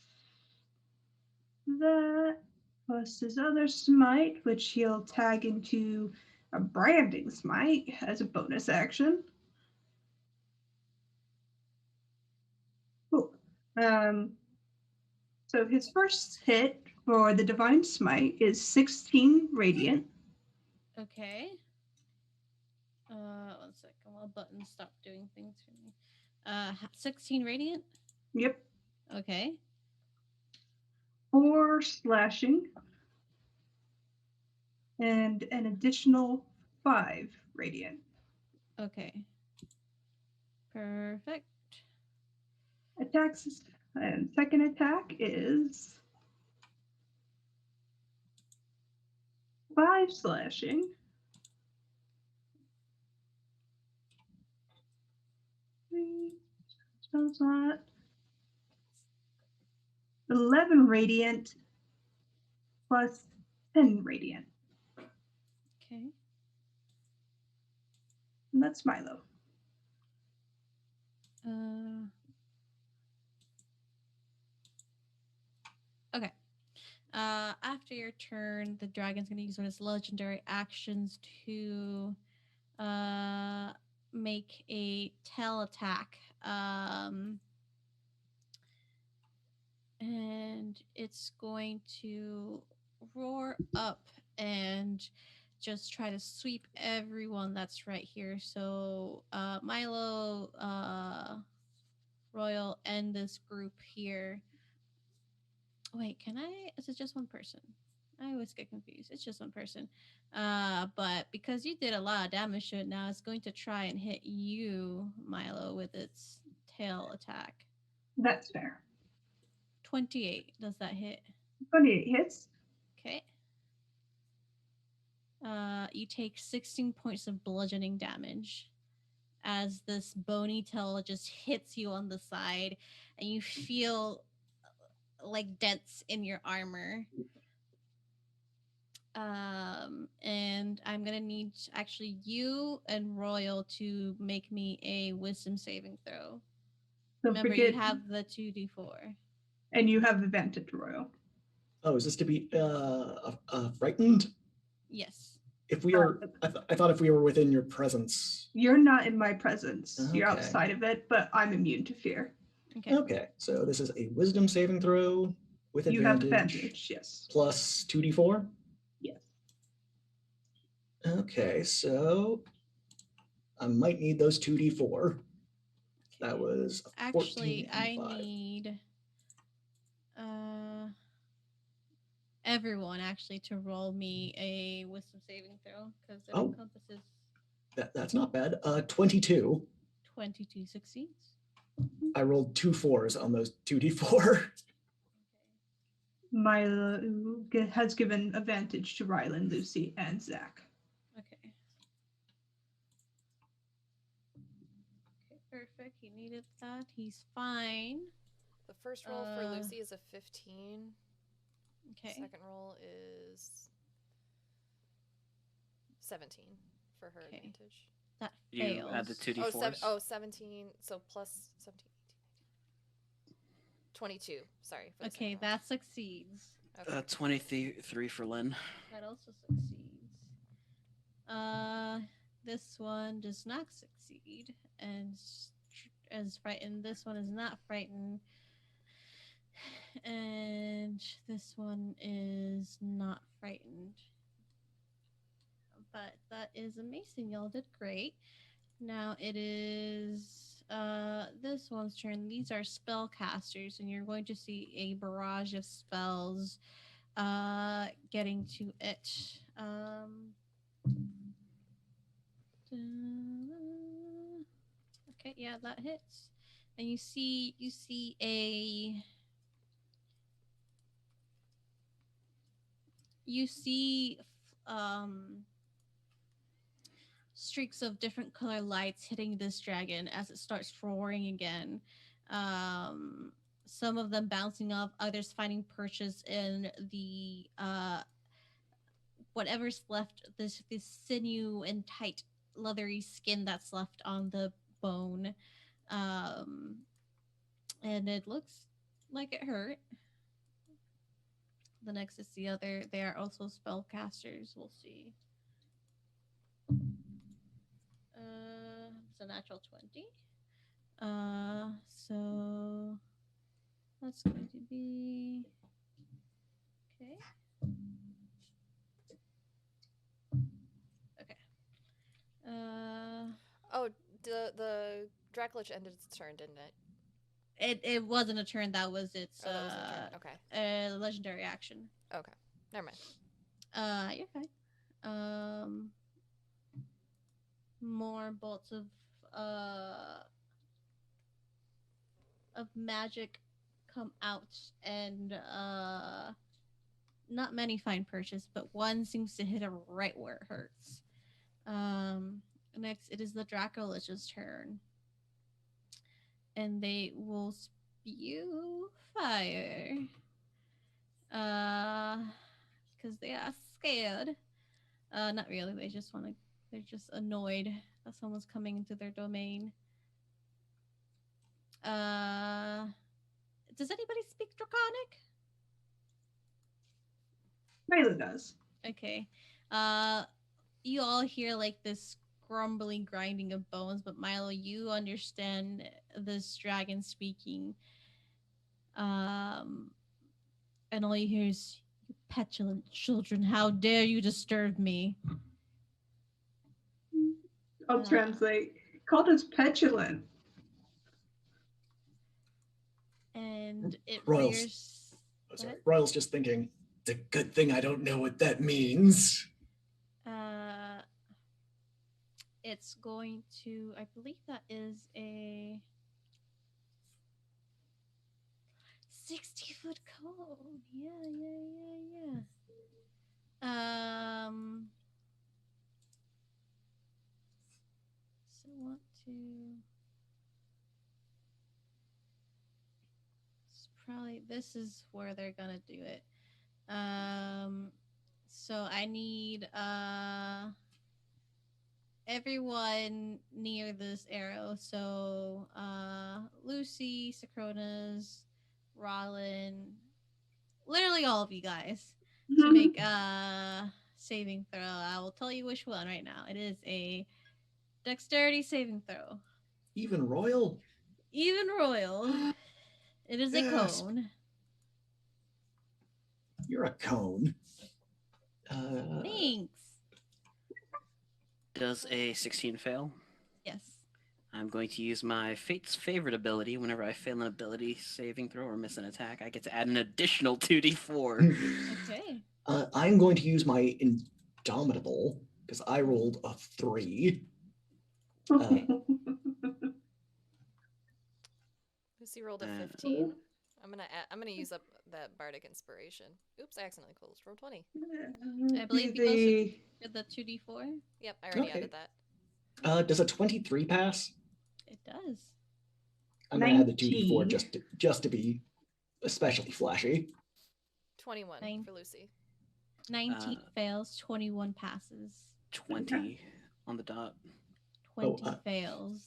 that plus his other smite, which he'll tag into a branding smite as a bonus action. Cool. So his first hit for the Divine Smite is 16 radiant. Okay. 1 second while buttons stop doing things for me. 16 radiant. Yep. Okay. 4 slashing. And an additional 5 radiant. Okay. Perfect. Attacks and second attack is 5 slashing. 3 spell slot. 11 radiant plus 10 radiant. Okay. And that's Milo. Okay. After your turn, the dragon's going to use one of his legendary actions to make a tail attack. And it's going to roar up and just try to sweep everyone that's right here. So Milo, Royal, and this group here. Wait, can I? Is it just one person? I always get confused. It's just one person. But because you did a lot of damage to it now, it's going to try and hit you, Milo, with its tail attack. That's fair. 28. Does that hit? 28 hits. Okay. You take 16 points of bludgeoning damage as this bony tail just hits you on the side, and you feel like dents in your armor. And I'm gonna need actually you and Royal to make me a wisdom saving throw. Don't Remember, forget, you have the 2d4. and you have advantage, Royal. Oh, is this to be frightened? Yes. If we are, I thought if we were within your presence. You're not in my presence. You're Okay. outside of it, but I'm immune to fear. Okay. Okay, so this is a wisdom saving throw with You have advantage, advantage, yes. plus 2d4. Yes. Okay, so I might need those 2d4. That was a 14 Actually, and I 5. need everyone actually to roll me a wisdom saving throw because it Oh. encompasses That's not bad. 22. 22 succeeds. I rolled 2 4s on those 2d4. Milo has given advantage to Rylan, Lucy, and Zach. Okay. Okay, perfect. He needed that. He's fine. The first roll for Lucy is a 15. Okay. Second roll is 17 for her Okay. advantage. That You fails. add the 2d4s. 17. So plus 17, 22. Sorry. For the Okay, second roll. that succeeds. Okay. 23 for Lynn. That also succeeds. This one does not succeed, and as frightened. This one is not frightened, and this one is not frightened. But that is amazing. Y'all did great. Now it is this one's turn. These are spellcasters, and you're going to see a barrage of spells getting to it. Okay, yeah, that hits. And you see streaks of different color lights hitting this dragon as it starts roaring again. Some of them bouncing off, others finding perches in the whatever's left, this sinew and tight leathery skin that's left on the bone. And it looks like it hurt. The next is the other. They are also spellcasters. We'll see. It's a natural 20. So that's going to be okay. Okay. Oh, the Dracolich ended its turn, didn't it? It wasn't a turn. That was its Oh, that was a turn. Okay. legendary action. Okay. Never mind. You're fine. More bolts of magic come out, and not many find purchase, but one seems to hit it right where it hurts. Next, it is the Dracolich's turn, and they will spew fire. Because they are scared. Not really. They're just annoyed that someone's coming into their domain. Does anybody speak Draconic? Rylan does. Okay. You all hear like this grumbling, grinding of bones, but Milo, you understand this dragon speaking. And all you hear is, "You petulant children, how dare you disturb me?" I'll translate. Called us petulant. And it Royals. rears. Oh, sorry. Royal's just thinking, it's a good thing I don't know what that means. It's going to, I believe that is a 60-foot cone. Yeah. two. It's probably this is where they're gonna do it. So I need everyone near this arrow. So Lucy, Sacronas, Rollin, literally all of you guys to make a saving throw. I will tell you which one right now. It is a dexterity saving throw. Even Royal? Even royal. It is a Yes. cone. You're a cone. Thanks. Does a 16 fail? Yes. I'm going to use my Fate's Favorite ability. Whenever I fail an ability saving throw or miss an attack, I get to add an additional 2d4. Okay. I'm going to use my Indomitable because I rolled a 3. Lucy rolled a 15. I'm gonna use up that bardic inspiration. Oops, I accidentally closed roll 20. I believe you also did the 2d4. Yep, I already Okay. added that. Does a 23 pass? It does. I'm going to add the 19. 2d4 just to be especially flashy. 21 for Lucy. 19 fails, 21 passes. 20 on the dot. 20 fails.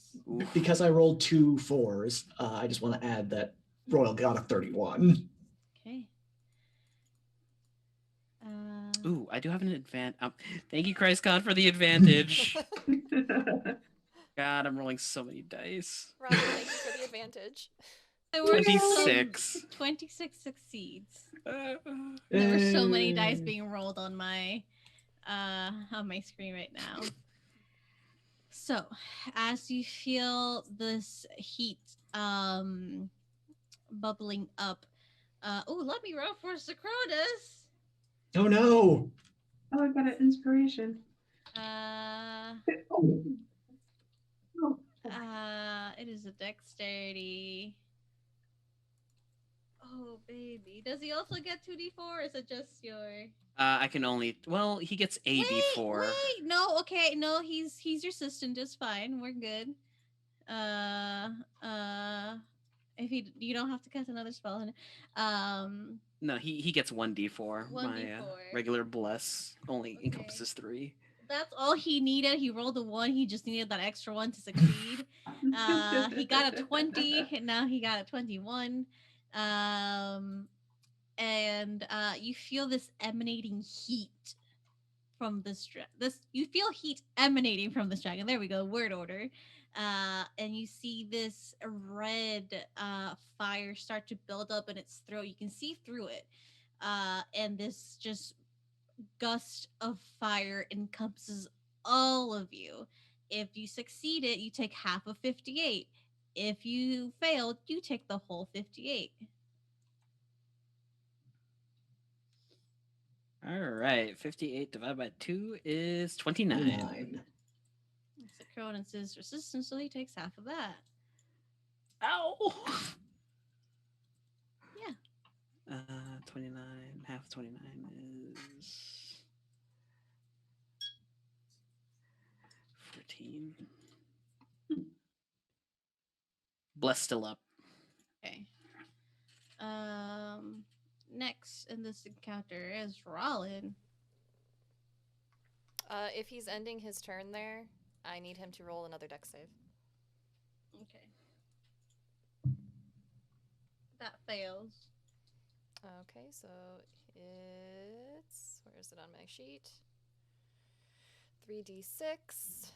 Because I rolled 2 4s, I just want to add that Royal got a 31. Okay. Ooh, I do have an advantage. Thank you, Christ God, for the advantage. God, I'm rolling so many dice. Robin, thank you for the advantage. 26. 26 succeeds. Uh, There were so many dice being rolled on my screen right now. So, as you feel this heat bubbling up, let me roll for Sacronis. Oh no! Oh, I got an inspiration. It is a dexterity. Oh, baby. Does he also get 2d4 or is it just your... I can only... Well, he gets a d4. Wait, no, okay, no, he's your assistant, just fine. We're good. If you don't have to cast another spell. No, he gets 1d4. 1d4. My regular bless only encompasses 3. That's all he needed. He rolled a 1. He just needed that extra 1 to succeed. He got a 20, and now he got a 21. And you feel this emanating heat from this you feel heat emanating from this dragon. There we go, word order. And you see this red fire start to build up in its throat. You can see through it. And this just gust of fire encompasses all of you. If you succeed it, you take half of 58. If you failed, you take the whole 58. All right, 58 divided by 2 is 29. Cronus' resistance, so he takes half of that. Ow! Yeah. 29, half 29 is 14. Bless still up. Okay. Next in this encounter is Rollin. If he's ending his turn there, I need him to roll another dex save. Okay. That fails. Okay, so it's... Where is it on my sheet? 3d6.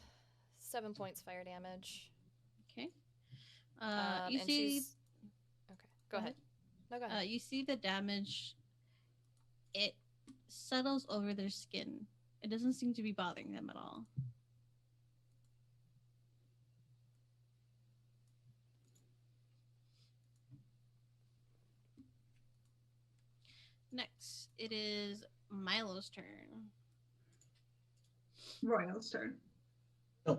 7 points fire damage. Okay. You see... Okay, go ahead. No, go ahead. You see the damage. It settles over their skin. It doesn't seem to be bothering them at all. Next, it is Milo's turn. Royal's turn. Oh,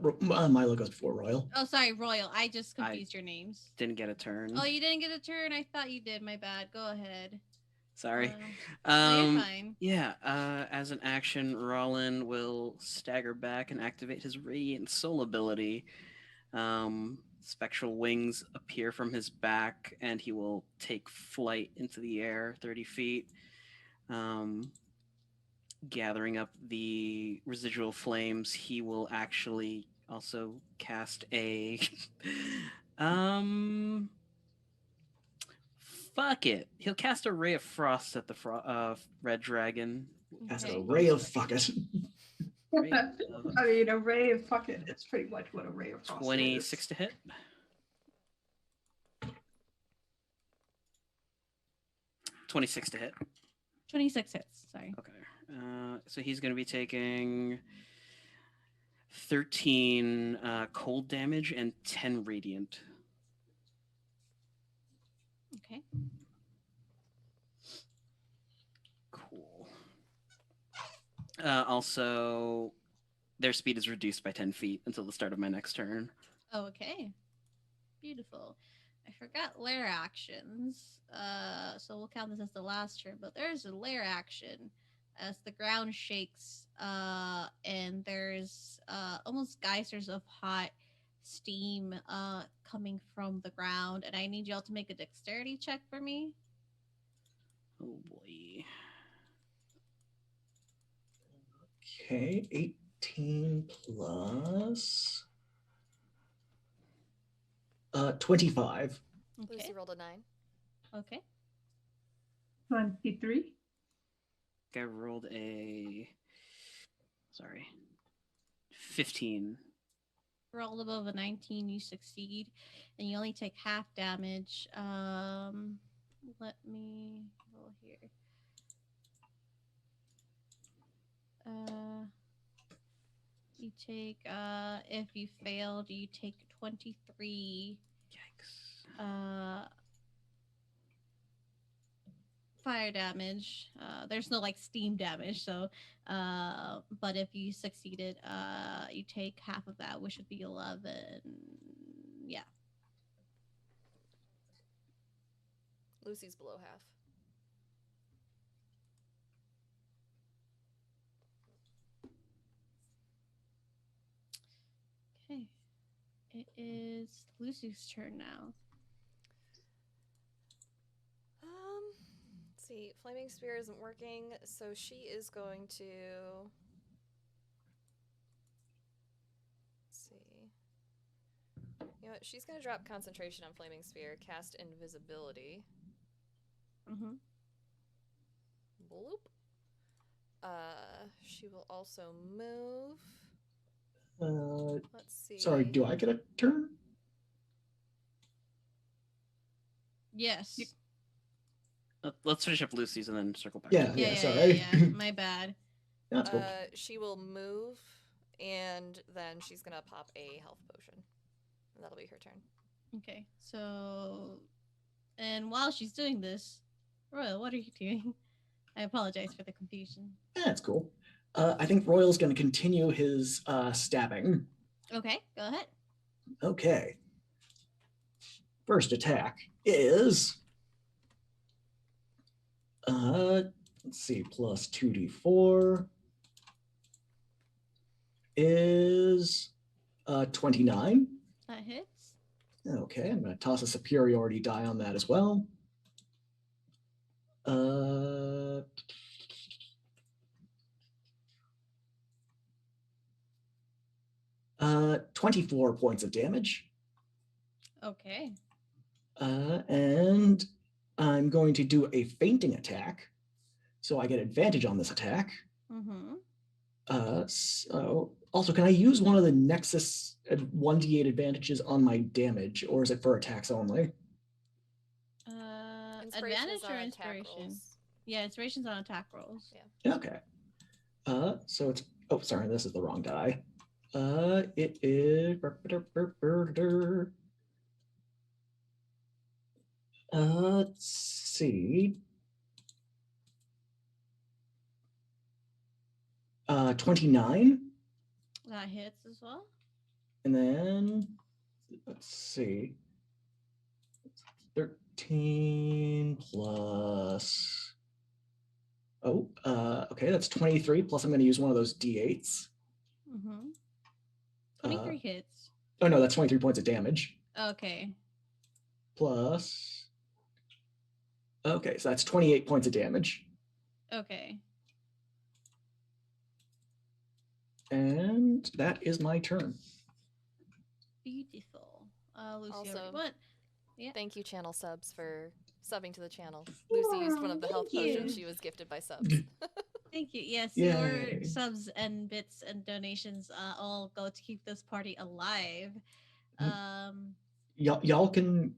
Milo goes before Royal. Oh, sorry, Royal. I just confused your names. Didn't get a turn. Oh, you didn't get a turn? I thought you did. My bad. Go ahead. Sorry. No, you're fine. Yeah, as an action, Rollin will stagger back and activate his Radiant Soul ability. Spectral wings appear from his back, and he will take flight into the air 30 feet, gathering up the residual flames. He will actually also cast a. Fuck it. He'll cast a ray of frost at the red dragon. As Okay. a ray of fuck it. Ray I of mean, a ray of fuck it. It's pretty much what a ray of frost 26 is. to hit. 26 to hit. 26 hits. Sorry. Okay. So he's going to be taking 13 cold damage and 10 radiant. Okay. Cool. Also, their speed is reduced by 10 feet until the start of my next turn. Okay. Beautiful. I forgot lair actions. So we'll count this as the last turn, but there's a lair action as the ground shakes, and there's almost geysers of hot steam coming from the ground, and I need y'all to make a dexterity check for me. Oh boy. Okay, 18 plus 25. Okay. Lucy rolled a 9. Okay. 23. I rolled a 15. Roll above a 19, you succeed, and you only take half damage. Let me roll here. You take if you failed, you take 23 Yikes. fire damage. There's no like steam damage, so but if you succeeded, you take half of that, which would be 11. Yeah. Lucy's below half. Okay. It is Lucy's turn now. Let's see. Flaming Spear isn't working, so she is going to. Let's see. You know what? She's going to drop concentration on Flaming Spear, cast Invisibility. Mm-hmm. Bloop. She will also move. Let's see. Sorry, do I get a turn? Yes. Let's finish up Lucy's and then circle back. Yeah. to it. Sorry. My bad. That's cool. She will move, and then she's gonna pop a health potion. And that'll be her turn. Okay. So, and while she's doing this, Royal, what are you doing? I apologize for the confusion. That's cool. I think Royal's going to continue his stabbing. Okay, go ahead. Okay. First attack is let's see, plus 2d4 is 29. That hits. Okay, I'm going to toss a superiority die on that as well. 24 points of damage. Okay. And I'm going to do a fainting attack. So I get advantage on this attack. Mm-hmm. So also, can I use one of the Nexus 1d8 advantages on my damage, or is it for attacks only? Inspiration Advantage is on or attack inspiration? rolls. Yeah, inspiration's on attack rolls. Yeah. Okay. So it's, oh, sorry, this is the wrong die. It is, let's see. 29. That hits as well. And then, let's see. 13 plus. Oh, okay, that's 23. Plus, I'm going to use one of those d8s. Mm-hmm. 23 hits. Oh no, that's 23 points of damage. Okay. Plus. Okay, so that's 28 points of damage. Okay. And that is my turn. Beautiful. Lucy, Also- already went. Yeah. Thank you, channel subs, for subbing to the channel. Lucy used one of the health Thank you. potions she was gifted by subs. Thank you. Yes, Yay. your subs and bits and donations all go to keep this party alive. Y'all can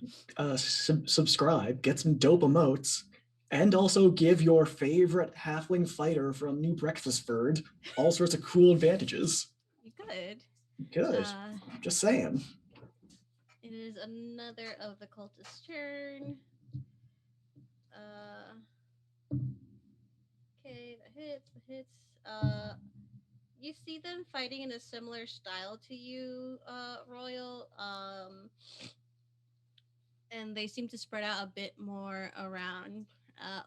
subscribe, get some dope emotes, and also give your favorite halfling fighter from New Breakfastford all sorts of cool advantages. You could. Good. Just saying. It is another of the cultist's turn. Okay, that hits. You see them fighting in a similar style to you, Royal. And they seem to spread out a bit more around.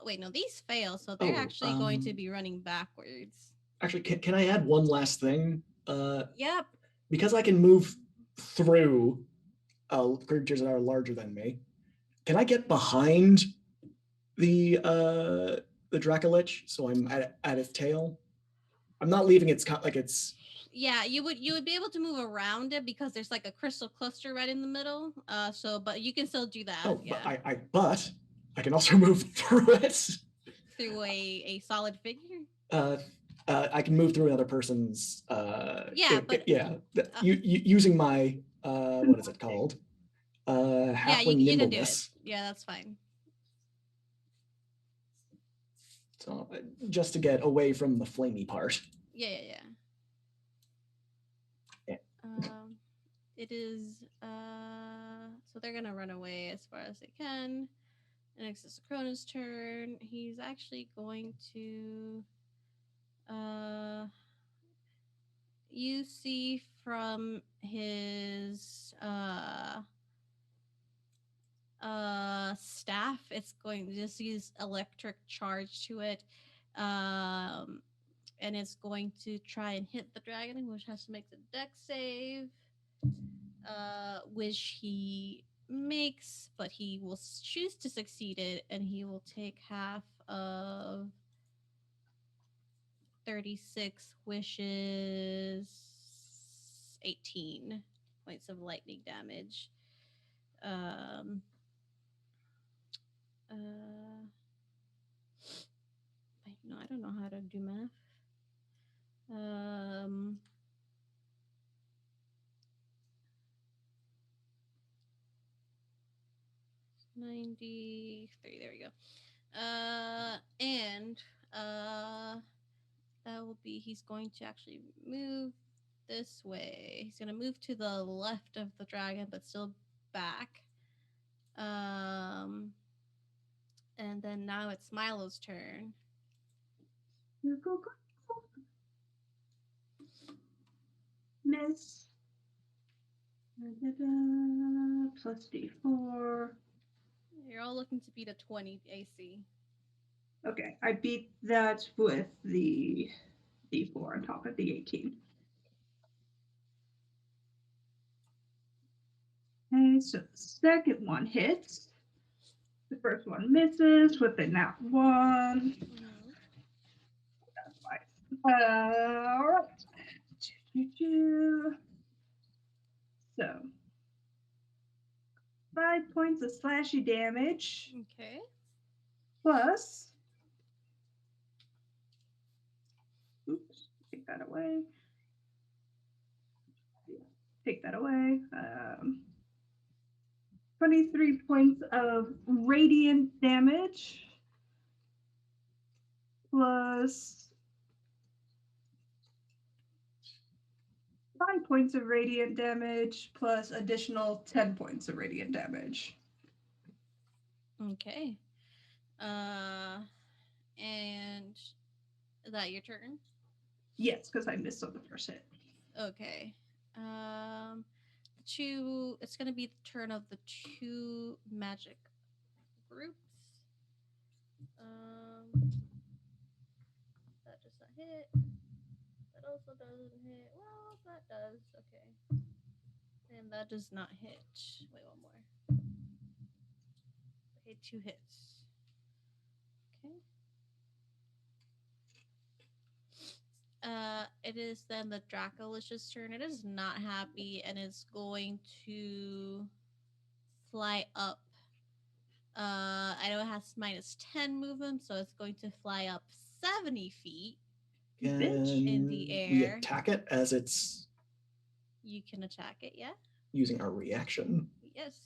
Wait, no, these fail, so they're actually going to be running backwards. Actually, can I add one last thing? Yep. Because I can move through creatures that are larger than me, can I get behind the Dracolich so I'm at its tail? I'm not leaving its like its. Yeah, you would be able to move around it because there's like a crystal cluster right in the middle. But you can still do that. Oh, yeah. but I can also move through it. Through a solid figure. I can move through another person's. Using my what is it called? Halfling you can do it. nimbleness. Yeah, that's fine. So just to get away from the flamey part. Yeah. It is so they're gonna run away as far as they can. Next is Crona's turn. He's actually going to you see from his staff, it's going to just use electric charge to it. And it's going to try and hit the dragon, which has to make the dex save. Which he makes, but he will choose to succeed it, and he will take half of 36, which is 18 points of lightning damage. I don't know how to do math. 93. There we go. That will be. He's going to actually move this way. He's going to move to the left of the dragon, but still back. And then now it's Milo's turn. Go. Miss. Plus D4. You're all looking to beat a 20 AC. Okay, I beat that with the D4 on top of the 18. Okay, so the second one hits. The first one misses with a nat 1. That's fine. All right. So 5 points of slashy damage. Okay. Plus. Oops, take that away. Take that away. 23 points of radiant damage. Plus 5 points of radiant damage. Plus additional 10 points of radiant damage. Okay. And is that your turn? Yes, because I missed on the first hit. Okay. It's gonna be the turn of the two magic groups. That does not hit. That also doesn't hit. Well, that does. Okay. And that does not hit. Wait, one more. Hit 2 hits. Okay. It is then the Dracolicious turn. It is not happy and is going to fly up. I know it has -10 movement, so it's going to fly up 70 feet Can in the we air. attack it as it's You can attack it, yeah? using our reaction? Yes.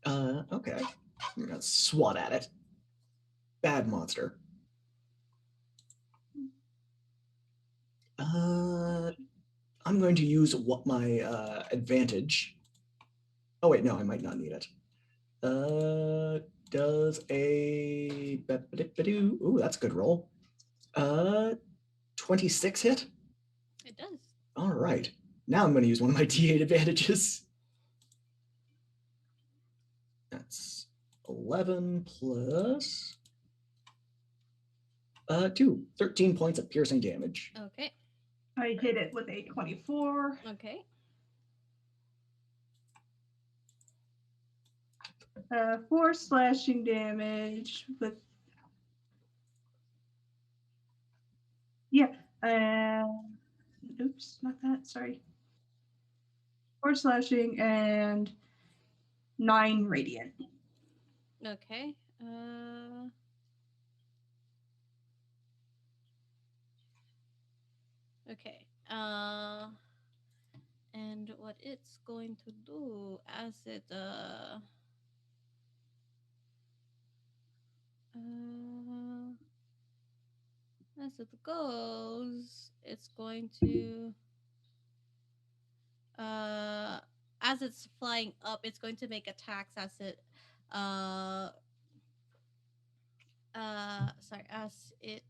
Okay. I'm gonna swat at it. Bad monster. I'm going to use what my advantage. Oh wait, no, I might not need it. Does a ooh, that's a good roll. 26 hit. It does. All right. Now I'm going to use one of my D8 advantages. That's 11 plus 2, 13 points of piercing damage. Okay. I hit it with a 24. Okay. 4 slashing damage with. Yeah. Oops, not that. Sorry. 4 slashing and 9 radiant. Okay. Okay. And what it's going to do as it goes, it's going to as it's flying up, it's going to make attacks as it as it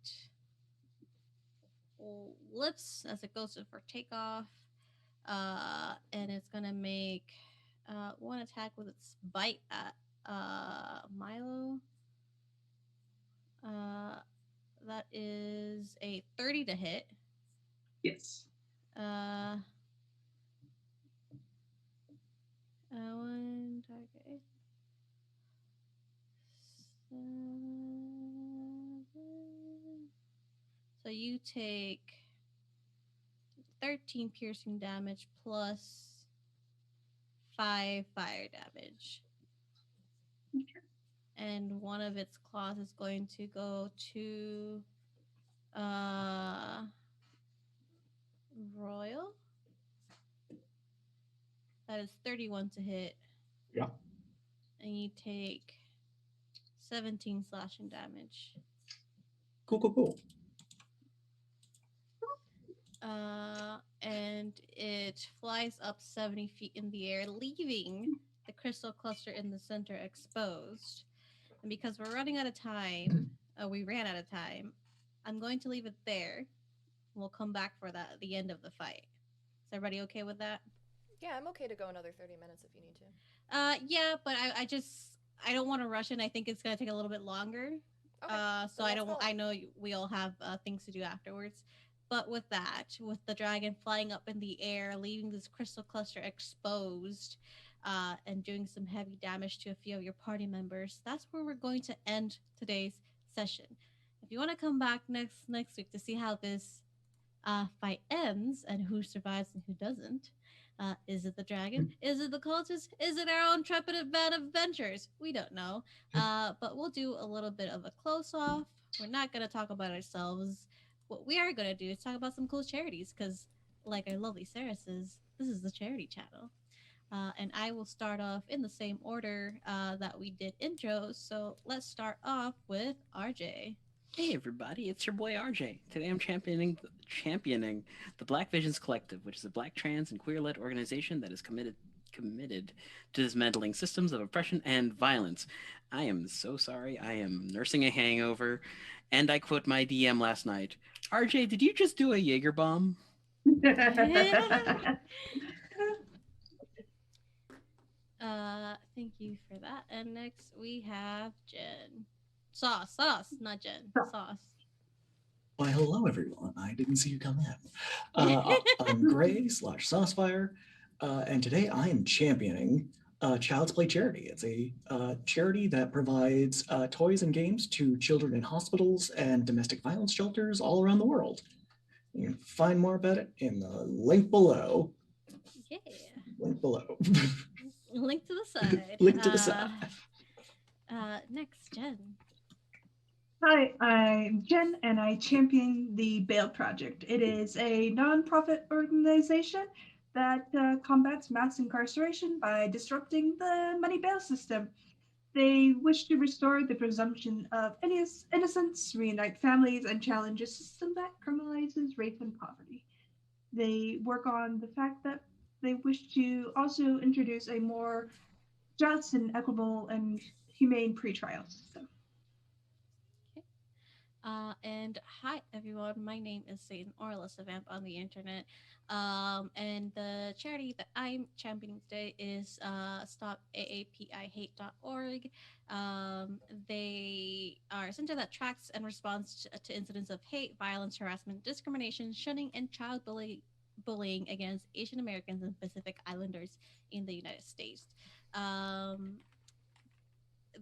lifts, as it goes for takeoff, and it's gonna make one attack with its bite at Milo. That is a 30 to hit. Yes. One target. 7. So you take 13 piercing damage plus 5 fire damage. And one of its claws is going to go to Royal. That is 31 to hit. Yeah. And you take 17 slashing damage. Cool. And it flies up 70 feet in the air, leaving the crystal cluster in the center exposed. And because we're running out of time, we ran out of time, I'm going to leave it there. We'll come back for that at the end of the fight. Is everybody okay with that? Yeah, I'm okay to go another 30 minutes if you need to. Yeah, but I don't want to rush it. I think it's gonna take a little bit longer. Okay. So I know we all have things to do afterwards. But with the dragon flying up in the air, leaving this crystal cluster exposed, and doing some heavy damage to a few of your party members, that's where we're going to end today's session. If you want to come back next week to see how this fight ends and who survives and who doesn't, is it the dragon? Is it the cultist? Is it our own trepidant band of adventurers? We don't know. But we'll do a little bit of a close off. We're not going to talk about ourselves. What we are going to do is talk about some cool charities because, like our lovely Sarah says, this is the charity channel. And I will start off in the same order that we did intros. So let's start off with RJ. Hey everybody, it's your boy RJ. Today I'm championing the Black Visions Collective, which is a Black, trans, and queer-led organization that is committed to dismantling systems of oppression and violence. I am so sorry. I am nursing a hangover, and I quote my DM last night. RJ, did you just do a Jaeger bomb? Thank you for that. And next we have Jen. Sauce, not Jen. Sauce. Why, hello everyone. I didn't see you come in. I'm Gray / Saucefire. and today I am championing Child's Play Charity. It's a charity that provides toys and games to children in hospitals and domestic violence shelters all around the world. You can find more about it in the link below. Yeah. Link below. Link to the side. Link to the side. Next, Jen. Hi, I'm Jen, and I champion the Bail Project. It is a nonprofit organization that combats mass incarceration by disrupting the money bail system. They wish to restore the presumption of innocence, reunite families, and challenge a system that criminalizes rape and poverty. They work on the fact that they wish to also introduce a more just and equitable and humane pretrial system. And hi everyone, my name is Satan Orla, a vamp on the internet. And the charity that I'm championing today is stopaapihate.org. They are a center that tracks and responds to incidents of hate, violence, harassment, discrimination, shunning, and child bullying against Asian Americans and Pacific Islanders in the United States.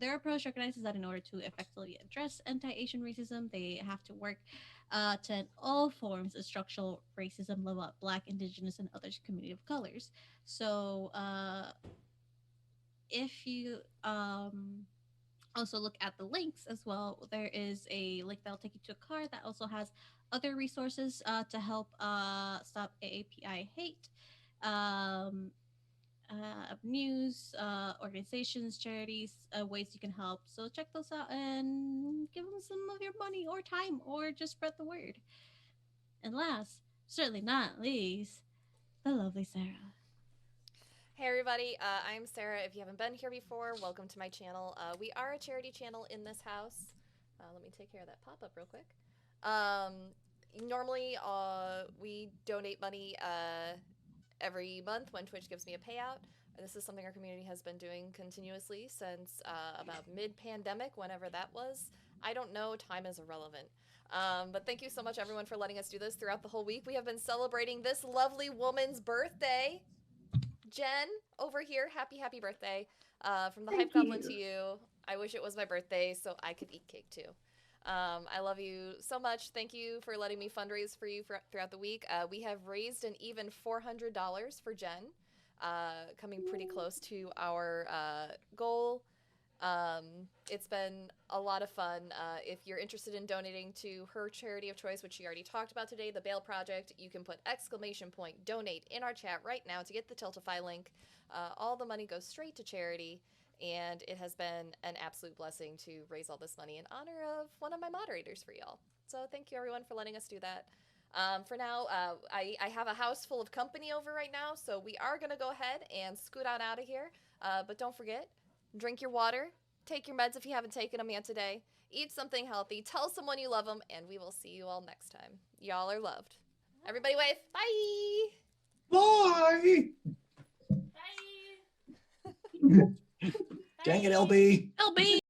Their approach recognizes that in order to effectively address anti-Asian racism, they have to work to end all forms of structural racism level at Black, Indigenous, and other community of colors. So, if you also look at the links as well, there is a link that'll take you to a card that also has other resources to help stop AAPI hate. News, organizations, charities, ways you can help. So check those out and give them some of your money or time or just spread the word. And last, certainly not least, the lovely Sarah. Hey everybody, I'm Sarah. If you haven't been here before, welcome to my channel. We are a charity channel in this house. Let me take care of that pop-up real quick. Normally, we donate money every month when Twitch gives me a payout. This is something our community has been doing continuously since about mid-pandemic, whenever that was. I don't know, time is irrelevant. But thank you so much everyone for letting us do this throughout the whole week. We have been celebrating this lovely woman's birthday. Jen, over here, happy birthday. From the Hype Goblin to you. I wish it was my birthday so I could eat cake too. I love you so much. Thank you for letting me fundraise for you throughout the week. We have raised an even $400 for Jen, coming pretty close to our goal. It's been a lot of fun. If you're interested in donating to her charity of choice, which she already talked about today, the Bail Project, you can put !donate in our chat right now to get the Tiltify link. All the money goes straight to charity. And it has been an absolute blessing to raise all this money in honor of one of my moderators for y'all. So thank you everyone for letting us do that. For now, I have a house full of company over right now, so we are gonna go ahead and scoot on out of here. But don't forget, drink your water, take your meds if you haven't taken them yet today, eat something healthy, tell someone you love them, and we will see you all next time. Y'all are loved. Everybody wave, bye! Bye! Bye! Dang it, LB. LB!